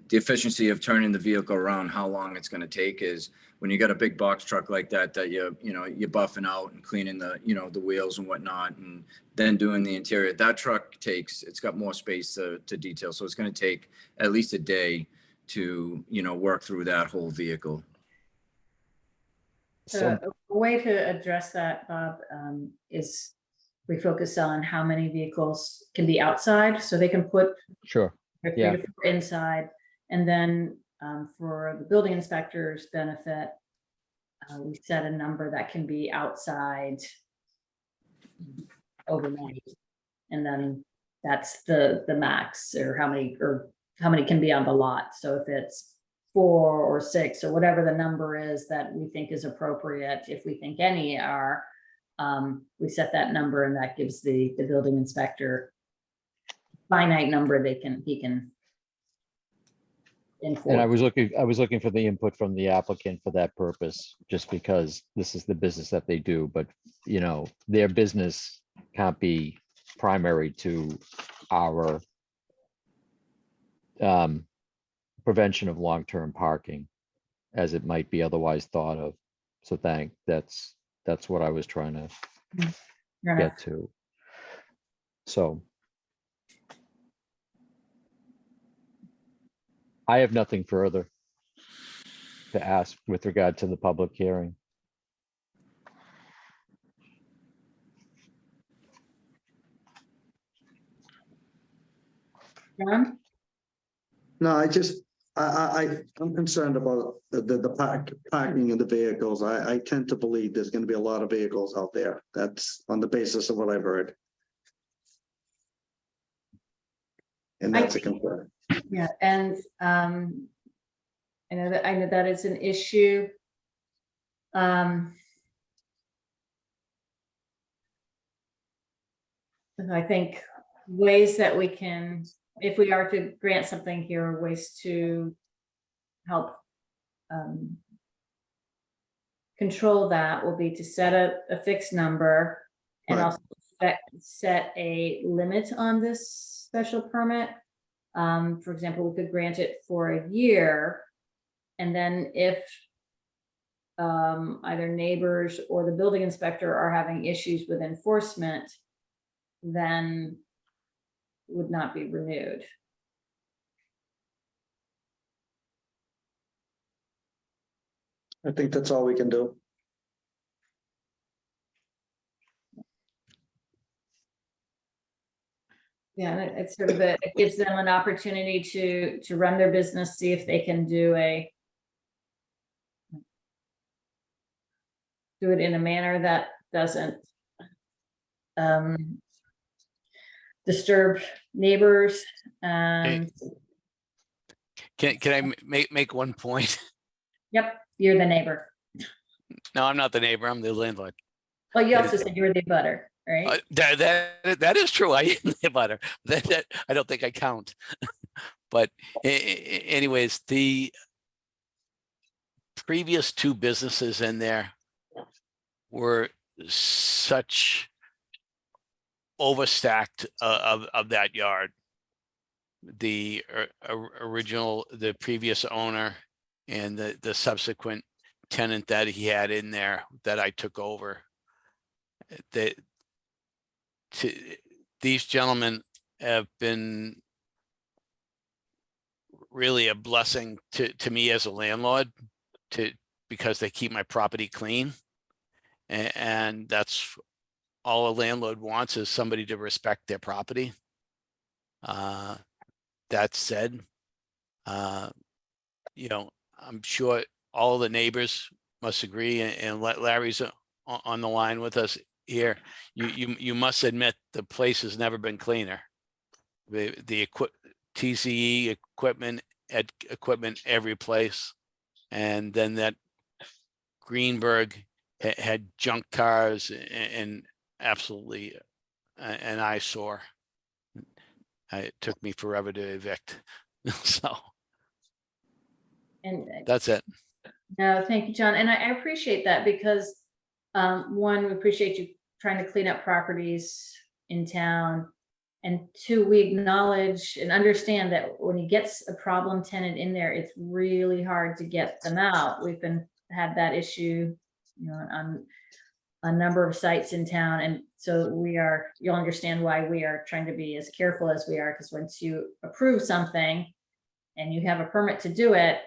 the efficiency of turning the vehicle around, how long it's going to take is when you got a big box truck like that, that you're buffing out and cleaning the, the wheels and whatnot, and then doing the interior. That truck it's got more space to detail. So it's going to take at least a day to, work through that whole vehicle. So a way to address that, Bob, is we focus on how many vehicles can be outside, so they can put Sure. their 3 to 4 inside, and then for the building inspector's benefit, we set a number that can be outside overnight, and then that's the max, or how many can be on the lot. So if it's 4 or 6 or whatever the number is that we think is appropriate, if we think any are, we set that number, and that gives the building inspector finite number he can enforce. And I was looking for the input from the applicant for that purpose, just because this is the business that they do, but their business can't be primary to our prevention of long-term parking as it might be otherwise thought of. So that's what I was trying to get to. So I have nothing further to ask with regard to the public hearing. John? No, I'm concerned about the parking of the vehicles. I tend to believe there's going to be a lot of vehicles out there. That's on the basis of what I've heard. And that's a concern. Yeah, and I know that is an issue. I think ways that we can, if we are to grant something here, ways to help control that will be to set a fixed number, and also set a limit on this special permit. For example, we could grant it for a year, and then if either neighbors or the building inspector are having issues with enforcement, then would not be renewed. I think that's all we can do. Yeah, and it's sort of it gives them an opportunity to run their business, see if they can do it in a manner that doesn't disturb neighbors. And Can I make one point? yep, you're the neighbor. No, I'm not the neighbor. I'm the landlord. Well, you also said you were the butter, right? That is true. I am the butter. That I don't think I count. But anyways, the previous 2 businesses in there were such overstacked of that yard. The the previous owner and the subsequent tenant that he had in there that I took over. These gentlemen have been really a blessing to me as a landlord, because they keep my property clean, and that's all a landlord wants, is somebody to respect their property. That said, I'm sure all the neighbors must agree, and Larry's on the line with us here. You must admit the place has never been cleaner. The TCE equipment every place, and then that Greenberg had junk cars and absolutely an eyesore. It took me forever to evict. So And that's it. no, thank you, John. And I appreciate that, because one, we appreciate you trying to clean up properties in town. And two, we acknowledge and understand that when he gets a problem tenant in there, it's really hard to get them out. We've had that issue, you know, on a number of sites in town. And so you'll understand why we are trying to be as careful as we are, because once you approve something and you have a permit to do it,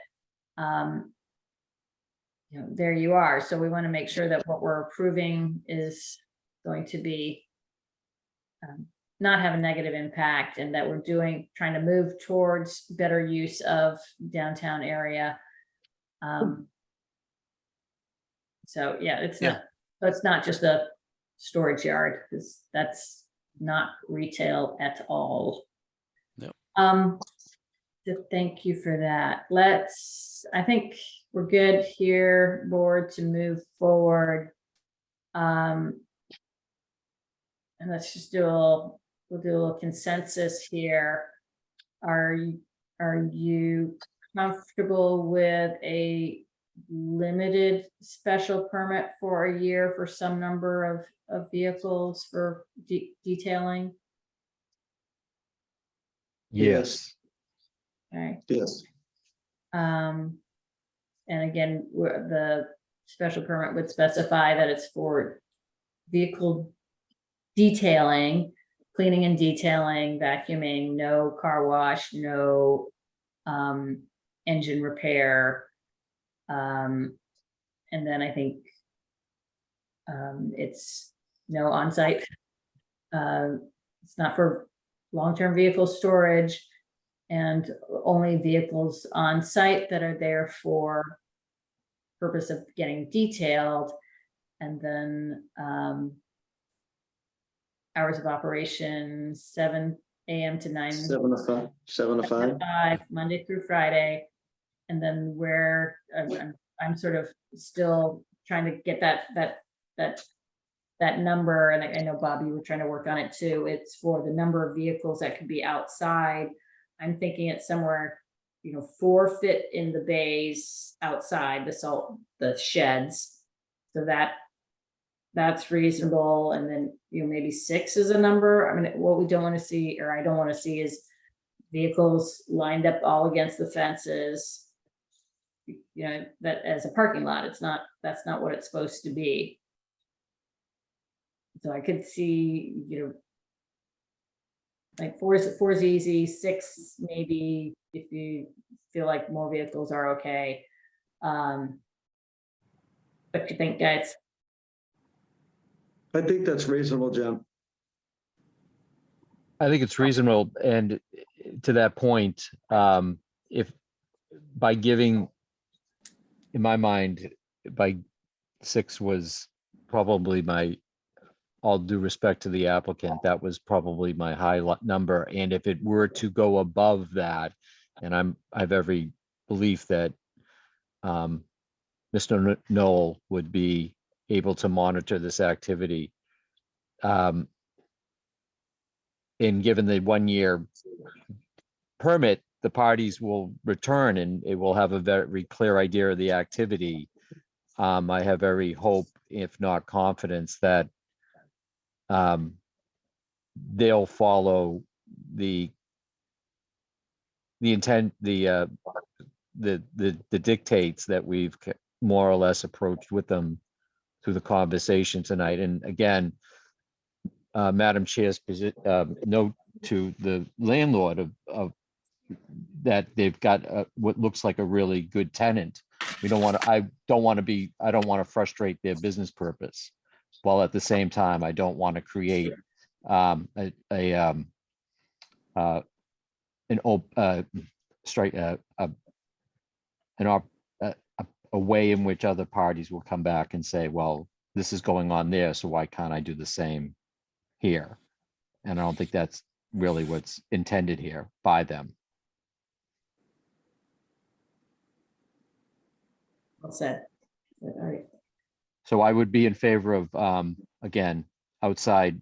you know, there you are. So we want to make sure that what we're approving is going to be not have a negative impact, and that we're trying to move towards better use of downtown area. So yeah, it's not just a storage yard, because that's not retail at all. Yep. So thank you for that. I think we're good here, board, to move forward. And let's just we'll do a little consensus here. Are you comfortable with a limited special permit for a year for some number of vehicles for detailing? Yes. Okay. Yes. And again, the special permit would specify that it's for vehicle detailing, cleaning and detailing, vacuuming, no car wash, no engine repair. And then I think it's no on-site. It's not for long-term vehicle storage, and only vehicles on site that are there for purpose of getting detailed. And then hours of operation, 7 a.m. to 9. 7 to 5. Monday through Friday. And then where I'm sort of still trying to get that number, and I know Bob, you were trying to work on it too. It's for the number of vehicles that could be outside. I'm thinking it's somewhere, 4 fit in the bays outside the sheds. So that's reasonable. And then, maybe 6 is a number. I mean, what we don't want to see, or I don't want to see, is vehicles lined up all against the fences, that as a parking lot. That's not what it's supposed to be. So I could see, like 4 is easy, 6 maybe if you feel like more vehicles are okay. What do you think, guys? I think that's reasonable, Jen. I think it's reasonable. And to that point, if by giving, in my mind, by 6 was probably all due respect to the applicant, that was probably my high number. And if it were to go above that, and I have every belief that Mr. Knoll would be able to monitor this activity. And given the 1-year permit, the parties will return and it will have a very clear idea of the activity. I have every hope, if not confidence, that they'll follow the intent, the dictates that we've more or less approached with them through the conversation tonight. And again, Madam Chair's note to the landlord of that they've got what looks like a really good tenant. I don't want to frustrate their business purpose, while at the same time, I don't want to create a way in which other parties will come back and say, well, this is going on there, so why can't I do the same here? And I don't think that's really what's intended here by them. Well said. All right. So I would be in favor of, again, outside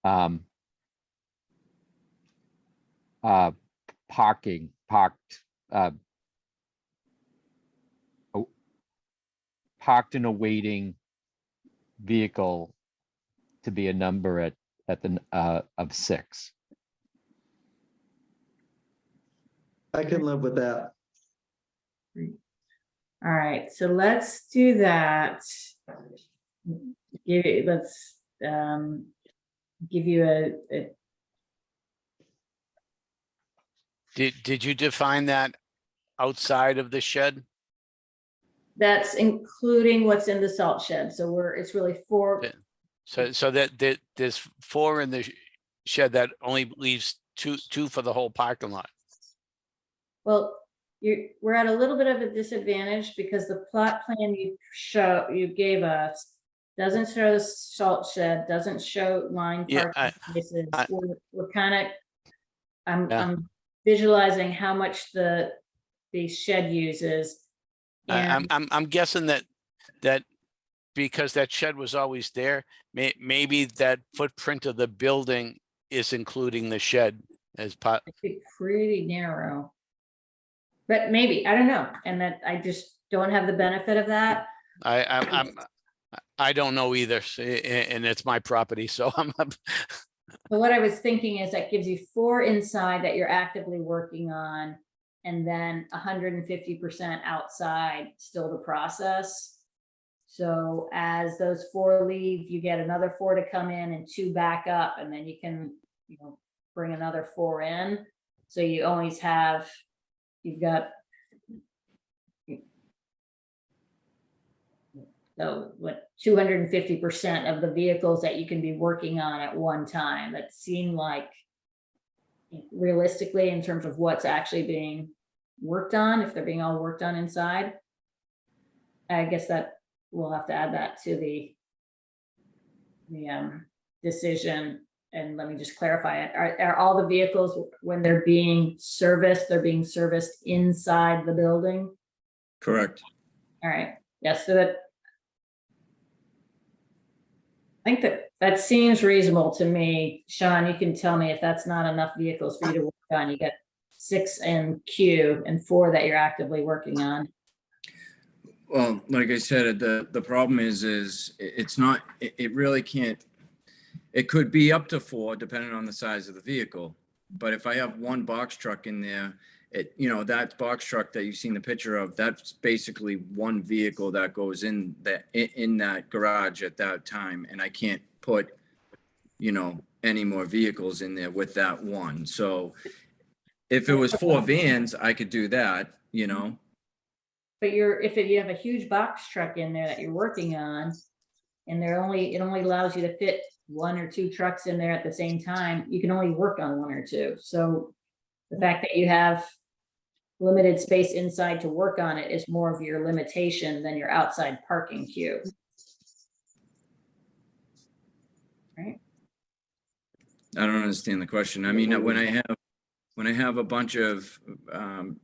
parked and awaiting vehicle to be a number at the of 6. I can live with that. All right, so let's do that. Let's give you a Did you define that outside of the shed? that's including what's in the salt shed. So it's really 4. Yeah. So that there's 4 in the shed that only leaves two for the whole parking lot. Well, we're at a little bit of a disadvantage because the plot plan you gave us doesn't show the salt shed, doesn't show line Yeah, parking spaces. We're kind of, Yeah. I'm visualizing how much the shed uses. And I'm guessing that because that shed was always there, maybe that footprint of the building is including the shed as part. it's pretty narrow. But maybe, I don't know. And that I just don't have the benefit of that. I don't know either, and it's my property, so I'm. But what I was thinking is that gives you 4 inside that you're actively working on, and then 150% outside still to process. So as those 4 leave, you get another 4 to come in and 2 back up, and then you can, bring another 4 in. So you always have, you've got, so what, 250% of the vehicles that you can be working on at one time. That seem like realistically in terms of what's actually being worked on, if they're being all worked on inside. I guess that we'll have to add that to the decision. And let me just clarify it. Are all the vehicles, when they're being serviced inside the building? Correct. All right. Yes. So that, I think that seems reasonable to me. Sean, you can tell me if that's not enough vehicles for you to work on. You got 6 in queue and 4 that you're actively working on. Well, like I said, the problem is it's not, it really can't, it could be up to 4 depending on the size of the vehicle. But if I have one box truck in there, that box truck that you've seen the picture of, that's basically one vehicle that goes in that garage at that time. And I can't put, any more vehicles in there with that one. So if it was 4 vans, I could do that, But if you have a huge box truck in there that you're working on, and it only allows you to fit 1 or 2 trucks in there at the same time, you can only work on 1 or 2. So the fact that you have limited space inside to work on it is more of your limitation than your outside parking queue. Right? I don't understand the question. I mean, when I have a bunch of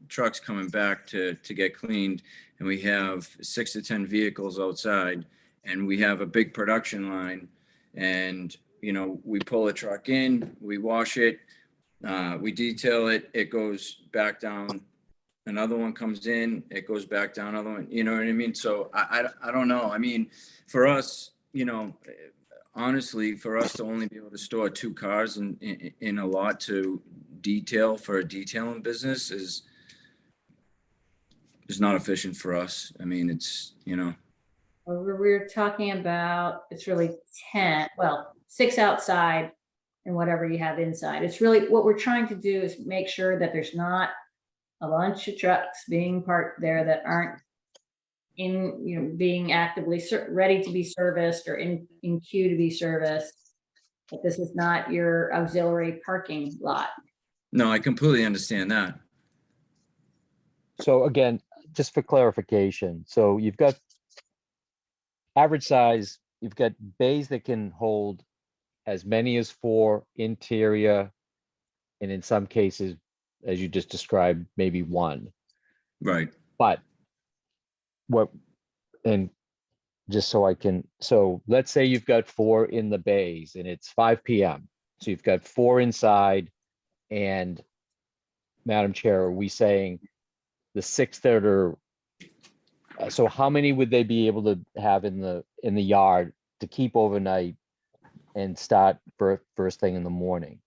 trucks coming back to get cleaned, and we have 6 to 10 vehicles outside, and we have a big production line, and we pull a truck in, we wash it, we detail it, it goes back down. Another one comes in, it goes back down. Another one, you know what I mean? So I don't know. I mean, for us, honestly, for us to only be able to store 2 cars in a lot to detail for a detailing business is not efficient for us. I mean, it's, We're talking about, it's really 10, well, 6 outside and whatever you have inside. It's really, what we're trying to do is make sure that there's not a bunch of trucks being parked there that aren't being actively ready to be serviced or in queue to be serviced. But this is not your auxiliary parking lot. No, I completely understand that. So again, just for clarification, so you've got average size, you've got bays that can hold as many as 4 interior, and in some cases, as you just described, maybe 1. Right. But and just so let's say you've got 4 in the bays and it's 5 p.m. So you've got 4 inside, and Madam Chair, are we saying the 6 that are, so how many would they be able to have in the yard to keep overnight and start first thing in the morning?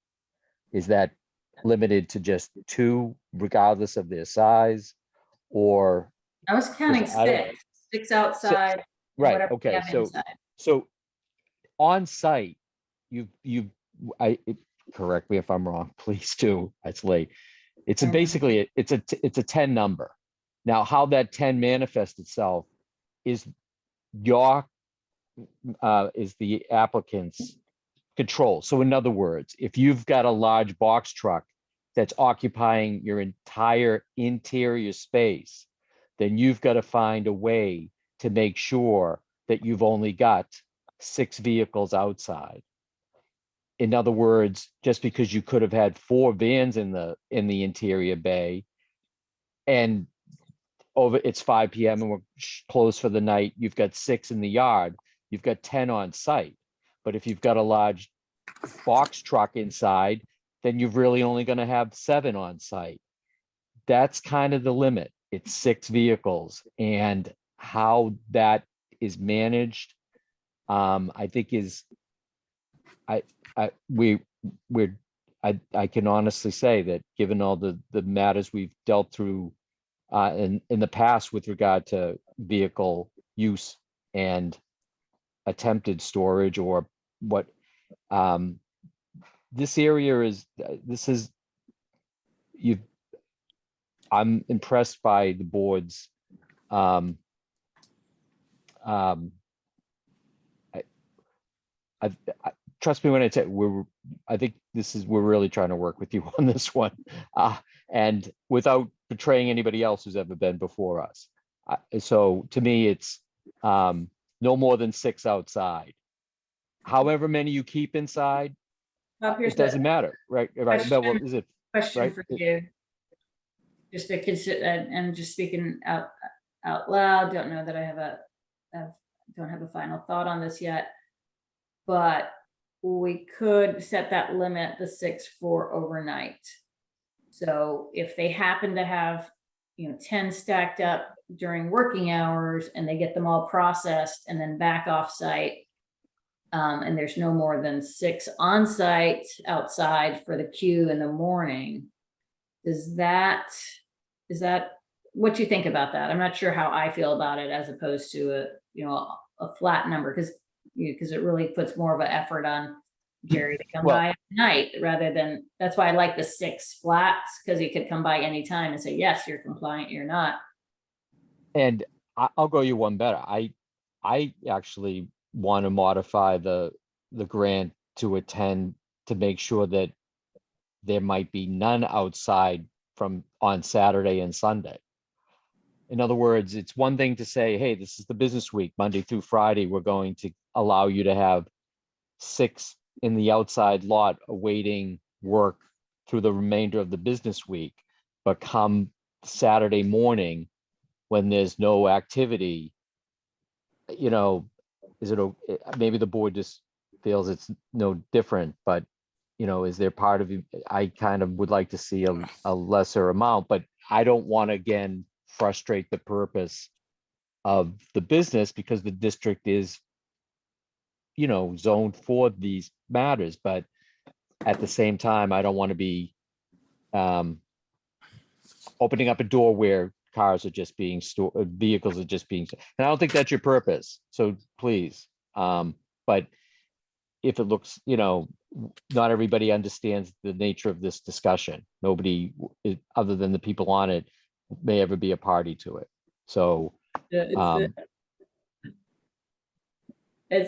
Is that limited to just 2 regardless of their size, or I was counting I don't- six outside. and right, whatever we okay, have so inside. so on site, correct me if I'm wrong, please do. It's late. It's basically it's a 10 number. Now, how that 10 manifests itself is is the applicant's control. So in other words, if you've got a large box truck that's occupying your entire interior space, then you've got to find a way to make sure that you've only got 6 vehicles outside. In other words, just because you could have had 4 vans in the interior bay, and it's 5 p.m. and we're closed for the night, you've got 6 in the yard, you've got 10 on site. But if you've got a large box truck inside, then you're really only going to have 7 on site. That's kind of the limit. It's 6 vehicles, and how that is managed, I think I can honestly say that given all the matters we've dealt through in the past with regard to vehicle use and attempted storage, or what, this area is, I'm impressed by the board's trust me when I say I think we're really trying to work with you on this one, and without betraying anybody else who's ever been before us. So to me, it's no more than 6 outside. However many you keep inside, Here's it doesn't matter, right? Right? question- Well, is it Question right? for you. Just to consider, and just speaking out loud, don't know that I don't have a final thought on this yet, but we could set that limit, the 6 for overnight. So if they happen to have, 10 stacked up during working hours and they get them all processed and then back off site, and there's no more than 6 on site outside for the queue in the morning, is that what you think about that? I'm not sure how I feel about it as opposed to a flat number, because it really puts more of an effort on Jerry to come by at night rather than, that's why I like the 6 flats, because he could come by anytime and say, yes, you're compliant, you're not. And I'll go you one better. I actually want to modify the grant to a 10 to make sure that there might be none outside on Saturday and Sunday. In other words, it's one thing to say, hey, this is the business week, Monday through Friday, we're going to allow you to have 6 in the outside lot awaiting work through the remainder of the business week. But come Saturday morning, when there's no activity, maybe the board just feels it's no different, but is there part of you, I kind of would like to see a lesser amount, but I don't want to again frustrate the purpose of the business, because the district is zoned for these matters. But at the same time, I don't want to be opening up a door where cars are just being stored, vehicles are just being, and I don't think that's your purpose. So please, but if it looks, not everybody understands the nature of this discussion. Nobody, other than the people on it, may ever be a party to it. So It's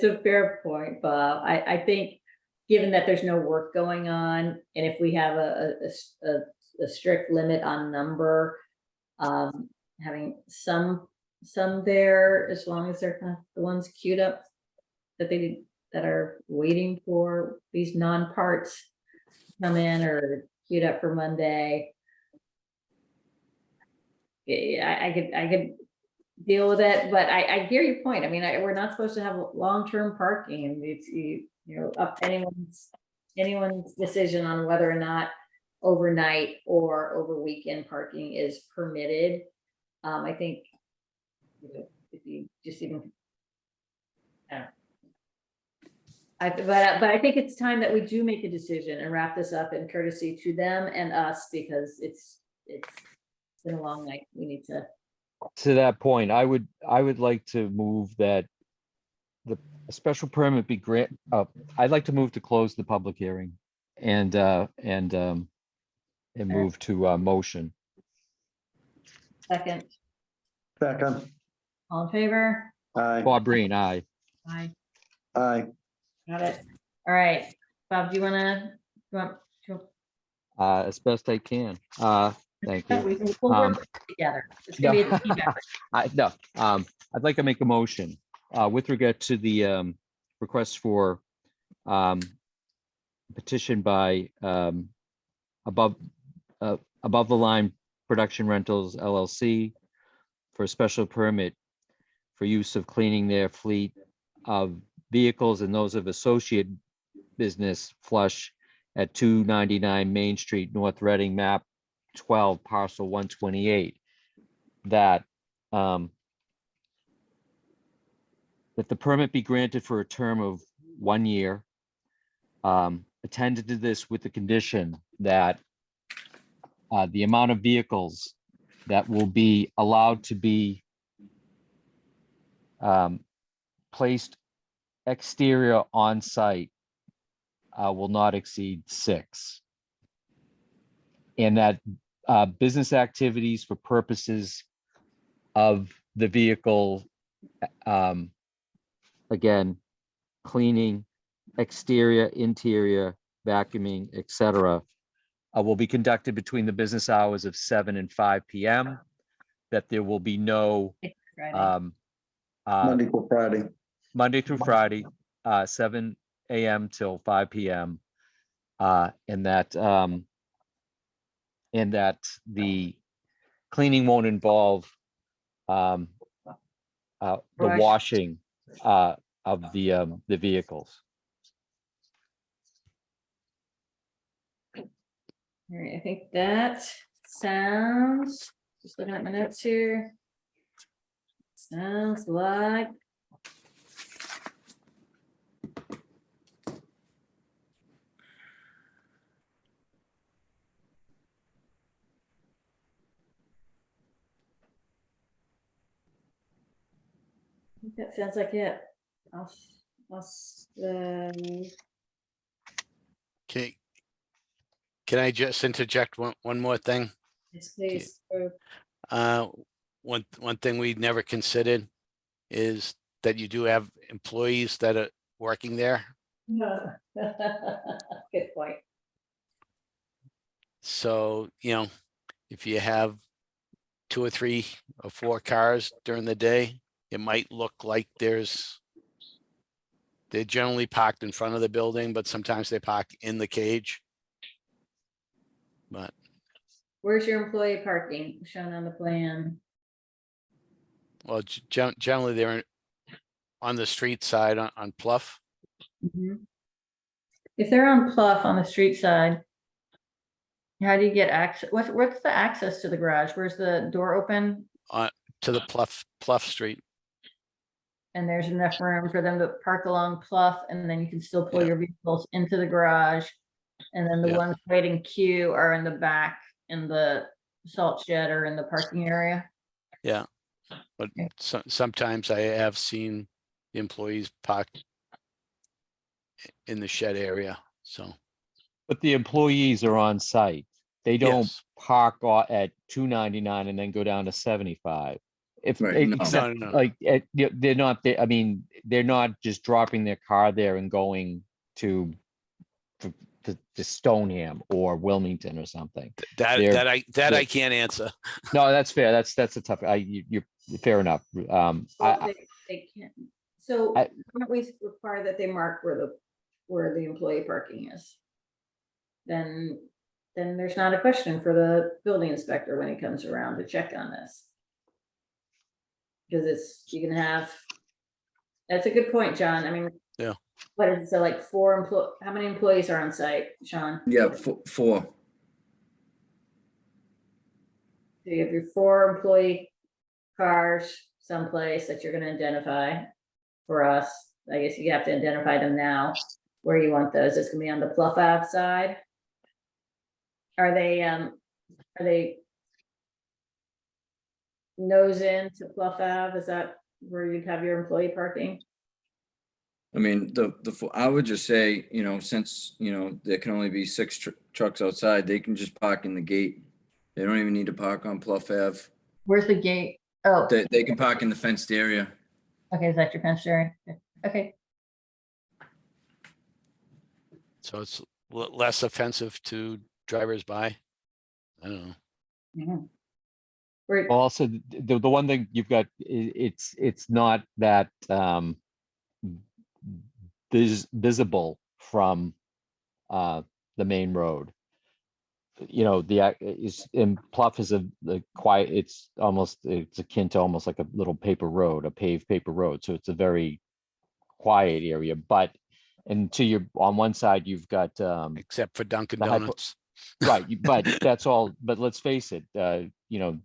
a fair point, Bob. I think given that there's no work going on, and if we have a strict limit on number, having some there, as long as they're kind of the ones queued up that are waiting for these non-parts to come in or queued up for Monday. I could deal with it, but I hear your point. I mean, we're not supposed to have long-term parking, and it's up to anyone's decision on whether or not overnight or over weekend parking is permitted. I think if you just even, but I think it's time that we do make a decision and wrap this up in courtesy to them and us, because it's it's been a long night. We need to. To that point, I would like to move that the a special permit be I'd like to move to close the public hearing and move to motion. Second, Second. all in favor? Aye. Bob Breen, aye. Aye. Aye. Got it. All right. Bob, do you want to? As best I can. Thank you. We'll work together. It's gonna be a team effort. I'd like to make a motion with regard to the request for petition by above the line production rentals LLC for a special permit for use of cleaning their fleet of vehicles and those of associate business flush at 299 Main Street, North Reading, map 12, parcel 128, that the permit be granted for a term of 1 year, attended to this with the condition that the amount of vehicles that will be allowed to be placed exterior on site will not exceed 6. And that business activities for purposes of the vehicle, again, cleaning, exterior, interior, vacuuming, etc., will be conducted between the business hours of 7 and 5 p.m. That there will be no Monday through Friday. Monday through Friday, 7 a.m. till 5 p.m. And that the cleaning won't involve the washing of the vehicles. All right, I think that sounds, just looking at my notes here. Sounds like. I think that sounds like it. Can I just interject one more thing? Yes, please. One thing we never considered is that you do have employees that are working there. No. Good point. So, if you have 2 or 3 or 4 cars during the day, it might look like they're generally parked in front of the building, but sometimes they park in the cage. But Where's your employee parking shown on the plan? well, generally they're on the street side on Pluff. Mhm. If they're on Pluff on the street side, how do you get access? What's the access to the garage? Where's the door open? To the Pluff Street. And there's enough room for them to park along Pluff, and then you can still pull your vehicles into the garage. And then the ones waiting queue are in the back in the salt shed or in the parking area. Yeah, but sometimes I have seen the employees park in the shed area, so. But the employees are on site. They don't park at 299 and then go down to 75. They're not. I mean, they're not just dropping their car there and going to Stoneham or Wilmington or something. That I can't answer. No, that's fair. That's a tough. You're fair enough. They can't. So why don't we require that they mark where the employee parking is? Then there's not a question for the building inspector when he comes around to check on this. Because you can have, that's a good point, John. I mean, yeah. What is it? So like 4 how many employees are on site, Sean? Yeah, 4. So you have your 4 employee cars someplace that you're going to identify for us. I guess you have to identify them now. Where you want those? It's going to be on the Pluff Ave side. Are they nose into Bluff Ave? Is that where you'd have your employee parking? I mean, I would just say, since, there can only be 6 trucks outside, they can just park in the gate. They don't even need to park on Pluff Ave. Where's the gate? Oh, They can park in the fenced area. okay, is that your fence area? Okay, So it's less offensive to drivers by. I don't know. mhm. We're, Also, the one thing you've got, it's not that visible from the main road. The is in Pluff is the quiet, it's akin to almost like a little paper road, a paved paper road. So it's a very quiet area, but and to your, on one side, you've got Except for Dunkin' the Donuts. right, but that's all, but let's face it,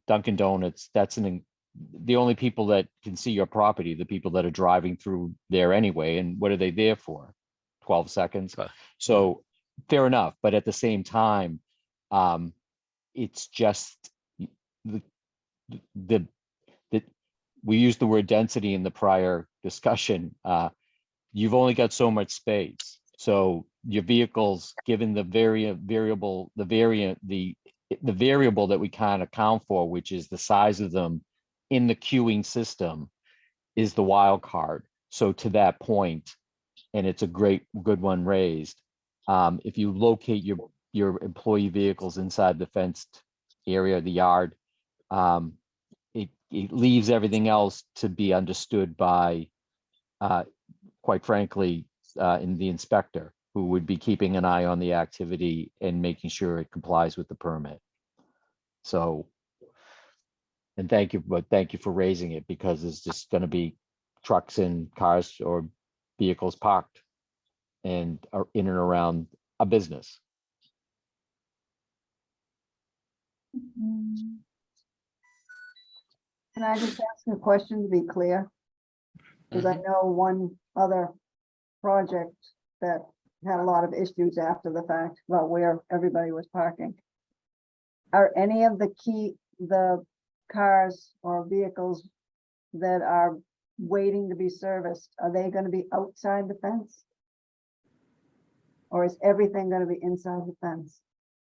Dunkin' Donuts, the only people that can see your property, the people that are driving through there anyway, and what are they there for? 12 seconds. So fair enough, but at the same time, it's just the we used the word density in the prior discussion. You've only got so much space. So your vehicles, given the variable that we can't account for, which is the size of them in the queuing system, is the wild card. So to that point, and it's a good one raised, if you locate your employee vehicles inside the fenced area, the yard, it leaves everything else to be understood by, quite frankly, in the inspector, who would be keeping an eye on the activity and making sure it complies with the permit. So, and thank you for raising it, because there's just going to be trucks and cars or vehicles parked and are in and around a business. Can I just ask a question to be clear? Because I know one other project that had a lot of issues after the fact about where everybody was parking. Are any of the cars or vehicles that are waiting to be serviced, are they going to be outside the fence? Or is everything going to be inside the fence?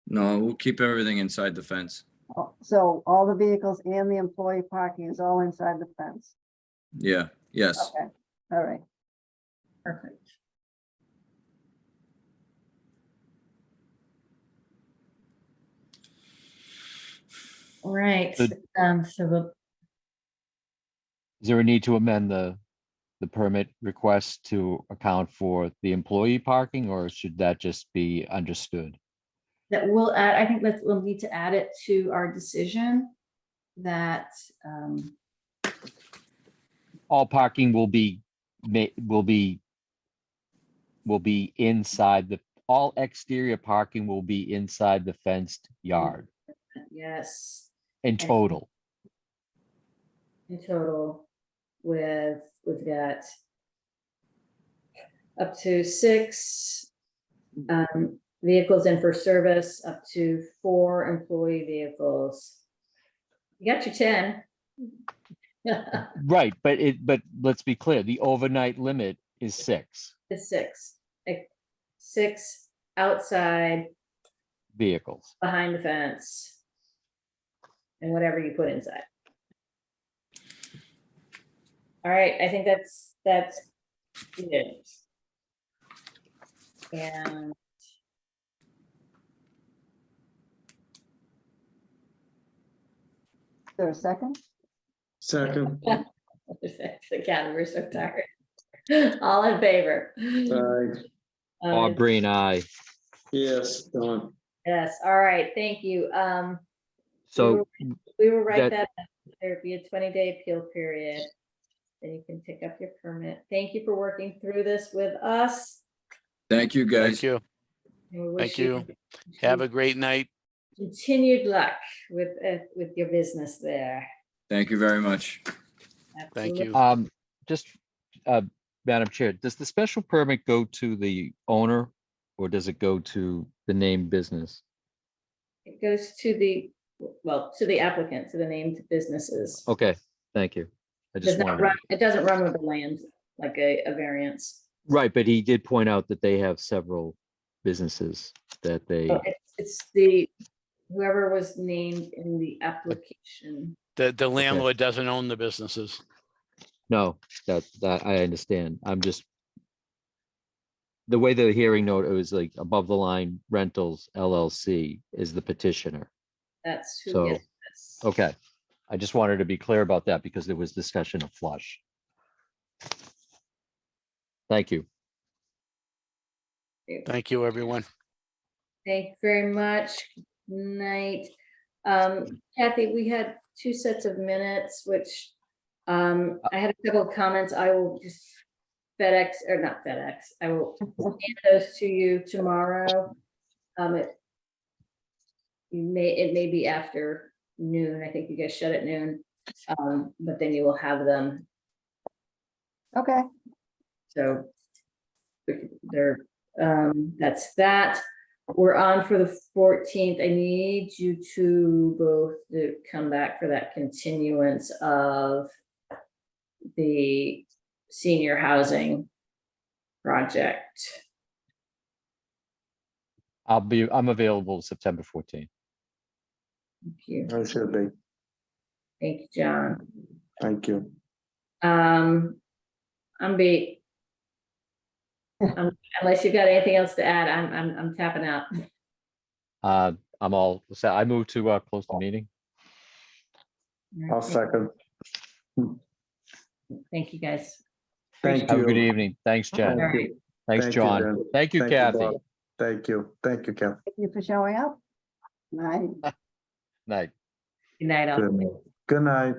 No, we'll keep everything inside the fence. Oh, so all the vehicles and the employee parking is all inside the fence? Yeah, yes. Okay, all right. perfect. All right, So- so we'll, Is there a need to amend the permit request to account for the employee parking, or should that just be understood? that we'll add, I think that we'll need to add it to our decision that, All parking will be inside all exterior parking will be inside the fenced yard yes, in total. in total we've got up to 6 vehicles in for service, up to 4 employee vehicles. You got your 10. Right, but let's be clear, the overnight limit is 6 It's 6. 6 outside vehicles. behind the fence and whatever you put inside. All right, I think that's it. And Is there a second? Second. again, we're so tired. All in favor? Right. Aubrey and I. Yes, Don. Yes, all right, thank you. So We will write that- that, there'd be a 20-day appeal period. Then you can pick up your permit. Thank you for working through this with us. Thank you, guys. Thank you. And we wish Thank you. Have a great night. continued luck with your business there. Thank you very much. Thank you. Just, Madam Chair, does the special permit go to the owner, or does it go to the named business? It goes to the well, to the applicant, to the named businesses. Okay, thank you. I Does just not wanted, run, it doesn't run with the land like a variance. right, but he did point out that they have several businesses that they, So it's the, whoever was named in the application. The landlord doesn't own the businesses. no, that I understand. I'm just, the way the hearing note, it was like above the line rentals LLC is the petitioner. That's who So, gets this. okay. I just wanted to be clear about that because there was discussion of flush. Thank you. Thank you, everyone. Thank you very much. Night. Kathy, we had 2 sets of minutes, which I had a couple of comments. I will just FedEx, or not FedEx, I will hand those to you tomorrow. It may be after noon. I think you guys shut at noon. But then you will have them. Okay, So they're, that's that. We're on for the 14th. I need you to both to come back for that continuance of the senior housing project. I'm available September 14th. Thank you. I should be. Thank you, John. Thank you. I'm beat. Unless you've got anything else to add, I'm tapping out. I'm all set. I move to close the meeting. I'll second. Thank you, guys. Thank Have a good you. evening. Thanks, Jen. All right. Thanks, Thank you, John. Jen. Thank you, Thank you, Kathy. Bob. Thank you. Thank you, Kathy. thank you for showing up. Night. Night. Good night, all. Good night.